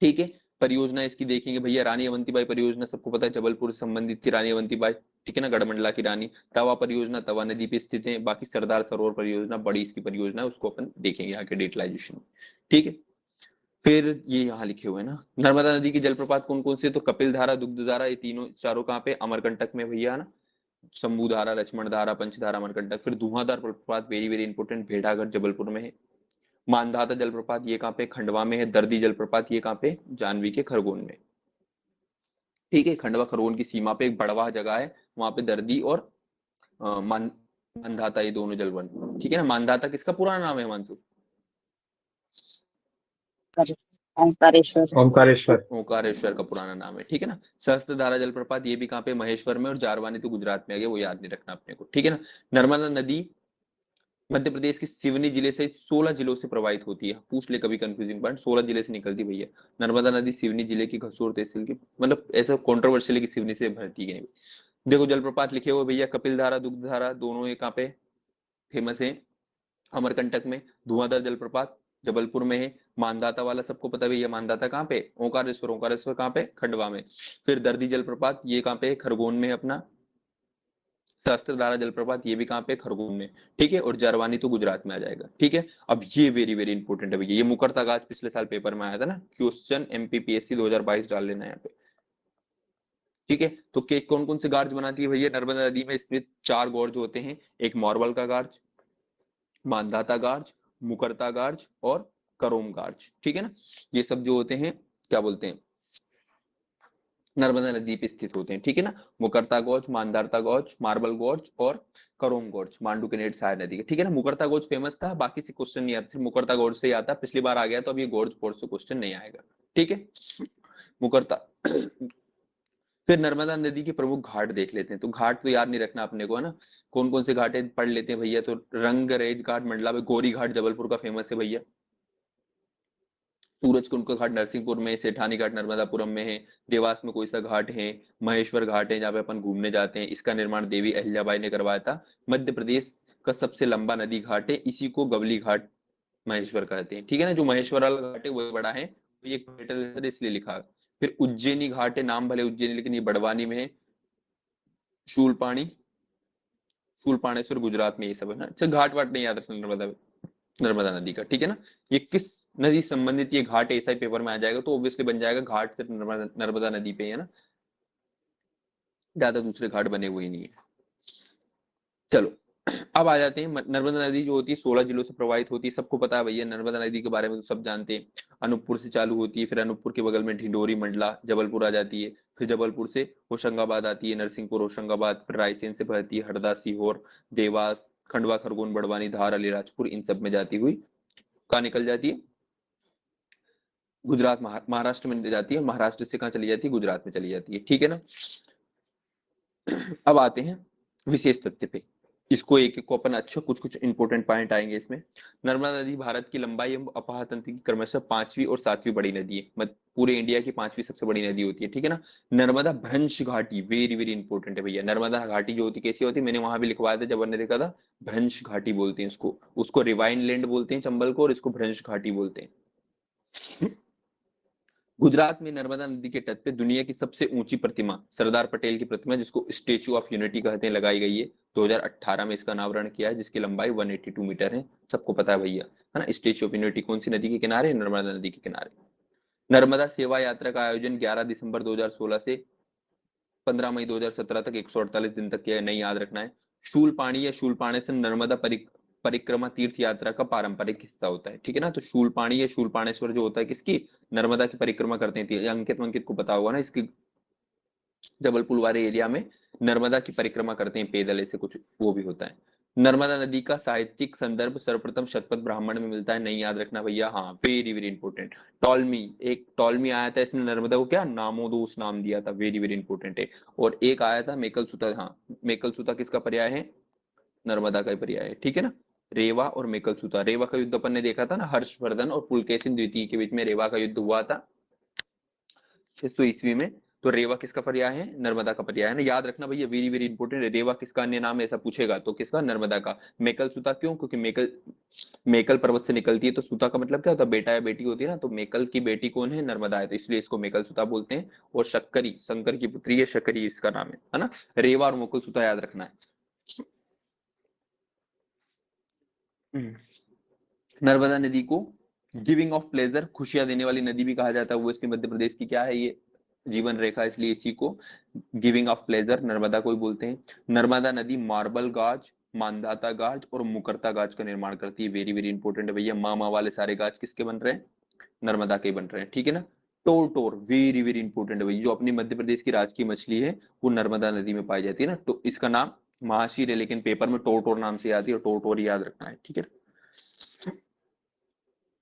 ठीक है। परियोजना इसकी देखेंगे भैया, रानी अवंतीबाई परियोजना सबको पता है, जबलपुर से संबंधित थी रानी अवंतीबाई, ठीक है ना, गढ़मंडला की रानी। तवा परियोजना तवा नदी पे स्थित है। बाकी सरदार सरोवर परियोजना बड़ी इसकी परियोजना है, उसको अपन देखेंगे यहाँ के डिटेलाइजेशन में, ठीक है। फिर ये यहाँ लिखे हुए हैं ना, नर्मदा नदी की जलप्रपात कौन कौन से, तो कपिल धारा, दुग्ध धारा, ये तीनों चारों कहाँ पे, अमरकंटक में भैया ना, शंभू धारा, लक्ष्मण धारा, पंचधारा, अमरकंटक। फिर धुआंधार जलप्रपात वेरी वेरी इंपॉर्टेंट, भेड़ाघाट जबलपुर में है। मानधाता जलप्रपात ये कहाँ पे, खंडवा में है। दर्दी जलप्रपात ये कहाँ पे, जानवी के खरगोन में, ठीक है। खंडवा खरगोन की सीमा पे एक बड़वा जगह है, वहां पे दर्दी और मानधाता ये दोनों जलवन, ठीक है ना। मानधाता किसका पुराना नाम है मानसू, ओंकारेश्वर। ओमकारेश्वर। ओंकारेश्वर का पुराना नाम है, ठीक है ना। सहस्त्रधारा जलप्रपात ये भी कहाँ पे, महेश्वर में। और जारवानी तो गुजरात में आ गया, वो याद नहीं रखना अपने को, ठीक है ना। नर्मदा नदी मध्य प्रदेश के सिवनी जिले से 16 जिलों से प्रवाहित होती है, पूछ ले कभी कंफ्यूजिंग पॉइंट, 16 जिले से निकलती भैया। नर्मदा नदी सिवनी जिले की घसोर तहसील की, मतलब ऐसा कॉन्ट्रोवर्शियल की सिवनी से भरती गई। देखो जलप्रपात लिखे हुए भैया, कपिल धारा, दुग्ध धारा, दोनों ये कहाँ पे फेमस है, अमरकंटक में। धुआंधार जलप्रपात जबलपुर में है। मानदाता वाला सबको पता है भैया, मानदाता कहाँ पे, ओंकारेश्वर, ओंकारेश्वर कहाँ पे, खंडवा में। फिर दर्दी जलप्रपात ये कहाँ पे, खरगोन में अपना। सहस्त्रधारा जलप्रपात ये भी कहाँ पे, खरगोन में, ठीक है। और जारवानी तो गुजरात में आ जाएगा, ठीक है। अब ये वेरी वेरी इंपॉर्टेंट है भैया, ये मुकरता गाज पिछले साल पेपर में आया था ना, क्वेश्चन एमपीपीएससी 2022 डाल लेना यहाँ पे, ठीक है। तो के कौन कौन से गार्ज बनाती है भैया, नर्मदा नदी में स्थित चार गॉर्ज होते हैं, एक मोरवल का गार्ज, मानधाता गार्ज, मुकरता गार्ज और करोम गार्ज, ठीक है ना। ये सब जो होते हैं क्या बोलते हैं, नर्मदा नदी पे स्थित होते हैं, ठीक है ना। मुकरता गौज, मानदारता गौज, मार्बल गौज और करोम गौज मांडू के नेट सहायक नदी के, ठीक है ना। मुकरता गौज फेमस था, बाकी से क्वेश्चन नहीं आता, सिर्फ मुकरता गौज से ही आता, पिछली बार आ गया, तो अब ये गौज गौज से क्वेश्चन नहीं आएगा, ठीक है। मुकरता फिर नर्मदा नदी के प्रमुख घाट देख लेते हैं। तो घाट तो याद नहीं रखना अपने को, है ना। कौन कौन से घाट है पढ़ लेते हैं भैया। तो रंगरेज घाट मंडला में, गौरी घाट जबलपुर का फेमस है भैया, सूरजकुंड का घाट नरसिंहपुर में, सेठानी घाट नर्मदापुरम में है, देवास में कोई सा घाट है, महेश्वर घाट है जहाँ पे अपन घूमने जाते हैं, इसका निर्माण देवी अहिल्याबाई ने करवाया था। मध्य प्रदेश का सबसे लंबा नदी घाट है, इसी को गवली घाट महेश्वर कहते हैं, ठीक है ना। जो महेश्वर वाला घाट है वो बड़ा है, तो ये कैपिटल इसलिए लिखा। फिर उज्जैनी घाट है, नाम भले उज्जैनी लेकिन ये बड़वानी में है। शूलपाणी, शूलपाणेश्वर गुजरात में, ये सब है ना। अच्छा, घाट वाट नहीं याद रखना नर्मदा, नर्मदा नदी का, ठीक है ना। ये किस नदी से संबंधित ये घाट है, ऐसा ही पेपर में आ जाएगा, तो ऑब्वियसली बन जाएगा घाट सिर्फ नर्मदा नदी पे, है ना, ज्यादा दूसरे घाट बने हुए ही नहीं है। चलो अब आ जाते हैं, नर्मदा नदी जो होती है 16 जिलों से प्रवाहित होती है, सबको पता है भैया, नर्मदा नदी के बारे में तो सब जानते हैं। अनूपपुर से चालू होती है, फिर अनूपपुर के बगल में ढिंडोरी मंडला जबलपुर आ जाती है, फिर जबलपुर से होशंगाबाद आती है, नरसिंहपुर होशंगाबाद, फिर रायसेन से बहती है हरदा सीहोर देवास खंडवा खरगोन बड़वानी धार अलीराजपुर, इन सब में जाती हुई कहाँ निकल जाती है, गुजरात महाराष्ट्र में जाती है, महाराष्ट्र से कहाँ चली जाती है, गुजरात में चली जाती है, ठीक है ना। अब आते हैं विशेष तथ्य पे, इसको एक एक को अपन अच्छा कुछ कुछ इंपॉर्टेंट पॉइंट आएंगे इसमें। नर्मदा नदी भारत की लंबाई एवं अपाह तंत्र की क्रमशः 5वीं और 7वीं बड़ी नदी है, मतलब पूरे इंडिया की 5वीं सबसे बड़ी नदी होती है, ठीक है ना। नर्मदा भ्रंश घाटी वेरी वेरी इंपॉर्टेंट है भैया। नर्मदा घाटी जो होती है कैसी होती है, मैंने वहां भी लिखवाया था जब हमने देखा था। भ्रंश घाटी बोलते हैं उसको, उसको रिवाइन लैंड बोलते हैं चंबल को, और इसको भ्रंश घाटी बोलते हैं। गुजरात में नर्मदा नदी के तट पे दुनिया की सबसे ऊंची प्रतिमा सरदार पटेल की प्रतिमा, जिसको स्टेच्यू ऑफ यूनिटी कहते हैं, लगाई गई है। 2018 में इसका अनावरण किया है, जिसकी लंबाई 182 मीटर है, सबको पता है भैया, है ना। स्टेच्यू ऑफ यूनिटी कौन सी नदी के किनारे, नर्मदा नदी के किनारे। नर्मदा सेवा यात्रा का आयोजन 11 दिसंबर 2016 से 15 मई 2017 तक 148 दिन तक किया है, नहीं याद रखना है। शूलपाणी या शूलपाणेश्वर नर्मदा परिक्रमा तीर्थ यात्रा का पारंपरिक हिस्सा होता है, ठीक है ना। तो शूलपाणी या शूलपाणेश्वर जो होता है किसकी, नर्मदा की परिक्रमा करते हैं, ये अंकित अंकित को पता होगा ना, इसकी जबलपुर वाले एरिया में नर्मदा की परिक्रमा करते हैं पैदल, ऐसे कुछ वो भी होता है। नर्मदा नदी का साहित्यिक संदर्भ सर्वप्रथम शतपथ ब्राह्मण में मिलता है, नहीं याद रखना भैया, हाँ वेरी वेरी इंपॉर्टेंट। टॉलमी, एक टॉलमी आया था, इसने नर्मदा को क्या नामोदोस नाम दिया था, वेरी वेरी इंपॉर्टेंट है। और एक आया था मेकल सुता, हाँ मेकल सुता किसका पर्याय है, नर्मदा का पर्याय है, ठीक है ना। रेवा और मेकल सुता, रेवा का युद्ध अपन ने देखा था ना, हर्षवर्धन और पुलकेशिन द्वितीय के बीच में रेवा का युद्ध हुआ था 600 ईस्वी में। तो रेवा किसका पर्याय है, नर्मदा का पर्याय है ना, याद रखना भैया, वेरी वेरी इंपॉर्टेंट है। रेवा किसका अन्य नाम है ऐसा पूछेगा तो किसका, नर्मदा का। मेकल सुता क्यों, क्योंकि मेकल मेकल पर्वत से निकलती है, तो सुता का मतलब क्या होता है, बेटा या बेटी होती है ना, तो मेकल की बेटी कौन है, नर्मदा है, तो इसलिए इसको मेकल सुता बोलते हैं। और शक्करी, शंकर की पुत्री है शक्करी, इसका नाम है ना। रेवा और मुकुल सुता याद रखना है। नर्मदा नदी को गिविंग ऑफ प्लेजर, खुशियां देने वाली नदी भी कहा जाता है, वो इसकी मध्य प्रदेश की क्या है, ये जीवन रेखा, इसलिए इसी को गिविंग ऑफ प्लेजर नर्मदा को ही बोलते हैं। नर्मदा नदी मार्बल गाज, मानदाता गाज और मुकरता गाज का निर्माण करती है, वेरी वेरी इंपॉर्टेंट है भैया। मामा वाले सारे गाज किसके बन रहे हैं, नर्मदा के बन रहे हैं, ठीक है ना। टोर टोर वेरी वेरी इंपॉर्टेंट है भैया, जो अपनी मध्य प्रदेश की राजकीय मछली है वो नर्मदा नदी में पाई जाती है ना, तो इसका नाम महाशीर है, लेकिन पेपर में टोर टोर नाम से आती है, और टोर टोर याद रखना है, ठीक है।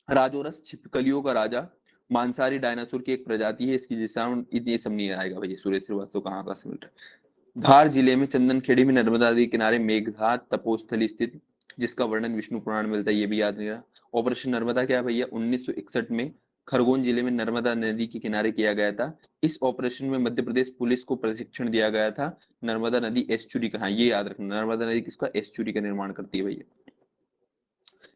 राजोरस छिपकलियों का राजा, मांसाहारी डायनासोर की एक प्रजाति है, इसकी जिस ये सब नहीं आएगा भैया, सुरेश श्रीवास्तव कहाँ का मिल रहा है। धार जिले में चंदनखेड़ी में नर्मदा नदी किनारे मेघधात तपोस्थली स्थित, जिसका वर्णन विष्णु पुराण में मिलता है, ये भी याद नहीं रहा। ऑपरेशन नर्मदा क्या है भैया, 1961 में खरगोन जिले में नर्मदा नदी के किनारे किया गया था। इस ऑपरेशन में मध्य प्रदेश पुलिस को प्रशिक्षण दिया गया था। नर्मदा नदी एस्चुरी का, हाँ ये याद रखना, नर्मदा नदी किसका, एस्चुरी का निर्माण करती है भैया।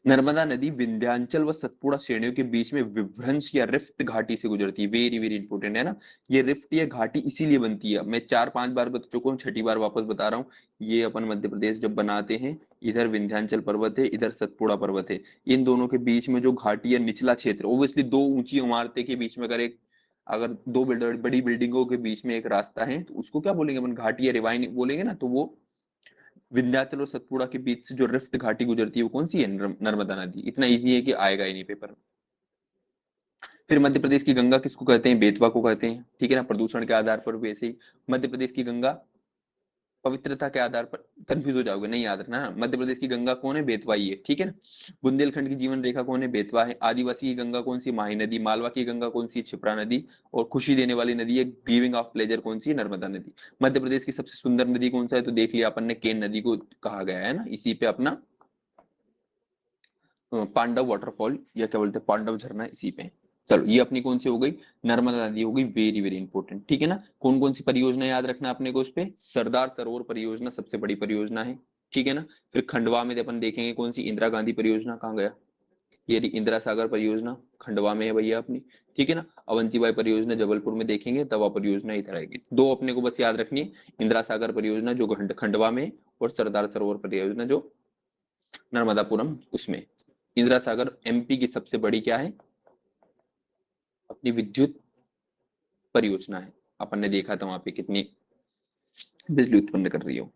नर्मदा नदी विंध्याचल व सतपुड़ा श्रेणियों के बीच में विभ्रंश या रिफ्ट घाटी से गुजरती है, वेरी वेरी इंपॉर्टेंट है ना। ये रिफ्ट या घाटी इसीलिए बनती है, मैं 4-5 बार बता चुका हूँ, छठी बार वापस बता रहा हूँ। ये अपन मध्य प्रदेश जब बनाते हैं, इधर विंध्याचल पर्वत है, इधर सतपुड़ा पर्वत है, इन दोनों के बीच में जो घाटी या निचला क्षेत्र, ओब्वियसली दो ऊंची इमारतें के बीच में अगर दो बड़ी बिल्डिंगों के बीच में एक रास्ता है, तो उसको क्या बोलेंगे अपन, घाटी या रिवाइन बोलेंगे ना, तो वो विंध्याचल और सतपुड़ा के बीच से जो रिफ्ट घाटी गुजरती है वो कौन सी है, नर्मदा नदी। इतना इजी है कि आएगा ही नहीं पेपर में। फिर मध्य प्रदेश की गंगा किसको कहते हैं? बेतवा को कहते हैं, ठीक है ना, प्रदूषण के आधार पर वैसे ही मध्य प्रदेश की गंगा पवित्रता के आधार पर, कंफ्यूज हो जाओगे, नहीं याद रखना। मध्य प्रदेश की गंगा कौन है? बेतवा ही है, ठीक है ना। बुंदेलखंड की जीवन रेखा कौन है? बेतवा है। आदिवासी की गंगा कौन सी? माही नदी। मालवा की गंगा कौन सी? क्षिप्रा नदी। और खुशी देने वाली नदी है, गिविंग ऑफ प्लेजर, कौन सी? नर्मदा नदी। मध्य प्रदेश की सबसे सुंदर नदी कौन सा है? तो देख लिया अपन ने, केन नदी को कहा गया है ना, इसी पे अपना पांडव वाटरफॉल या क्या बोलते हैं, पांडव झरना इसी पे है। चलो ये अपनी कौन सी हो गई? नर्मदा नदी हो गई, वेरी वेरी इंपॉर्टेंट, ठीक है ना। कौन कौन सी परियोजना याद रखना अपने को उस पे? सरदार सरोवर परियोजना सबसे बड़ी परियोजना है, ठीक है ना। फिर खंडवा में अपन देखेंगे कौन सी? इंदिरा गांधी परियोजना। कहाँ गया ये? इंदिरा सागर परियोजना खंडवा में है भैया अपनी, ठीक है ना। अवंतीबाई परियोजना जबलपुर में देखेंगे, तवा परियोजना इधर आएगी। दो अपने को बस याद रखनी है, इंदिरा सागर परियोजना जो खंडवा में, और सरदार सरोवर परियोजना जो नर्मदापुरम उसमें। इंदिरा सागर एमपी की सबसे बड़ी क्या है? अपनी विद्युत परियोजना है। अपन ने देखा था वहां पे कितनी बिजली उत्पन्न कर रही हो।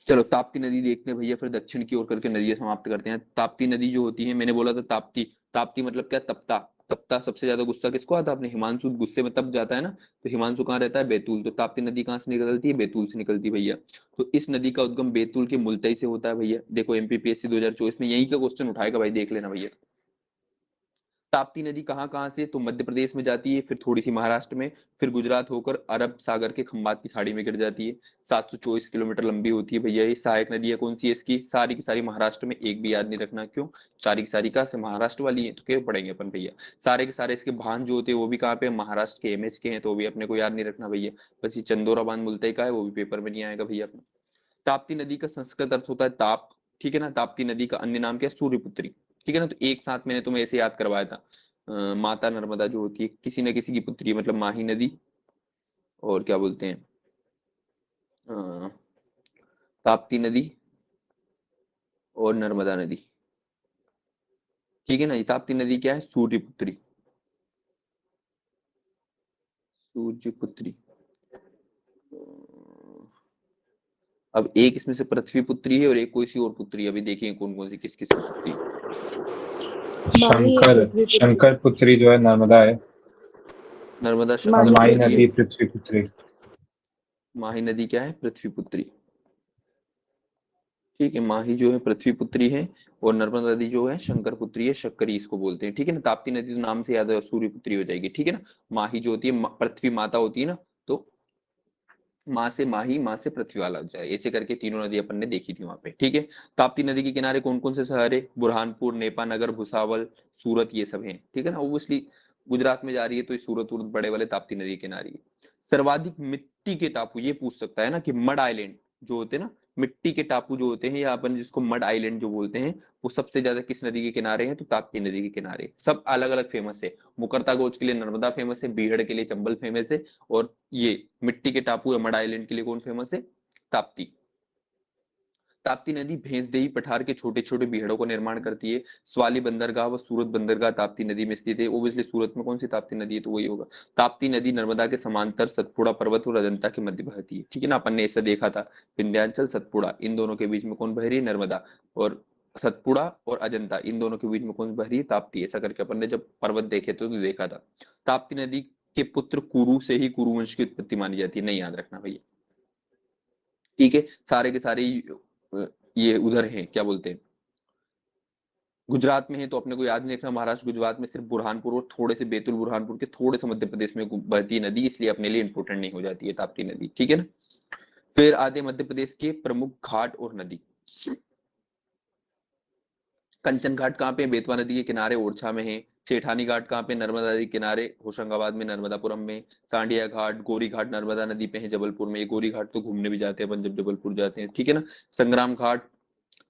चलो ताप्ती नदी देखते हैं भैया, फिर दक्षिण की ओर करके नदियां समाप्त करते हैं। ताप्ती नदी जो होती है, मैंने बोला था ताप्ती, ताप्ती मतलब क्या? तपता। तपता सबसे ज्यादा गुस्सा किसको आता है? अपने हिमांशु गुस्से में तप जाता है ना, तो हिमांशु कहाँ रहता है? बैतूल। तो ताप्ती नदी कहाँ से निकलती है? बैतूल से निकलती है भैया। तो इस नदी का उद्गम बैतूल के मुलतई से होता है भैया। देखो एमपीपीएससी 2024 में यही का क्वेश्चन उठाएगा भाई, देख लेना भैया। ताप्ती नदी कहाँ कहाँ से? तो मध्य प्रदेश में जाती है, फिर थोड़ी सी महाराष्ट्र में, फिर गुजरात होकर अरब सागर के खंबात की खाड़ी में गिर जाती है। 724 किलोमीटर लंबी होती है भैया। ये सहायक नदी है कौन सी है इसकी? सारी की सारी महाराष्ट्र में, एक भी याद नहीं रखना, क्यों? सारी की सारी कहाँ से? महाराष्ट्र वाली है, तो क्या पढ़ेंगे अपन भैया? सारे के सारे इसके बांध जो होते हैं वो भी कहाँ पे? महाराष्ट्र के, एमएच के हैं, तो भी अपने को याद नहीं रखना भैया। बस ये चंदोरा बांध मुलतई का है, वो भी पेपर में नहीं आएगा भैया अपना। ताप्ती नदी का संस्कृत अर्थ होता है ताप, ठीक है ना। ताप्ती नदी का अन्य नाम क्या है? सूर्यपुत्री, ठीक है ना। तो एक साथ मैंने तुम्हें ऐसे याद करवाया था, माता नर्मदा जो होती है किसी न किसी की पुत्री, मतलब माही नदी, और क्या बोलते हैं, अ, ताप्ती नदी और नर्मदा नदी, ठीक है ना। ये ताप्ती नदी क्या है? सूर्यपुत्री, सूर्यपुत्री। अब एक इसमें से पृथ्वी पुत्री है और एक कोई सी और पुत्री है, अभी देखिए कौन कौन सी किस किस की पुत्री है। माही है, शंकर, पृथ्वी पुत्री। शंकर पुत्री जो है नर्मदा है, नर्मदा और माही शंकर माही पुत्री नदी है। पृथ्वी पुत्री। माही नदी क्या है? पृथ्वी पुत्री, ठीक है। माही जो है पृथ्वी पुत्री है, और नर्मदा नदी जो है शंकर पुत्री है, शक्करी इसको बोलते हैं, ठीक है ना। ताप्ती नदी तो नाम से याद है, सूर्य पुत्री हो जाएगी, ठीक है ना। माही जो होती है पृथ्वी माता होती है ना, तो माँ से माही, माँ से पृथ्वी वाला हो जाए, ऐसे करके तीनों नदी अपन ने देखी थी वहां पे, ठीक है। ताप्ती नदी के किनारे कौन कौन से शहर है? बुरहानपुर, नेपानगर, भुसावल, सूरत, ये सब हैं, ठीक है ना। ओब्वियसली गुजरात में जा रही है तो ये सूरत उरत बड़े वाले ताप्ती नदी के किनारे है। सर्वाधिक मिट्टी के टापू, ये पूछ सकता है ना कि मड आइलैंड जो होते हैं ना, मिट्टी के टापू जो होते हैं, या अपन जिसको मड आइलैंड जो बोलते हैं, वो सबसे ज्यादा किस नदी के किनारे हैं? तो ताप्ती नदी के किनारे। सब अलग अलग फेमस है, मुकरतागोज के लिए नर्मदा फेमस है, बीहड़ के लिए चंबल फेमस है, और ये मिट्टी के टापू या मड आइलैंड के लिए कौन फेमस है? ताप्ती। ताप्ती नदी भैंसदेही पठार के छोटे छोटे बीहड़ों को निर्माण करती है। स्वाली बंदरगाह व सूरत बंदरगाह ताप्ती नदी में स्थित है। ओब्वियसली सूरत में कौन सी ताप्ती नदी है? तो वही होगा। ताप्ती नदी नर्मदा के समांतर सतपुड़ा पर्वत और अजंता के मध्य बहती है, ठीक है ना। अपन ने ऐसा देखा था, विंध्याचल सतपुड़ा, इन दोनों के बीच में कौन बह रही है? नर्मदा। और सतपुड़ा और अजंता, इन दोनों के बीच में कौन बह रही है? ताप्ती। ऐसा करके अपन ने जब पर्वत देखे थे तो देखा था। ताप्ती नदी के पुत्र कुरु से ही कुरु वंश की उत्पत्ति मानी जाती है, नहीं याद रखना भैया, ठीक है। सारे के सारे ये उधर हैं, क्या बोलते हैं, गुजरात में है, तो अपने को याद नहीं रखना। महाराष्ट्र गुजरात में सिर्फ बुरहानपुर और थोड़े से बैतूल बुरहानपुर के थोड़े से मध्य प्रदेश में बहती है नदी, इसलिए अपने लिए इंपोर्टेंट नहीं हो जाती है ताप्ती नदी, ठीक है ना। फिर आते मध्य प्रदेश के प्रमुख घाट और नदी। कंचन घाट कहाँ पे? बेतवा नदी के किनारे ओरछा में है। सेठानी घाट कहाँ पे? नर्मदा नदी के किनारे होशंगाबाद में, नर्मदापुरम में। सांडिया घाट, गोरी घाट नर्मदा नदी पे है जबलपुर में। ये गोरी घाट तो घूमने भी जाते हैं अपन जब जबलपुर जाते हैं, ठीक है ना। संग्राम घाट,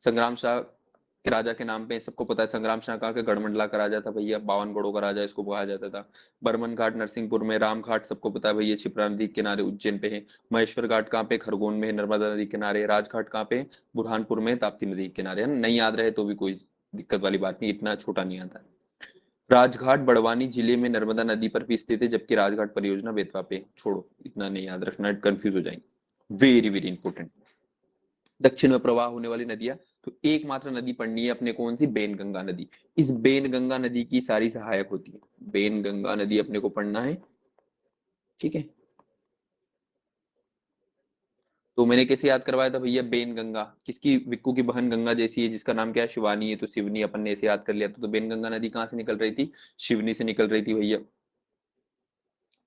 संग्राम शाह के राजा के नाम पे, सबको पता है संग्राम शाह कहाँ के? गढ़मंडला का राजा था भैया, 52 गढ़ों का राजा इसको कहा जाता था। बर्मन घाट नरसिंहपुर में। राम घाट सबको पता है भैया, क्षिप्रा नदी के किनारे उज्जैन पे है। महेश्वर घाट कहाँ पे? खरगोन में है, नर्मदा नदी के किनारे। राजघाट कहाँ पे? बुरहानपुर में, ताप्ती नदी के किनारे, है ना? नहीं याद रहे तो भी कोई दिक्कत वाली बात नहीं, इतना छोटा नहीं आता। राजघाट बड़वानी जिले में नर्मदा नदी पर भी स्थित है, जबकि राजघाट परियोजना बेतवा पे है। छोड़ो, इतना नहीं याद रखना, कंफ्यूज हो जाएंगे, वेरी वेरी इंपॉर्टेंट। दक्षिण में प्रवाह होने वाली नदियां, तो एकमात्र नदी पढ़नी है अपने, कौन सी? बेनगंगा नदी। इस बेनगंगा नदी की सारी सहायक होती है, बेनगंगा नदी अपने को पढ़ना है, ठीक है। तो मैंने कैसे याद करवाया था भैया? बेनगंगा किसकी? विक्कू की बहन गंगा जैसी है, जिसका नाम क्या है? शिवानी है, तो शिवनी अपन ने ऐसे याद कर लिया था। तो बेनगंगा नदी कहाँ से निकल रही थी? शिवनी से निकल रही थी भैया,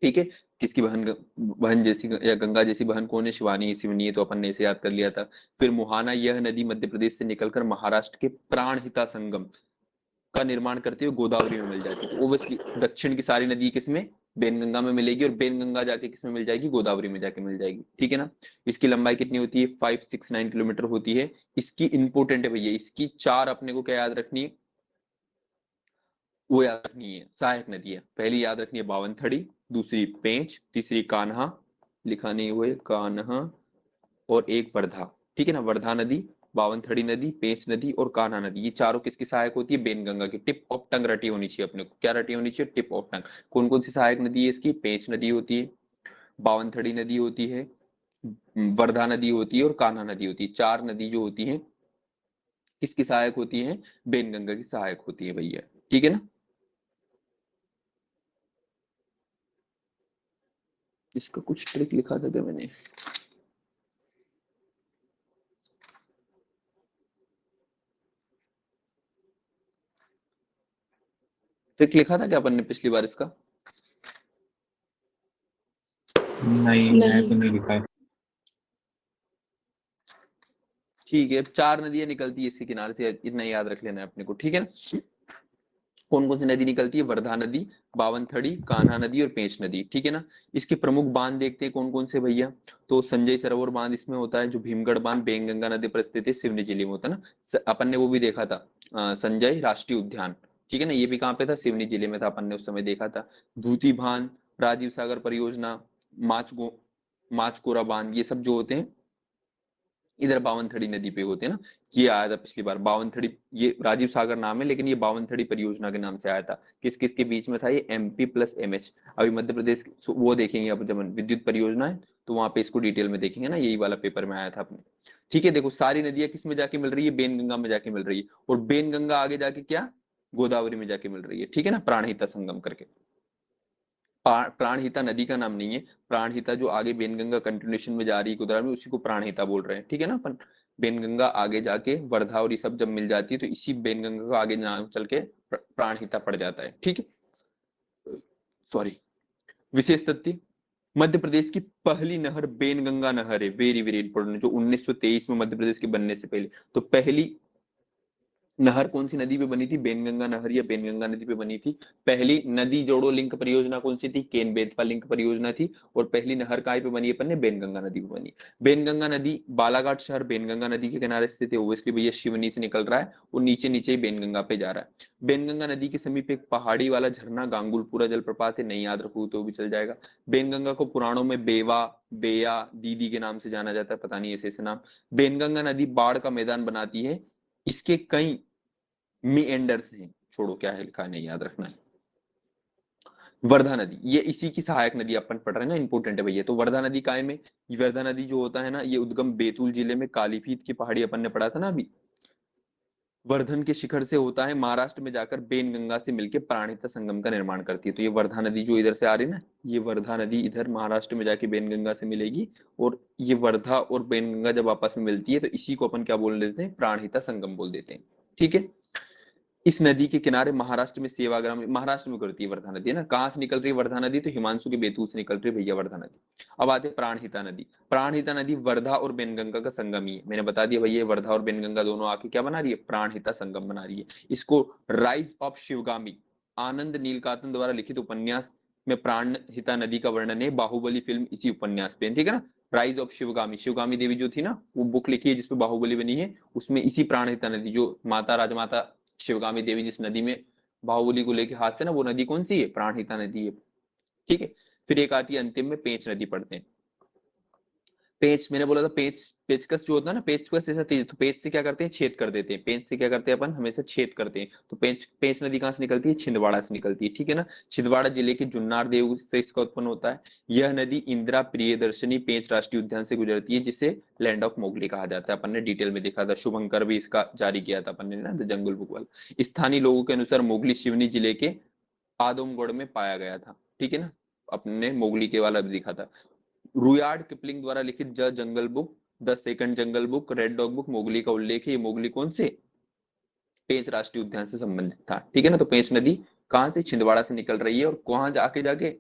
ठीक है। किसकी बहन? बहन जैसी या गंगा जैसी बहन कौन है? शिवानी है, शिवनी है, तो अपन ने इसे याद कर लिया था। फिर मुहाना, यह नदी मध्य प्रदेश से निकलकर महाराष्ट्र के प्राणहिता संगम का निर्माण करते हुए गोदावरी में मिल जाती है। तो ओब्वियसली दक्षिण की सारी नदी किसमें? बेनगंगा में मिलेगी, और बेनगंगा जाके किसमें मिल जाएगी? गोदावरी में जाके मिल जाएगी, ठीक है ना। इसकी लंबाई कितनी होती है? 569 किलोमीटर होती है। इसकी इंपोर्टेंट है भैया, इसकी चार अपने को क्या याद रखनी है? वो याद रखनी है, सहायक नदी है। पहली याद रखनी है बावनथड़ी, दूसरी पेंच, तीसरी कान्हा, लिखा नहीं हुए कान्हा, और एक वर्धा, ठीक है ना। वर्धा नदी, बावनथड़ी नदी, पेंच नदी और कान्हा नदी, ये चारों किसकी सहायक होती है? बेनगंगा की। टिप ऑफ टंग रटी होनी चाहिए अपने को, क्या रटी होनी चाहिए? Tip of tongue. कौन कौन सी सहायक नदी है इसकी? पेंच नदी होती है, बावनथड़ी नदी होती है, वर्धा नदी होती है और कान्हा नदी होती है। चार नदी जो होती है किसकी सहायक होती है? बेनगंगा की सहायक होती है भैया, ठीक है ना। इसका कुछ ट्रिक लिखा था क्या मैंने? ट्रिक लिखा था क्या अपन ने पिछली बार इसका? नहीं, मैं तो नहीं लिखा है। ठीक है, चार नदियां निकलती है इसके किनारे से, इतना याद रख लेना है अपने को, ठीक है ना। कौन कौन सी नदी निकलती है? वर्धा नदी, बावनथड़ी, कान्हा नदी और पेंच नदी, ठीक है ना। इसके प्रमुख बांध देखते हैं कौन कौन से भैया। तो संजय सरोवर बांध इसमें होता है, जो भीमगढ़ बांध बेनगंगा नदी पर स्थित है, सिवनी जिले में होता है ना। अपन ने वो भी देखा था, संजय राष्ट्रीय उद्यान, ठीक है ना। ये भी कहाँ पे था? सिवनी जिले में था, अपन ने उस समय देखा था। धूती बांध, राजीव सागर परियोजना, माचगो माचकोरा बांध, ये सब जो होते हैं इधर बावनथड़ी नदी पे होते हैं ना। ये आया था पिछली बार बावनथड़ी, ये राजीव सागर नाम है, लेकिन ये बावनथड़ी परियोजना के नाम से आया था। किस किस के बीच में था ये? MP plus MH. अभी मध्य प्रदेश वो देखेंगे अब, जब विद्युत परियोजना है तो वहां पे इसको डिटेल में देखेंगे ना, यही वाला पेपर में आया था अपने, ठीक है। देखो सारी नदियां किस में जाके मिल रही है? बेनगंगा में जाके मिल रही है, और बेनगंगा आगे जाके क्या? गोदावरी में जाके मिल रही है, ठीक है ना, प्राणहिता संगम करके। प्राणहिता नदी का नाम नहीं है, प्राणहिता जो आगे बेनगंगा कंटिन्यूएशन में जा रही है गोदावरी में, उसी को प्राणहिता बोल रहे हैं, ठीक है ना अपन। बेनगंगा आगे जाके वर्धा और ये सब जब मिल जाती है तो इसी बेनगंगा को आगे नाम चल के प्राणहिता पड़ जाता है, ठीक है। सॉरी। विशेष तथ्य, मध्य प्रदेश की पहली नहर बेनगंगा नहर है, वेरी वेरी इंपोर्टेंट, जो 1923 में मध्य प्रदेश के बनने से पहले। तो पहली नहर कौन सी नदी पे बनी थी? बेनगंगा नहर या बेनगंगा नदी पे बनी थी। पहली नदी जोड़ो लिंक परियोजना कौन सी थी? केन बेतवा लिंक परियोजना थी। और पहली नहर काय पे बनी है अपन ने? बेनगंगा नदी पे बनी। बेनगंगा नदी, बालाघाट शहर बेनगंगा नदी के किनारे स्थित है, ओब्वियसली भैया शिवनी से निकल रहा है और नीचे नीचे ही बेनगंगा पे जा रहा है। बेनगंगा नदी के समीप एक पहाड़ी वाला झरना गांगुलपुरा जलप्रपात है, नहीं याद रखू तो भी चल जाएगा। बेनगंगा को पुराणों में बेवा, बेया, दीदी के नाम से जाना जाता है, पता नहीं ऐसे ऐसे नाम। बेनगंगा नदी बाढ़ का मैदान बनाती है, इसके कई मीएंडर्स हैं, छोड़ो क्या है लिखा है, नहीं याद रखना है। वर्धा नदी, ये इसी की सहायक नदी अपन पढ़ रहे हैं ना, इंपोर्टेंट है भैया। तो वर्धा नदी काय में? वर्धा नदी जो होता है ना, ये उद्गम बैतूल जिले में कालीपीत की पहाड़ी, अपन ने पढ़ा था ना अभी, वर्धन के शिखर से होता है, महाराष्ट्र में जाकर बेनगंगा से मिलकर प्राणहिता संगम का निर्माण करती है। तो ये वर्धा नदी जो इधर से आ रही है ना, ये वर्धा नदी इधर महाराष्ट्र में जाके बेनगंगा से मिलेगी, और ये वर्धा और बेनगंगा जब आपस में मिलती है तो इसी को अपन क्या बोल देते हैं? प्राणहिता संगम बोल देते हैं, ठीक है। इस नदी के किनारे महाराष्ट्र में सेवाग्राम, महाराष्ट्र में करती है वर्धा नदी, है ना। कहां से निकल रही है वर्धा नदी? तो हिमांशु के बैतूल से निकल रही है भैया वर्धा नदी। अब आते हैं प्राणहिता नदी। प्राणहिता नदी वर्धा और बेनगंगा का संगम ही है, मैंने बता दिया भैया, वर्धा और बेनगंगा दोनों आके क्या बना रही है? प्राणहिता संगम बना रही है। इसको राइज ऑफ शिवगामी, आनंद नीलकांतन द्वारा लिखित उपन्यास में प्राणहिता नदी का वर्णन है। बाहुबली फिल्म इसी उपन्यास पे, ठीक है ना। राइज ऑफ शिवगामी, शिवगामी देवी जो थी ना, वो बुक लिखी है जिसपे बाहुबली बनी है, उसमें इसी प्राणहिता नदी, जो माता राजमाता शिवगामी देवी जिस नदी में बाहुबली को लेके हाथ से ना, वो नदी कौन सी है? प्राणहिता नदी है, ठीक है। फिर एक आती है अंतिम में, पेंच नदी पढ़ते हैं। पेच, मैंने बोला था पेच, पेचकस जो होता है ना, पेचकस जैसा तेज, तो पेच से क्या करते हैं, छेद कर देते हैं। पेच से क्या करते हैं अपन, हमेशा छेद करते हैं। तो पेच नदी कहाँ से निकलती है, छिंदवाड़ा से निकलती है, ठीक है ना। छिंदवाड़ा जिले के जुन्नार देव से इसका उत्पन्न होता है। यह नदी इंदिरा प्रियदर्शनी पेंच राष्ट्रीय उद्यान से गुजरती है, जिसे लैंड ऑफ मोगली कहा जाता है। अपन ने डिटेल में देखा था, शुभंकर भी इसका जारी किया था अपन ने ना, द जंगल बुक वाला। स्थानीय लोगों के अनुसार मोगली सिवनी जिले के आदमगढ़ में पाया गया था, ठीक है ना। अपने मोगली के वाला भी दिखा था। रुयार्ड किपलिंग द्वारा लिखित the jungle book, the second jungle book, red dog book, Mowgli का उल्लेख है। ये मोगली कौन से, पेंच राष्ट्रीय उद्यान से संबंधित था, ठीक है ना। तो पेंच नदी कहां से, छिंदवाड़ा से निकल रही है और कहां जाके जाके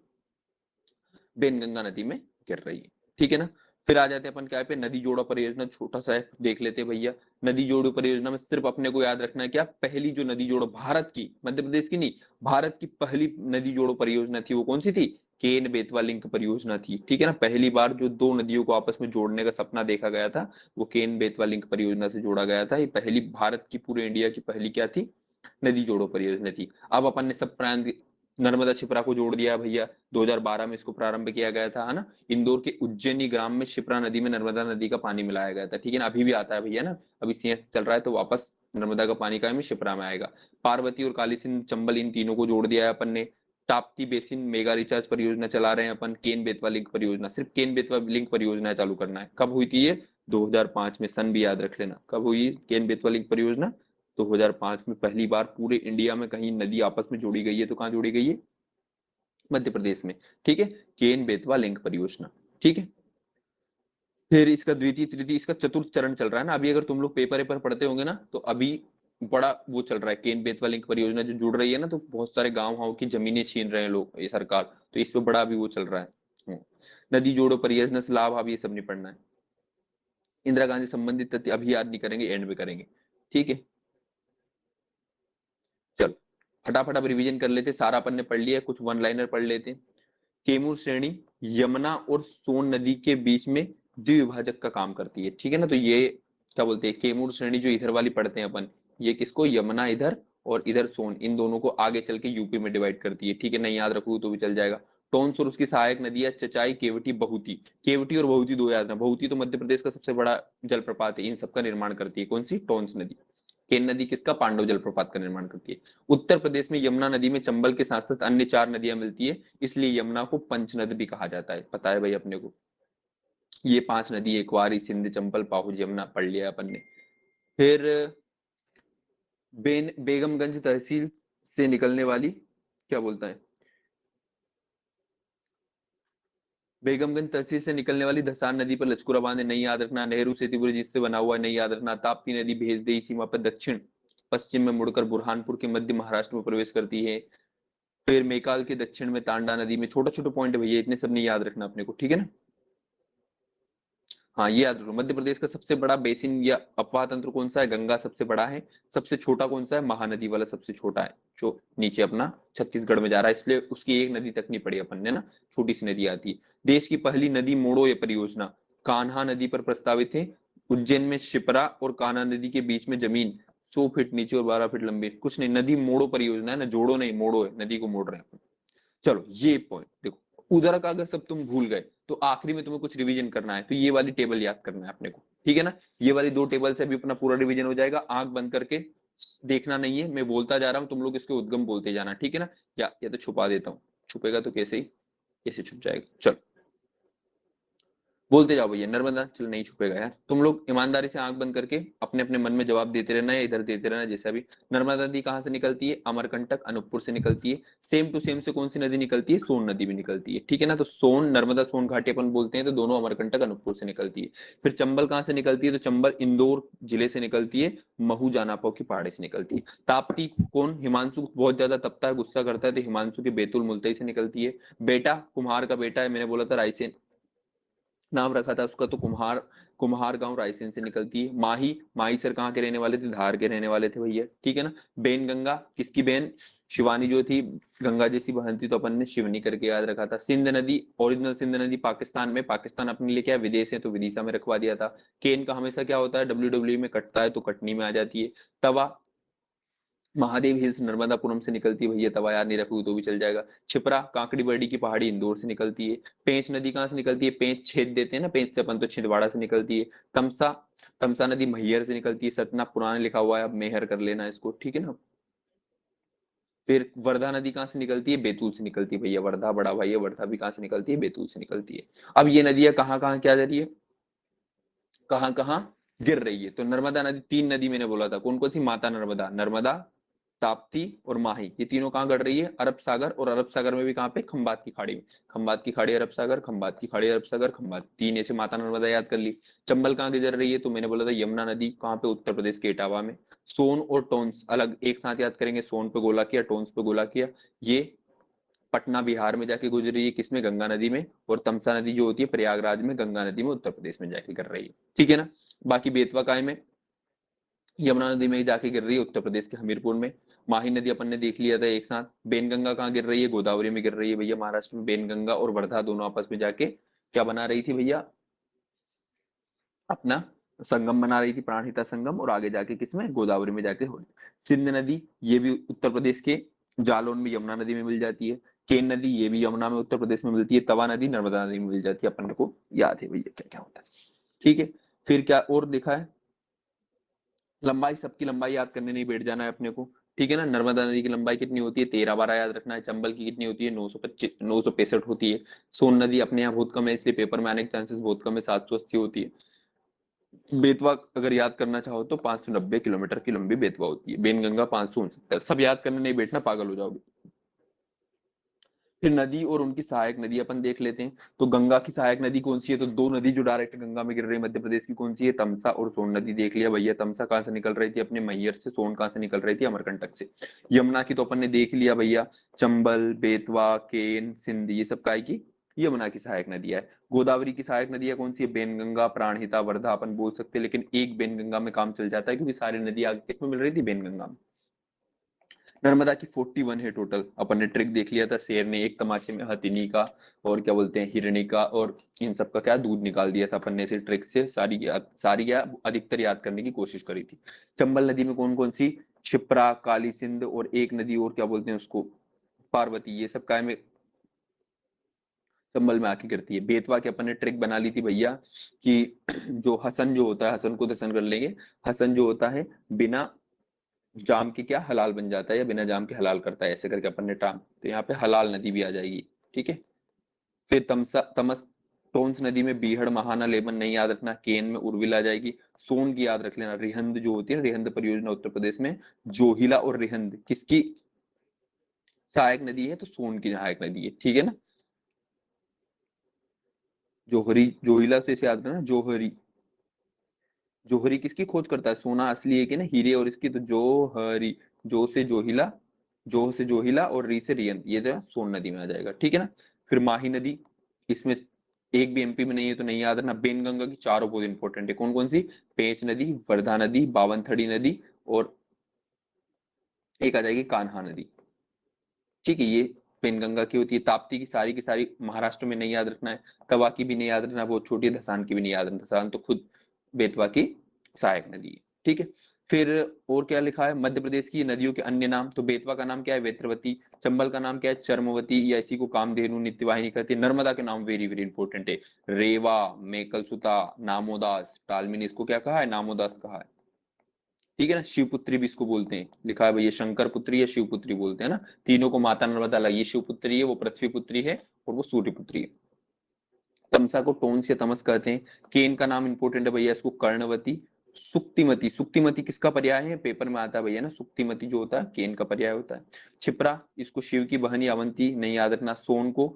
बेनगंगा नदी में गिर रही है, ठीक है ना। फिर आ जाते हैं अपन क्या पे, नदी जोड़ो परियोजना, छोटा सा है, देख लेते हैं भैया। नदी जोड़ो परियोजना में सिर्फ अपने को याद रखना है क्या, पहली जो नदी जोड़ो भारत की, मध्य प्रदेश की नहीं, भारत की पहली नदी जोड़ो परियोजना थी वो कौन सी थी, केन बेतवा लिंक परियोजना थी, ठीक है ना। पहली बार जो दो नदियों को आपस में जोड़ने का सपना देखा गया था, वो केन बेतवा लिंक परियोजना से जोड़ा गया था। ये पहली भारत की, पूरे इंडिया की पहली क्या थी, नदी जोड़ो परियोजना थी। अब अपन ने सब प्रांत, नर्मदा छिपरा को जोड़ दिया भैया, 2012 में इसको प्रारंभ किया गया था, है ना। इंदौर के उज्जैनी ग्राम में शिप्रा नदी में नर्मदा नदी का पानी मिलाया गया था, ठीक है ना। अभी भी आता है भैया ना, अभी सीएस चल रहा है तो वापस नर्मदा का पानी का में शिप्रा में आएगा। पार्वती और काली सिंध चंबल, इन तीनों को जोड़ दिया है अपन ने। ताप्ती बेसिन मेगा रिचार्ज परियोजना चला रहे हैं अपन। केन बेतवा लिंक परियोजना, सिर्फ केन बेतवा लिंक परियोजना चालू करना है। कब हुई थी ये, 2005 में, सन भी याद रख लेना कब हुई केन बेतवा लिंक परियोजना, 2005 में पहली बार पूरे इंडिया में कहीं नदी आपस में जोड़ी गई है, तो कहां जोड़ी गई है, मध्य प्रदेश में, ठीक है। केन बेतवा लिंक परियोजना, ठीक है। फिर इसका द्वितीय तृतीय, इसका चतुर्थ चरण चल रहा है ना अभी। अगर तुम लोग पेपर पेपर पढ़ते होंगे ना, तो अभी बड़ा वो चल रहा है, केन बेतवा लिंक परियोजना जो जुड़ रही है ना, तो बहुत सारे गांव वाँव की जमीनें छीन रहे हैं लोग, ये सरकार, तो इस पे बड़ा अभी वो चल रहा है। नदी जोड़ो परियोजना से लाभ, अब ये सब नहीं पढ़ना है। इंदिरा गांधी संबंधित तथ्य अभी याद नहीं करेंगे, एंड में करेंगे, ठीक है। चलो फटाफट अब रिवीजन कर लेते, सारा अपन ने पढ़ लिया, कुछ वन लाइनर पढ़ लेते। केमूर श्रेणी यमुना और सोन नदी के बीच में द्विविभाजक का काम करती है, ठीक है ना। तो ये क्या बोलते हैं, केमूर श्रेणी जो इधर वाली पढ़ते हैं अपन, ये किसको, यमुना इधर और इधर सोन, इन दोनों को आगे चल के यूपी में डिवाइड करती है, ठीक है। नहीं याद रखू तो भी चल जाएगा। टोंस और उसकी सहायक नदियां चचाई, केवटी, बहुती। केवटी और बहुती दो याद रखना। बहुती तो मध्य प्रदेश का सबसे बड़ा जलप्रपात है, इन सबका निर्माण करती है कौन सी, टोंस नदी। केन नदी किसका, पांडव जलप्रपात का निर्माण करती है। उत्तर प्रदेश में यमुना नदी में चंबल के साथ साथ अन्य 4 नदियां मिलती है, इसलिए यमुना को पंचनद भी कहा जाता है, पता है भाई अपने को। ये 5 नदी है, कुआरी, सिंध, चंबल, पाहुज, यमुना, पढ़ लिया अपन ने। फिर बेगमगंज तहसील से निकलने वाली, क्या बोलता है, बेगमगंज तहसील से निकलने वाली धसार नदी पर लचकुरा बांध है, नहीं याद रखना। नेहरू सेतु ब्रिज इससे बना हुआ है, नहीं याद रखना। ताप्ती नदी भेजदेई सीमा पर दक्षिण पश्चिम में मुड़कर बुरहानपुर के मध्य महाराष्ट्र में प्रवेश करती है। फिर मेकाल के दक्षिण में तांडा नदी में, छोटा छोटा पॉइंट भैया, इतने सब नहीं याद रखना अपने को, ठीक है ना। हाँ ये याद रखो, मध्य प्रदेश का सबसे बड़ा बेसिन या अपवाह तंत्र कौन सा है, गंगा सबसे बड़ा है। सबसे छोटा कौन सा है, महानदी वाला सबसे छोटा है, जो नीचे अपना छत्तीसगढ़ में जा रहा है, इसलिए उसकी एक नदी तक नहीं पड़ी अपन ने ना, छोटी सी नदी आती है। देश की पहली नदी मोड़ो ये परियोजना कान्हा नदी पर प्रस्तावित है। उज्जैन में शिप्रा और कान्हा नदी के बीच में जमीन 100 फीट नीचे और 12 फीट लंबी, कुछ नहीं, नदी मोड़ो परियोजना है ना, जोड़ो नहीं, मोड़ो है, नदी को मोड़ रहे हैं। चलो ये पॉइंट देखो, उधर का अगर सब तुम भूल गए तो आखिरी में तुम्हें कुछ रिवीजन करना है, तो ये वाली टेबल याद करना है अपने को, ठीक है ना। ये वाली 2 टेबल से अभी अपना पूरा रिवीजन हो जाएगा, आंख बंद करके देखना नहीं है, मैं बोलता जा रहा हूं, तुम लोग इसके उद्गम बोलते जाना, ठीक है ना। या तो छुपा देता हूँ, छुपेगा तो कैसे ही, कैसे छुप जाएगा, चलो बोलते जाओ भैया। नर्मदा, चल नहीं छुपेगा यार, तुम लोग ईमानदारी से आंख बंद करके अपने अपने मन में जवाब देते रहना, या इधर देते रहना जैसा भी। नर्मदा नदी कहाँ से निकलती है, अमरकंटक अनूपपुर से निकलती है। सेम टू सेम से कौन सी नदी निकलती है, सोन नदी भी निकलती है, ठीक है ना। तो सोन, नर्मदा सोन घाटी अपन बोलते हैं, तो दोनों अमरकंटक अनूपपुर से निकलती है। फिर चंबल कहाँ से निकलती है, तो चंबल इंदौर जिले से निकलती है, महू जानापो की पहाड़ी से निकलती है। ताप्ती कौन, हिमांशु बहुत ज्यादा तपता है, गुस्सा करता है, तो हिमांशु के बैतूल मुल्तई से निकलती है। बेटा कुम्हार का बेटा है, मैंने बोला था रायसेन नाम रखा था उसका, तो कुम्हार, कुम्हार गांव रायसेन से निकलती है। माही, माही सर कहाँ के रहने वाले थे, धार के रहने वाले थे भैया, ठीक है ना। बेन गंगा, किसकी बहन, शिवानी जो थी, गंगा जैसी बहन थी, तो अपन ने शिवनी करके याद रखा था। सिंध नदी, ओरिजिनल सिंध नदी पाकिस्तान में, पाकिस्तान अपने लिए क्या विदेश है, तो विदिशा में रखवा दिया था। केन का हमेशा क्या होता है, WWE में कटता है तो कटनी में आ जाती है। तवा, महादेव हिल्स नर्मदापुरम से निकलती है भैया, तवा याद नहीं रखोगे तो भी चल जाएगा। छिपरा काकड़ी बरडी की पहाड़ी इंदौर से निकलती है। पेंच नदी कहाँ से निकलती है, पेंच छेद देते हैं ना पेंच से अपन, तो छिंदवाड़ा से निकलती है। तमसा, तमसा नदी मैहर से निकलती है। सतना पुराने लिखा हुआ है, अब मेहर कर लेना इसको, ठीक है ना। फिर वर्धा नदी कहाँ से निकलती है, बैतूल से निकलती है भैया, वर्धा बड़ा भाई है, वर्धा भी कहाँ से निकलती है, बैतूल से निकलती है। अब ये नदियां कहाँ कहाँ क्या जा रही है, कहाँ कहाँ गिर रही है। तो नर्मदा नदी, तीन नदी मैंने बोला था, कौन कौन सी, माता नर्मदा, नर्मदा, ताप्ती और माही, ये तीनों कहाँ गढ़ रही है, अरब सागर, और अरब सागर में भी कहाँ पे, खंबात की खाड़ी में। खंबात की खाड़ी अरब सागर, खंबात की खाड़ी अरब सागर, खंबात, तीन ऐसे माता नर्मदा याद कर ली। चंबल कहाँ गुजर रही है, तो मैंने बोला था यमुना नदी, कहाँ पे, उत्तर प्रदेश के इटावा में। सोन और टोंस अलग एक साथ याद करेंगे, सोन पे गोला किया, टोंस पे गोला किया। ये पटना बिहार में जाके गुजर रही है, किसमें, गंगा नदी में। और तमसा नदी जो होती है प्रयागराज में, गंगा नदी में उत्तर प्रदेश में जाके कर रही है, ठीक है ना। बाकी बेतवा काय में, यमुना नदी में ही जाके गिर रही है, उत्तर प्रदेश के हमीरपुर में। माही नदी अपन ने देख लिया था एक साथ। बेनगंगा कहाँ गिर रही है, गोदावरी में गिर रही है भैया, महाराष्ट्र में। बेनगंगा और वर्धा दोनों आपस में जाके क्या बना रही थी भैया, अपना संगम बना रही थी, प्राणहिता संगम, और आगे जाके किसमें, गोदावरी में जाके हो रही। सिंध नदी, ये भी उत्तर प्रदेश के जालौन में यमुना नदी में मिल जाती है। केन नदी, ये भी यमुना में उत्तर प्रदेश में मिलती है। तवा नदी नर्मदा नदी में मिल जाती है, अपन को याद है भैया क्या क्या होता है, ठीक है। फिर क्या और देखा है, लंबाई, सबकी लंबाई याद करने नहीं बैठ जाना है अपने को, ठीक है ना। नर्मदा नदी की लंबाई कितनी होती है, 13 12 याद रखना है। चंबल की कितनी होती है, 965 होती है। सोन नदी अपने यहाँ बहुत कम है, इसलिए पेपर में आने के चांसेस बहुत कम है, 780 होती है। बेतवा अगर याद करना चाहो तो 590 किलोमीटर की लंबी बेतवा होती है। बेनगंगा 569, सब याद करने नहीं बैठना, पागल हो जाओगे। फिर नदी और उनकी सहायक नदी अपन देख लेते हैं। तो गंगा की सहायक नदी कौन सी है, तो दो नदी जो डायरेक्ट गंगा में गिर रही है मध्य प्रदेश की, कौन सी है, तमसा और सोन नदी देख लिया भैया। तमसा कहाँ से निकल रही थी, अपने मैहर से। सोन कहाँ से निकल रही थी, अमरकंटक से। यमुना की तो अपन ने देख लिया भैया, चंबल, बेतवा, केन, सिंध, ये सब काय की, यमुना की सहायक नदियां है। गोदावरी की सहायक नदियां कौन सी है, बेनगंगा, प्राणहिता, वर्धा अपन बोल सकते हैं, लेकिन एक बेनगंगा में काम चल जाता है, क्योंकि सारी नदी आगे किसमें मिल रही थी, बेनगंगा में। नर्मदा की 41 है टोटल। अपन ने ट्रिक देख लिया था, शेर ने एक तमाचे में हथिनी का और क्या बोलते हैं हिरणी का और इन सब का क्या दूध निकाल दिया था। अपन ने इसे ट्रिक से सारी क्या अधिकतर याद करने की कोशिश करी थी। चंबल नदी में कौन कौन सी, क्षिप्रा, काली सिंध, और एक नदी और क्या बोलते हैं उसको, पार्वती, ये सब काय में, चंबल में आके गिरती है। बेतवा की अपन ने ट्रिक बना ली थी भैया कि जो हसन जो होता है, हसन को दसन कर लेंगे। हसन जो होता है बिना जाम के क्या हलाल बन जाता है, या बिना जाम के हलाल करता है, ऐसे करके अपन ने टाम, तो यहाँ पे हलाल नदी भी आ जाएगी, ठीक है। फिर तमस, टोंस नदी में बीहड़, महाना, लेबन नहीं याद रखना। केन में उर्विला आ जाएगी। सोन की याद रख लेना, रिहंद जो होती है ना, रिहंद परियोजना उत्तर प्रदेश में। जोहिला और रिहंद किसकी सहायक नदी है, तो सोन की सहायक नदी है, ठीक है ना। जोहरी, जोहिला से इसे याद रखना, जोहरी। जोहरी किसकी खोज करता है, सोना असली है कि ना, हीरे और इसकी, तो जोहरी। जो से जोहिला, जो से जोहिला और री से रियंत, ये जो है सोन नदी में आ जाएगा, ठीक है ना। फिर माही नदी, इसमें एक भी एमपी में नहीं है तो नहीं याद रखना। बेनगंगा की चारों बहुत इंपॉर्टेंट है, कौन कौन सी, पेंच नदी, वर्धा नदी, बावनथड़ी नदी, और एक आ जाएगी कान्हा नदी, ठीक है। ये पेनगंगा की होती है। ताप्ती की सारी महाराष्ट्र में नहीं याद रखना है। तवा की भी नहीं याद रखना, बहुत छोटी है। धसान की भी नहीं याद रखना, धसान तो खुद बेतवा की सहायक नदी है, ठीक है। फिर और क्या लिखा है, मध्य प्रदेश की नदियों के अन्य नाम, तो बेतवा का नाम क्या है, वेत्रवती। चंबल का नाम क्या है, चर्मवती, या इसी को कामधेनु, नित्यवाहिनी कहते हैं। नर्मदा के नाम वेरी वेरी इंपॉर्टेंट है, रेवा, मेकलसुता, नामोदास, टालमिनी, इसको क्या कहा है, नामोदास कहा है, ठीक है ना। शिवपुत्री भी इसको बोलते हैं, लिखा है भैया, शंकर पुत्री या शिवपुत्री बोलते हैं ना। तीनों को माता नर्मदा लगी, ये शिवपुत्री है, वो पृथ्वी पुत्री है, और वो सूर्यपुत्री है। तमसा को टोंस या तमस कहते हैं। केन का नाम इंपोर्टेंट है भैया, इसको कर्णवती। सुक्तिमती, सुक्तिमती किसका पर्याय है, पेपर में आता है भैया ना, सुक्तिमती जो होता है केन का पर्याय होता है। क्षिप्रा, इसको शिव की बहनी अवंती नहीं याद रखना। सोन को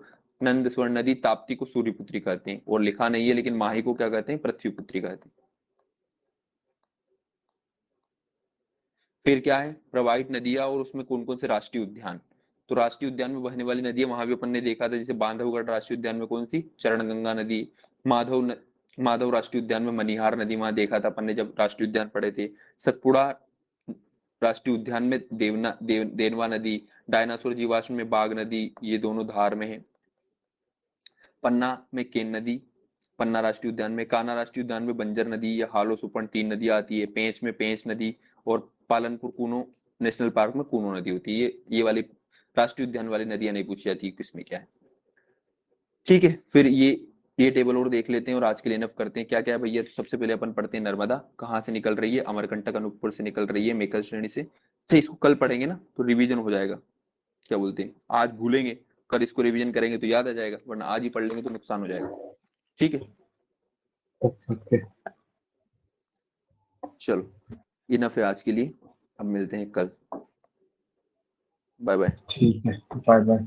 नंद स्वर्ण नदी, ताप्ती को सूर्यपुत्री कहते हैं, और लिखा नहीं है लेकिन माही को क्या कहते हैं, पृथ्वी पुत्री कहते हैं। फिर क्या है, प्रवाहित नदियां और उसमें कौन कौन से राष्ट्रीय उद्यान, तो राष्ट्रीय उद्यान में बहने वाली नदियां वहां भी अपन ने देखा था, जैसे बांधवगढ़ राष्ट्रीय उद्यान में कौन सी, चरणगंगा नदी। माधव राष्ट्रीय उद्यान में मनिहार नदी, वहां देखा था अपन ने जब राष्ट्रीय उद्यान पढ़े थे। सतपुड़ा राष्ट्रीय उद्यान में देनवा नदी। डायनासोर जीवाश्म में बाघ नदी, ये दोनों धार में है। पन्ना में केन नदी, पन्ना राष्ट्रीय उद्यान में। कान्हा राष्ट्रीय उद्यान में बंजर नदी या हालो सुपर्ण, तीन नदियां आती है। पेंच में पेंच नदी, और पालनपुर कूनो नेशनल पार्क में कूनो नदी होती है। ये वाली राष्ट्रीय उद्यान वाली नदियां नहीं पूछी जाती किसमें क्या है। ठीक है, फिर ये टेबल और देख लेते हैं और आज के लिए इनफ करते हैं। क्या क्या है भैया? तो सबसे पहले अपन पढ़ते हैं नर्मदा कहाँ से निकल रही है, अमरकंटक अनूपपुर से निकल रही है, मेकल श्रेणी से। अच्छा, इसको कल पढ़ेंगे ना तो रिवीजन हो जाएगा। क्या बोलते हैं? आज भूलेंगे, कल इसको रिवीजन करेंगे तो याद आ जाएगा, वरना आज ही पढ़ लेंगे तो नुकसान हो जाएगा। ठीक है, ओके, चलो इनफ है आज के लिए, अब मिलते हैं कल। Bye bye. ठीक है, बाय बाय।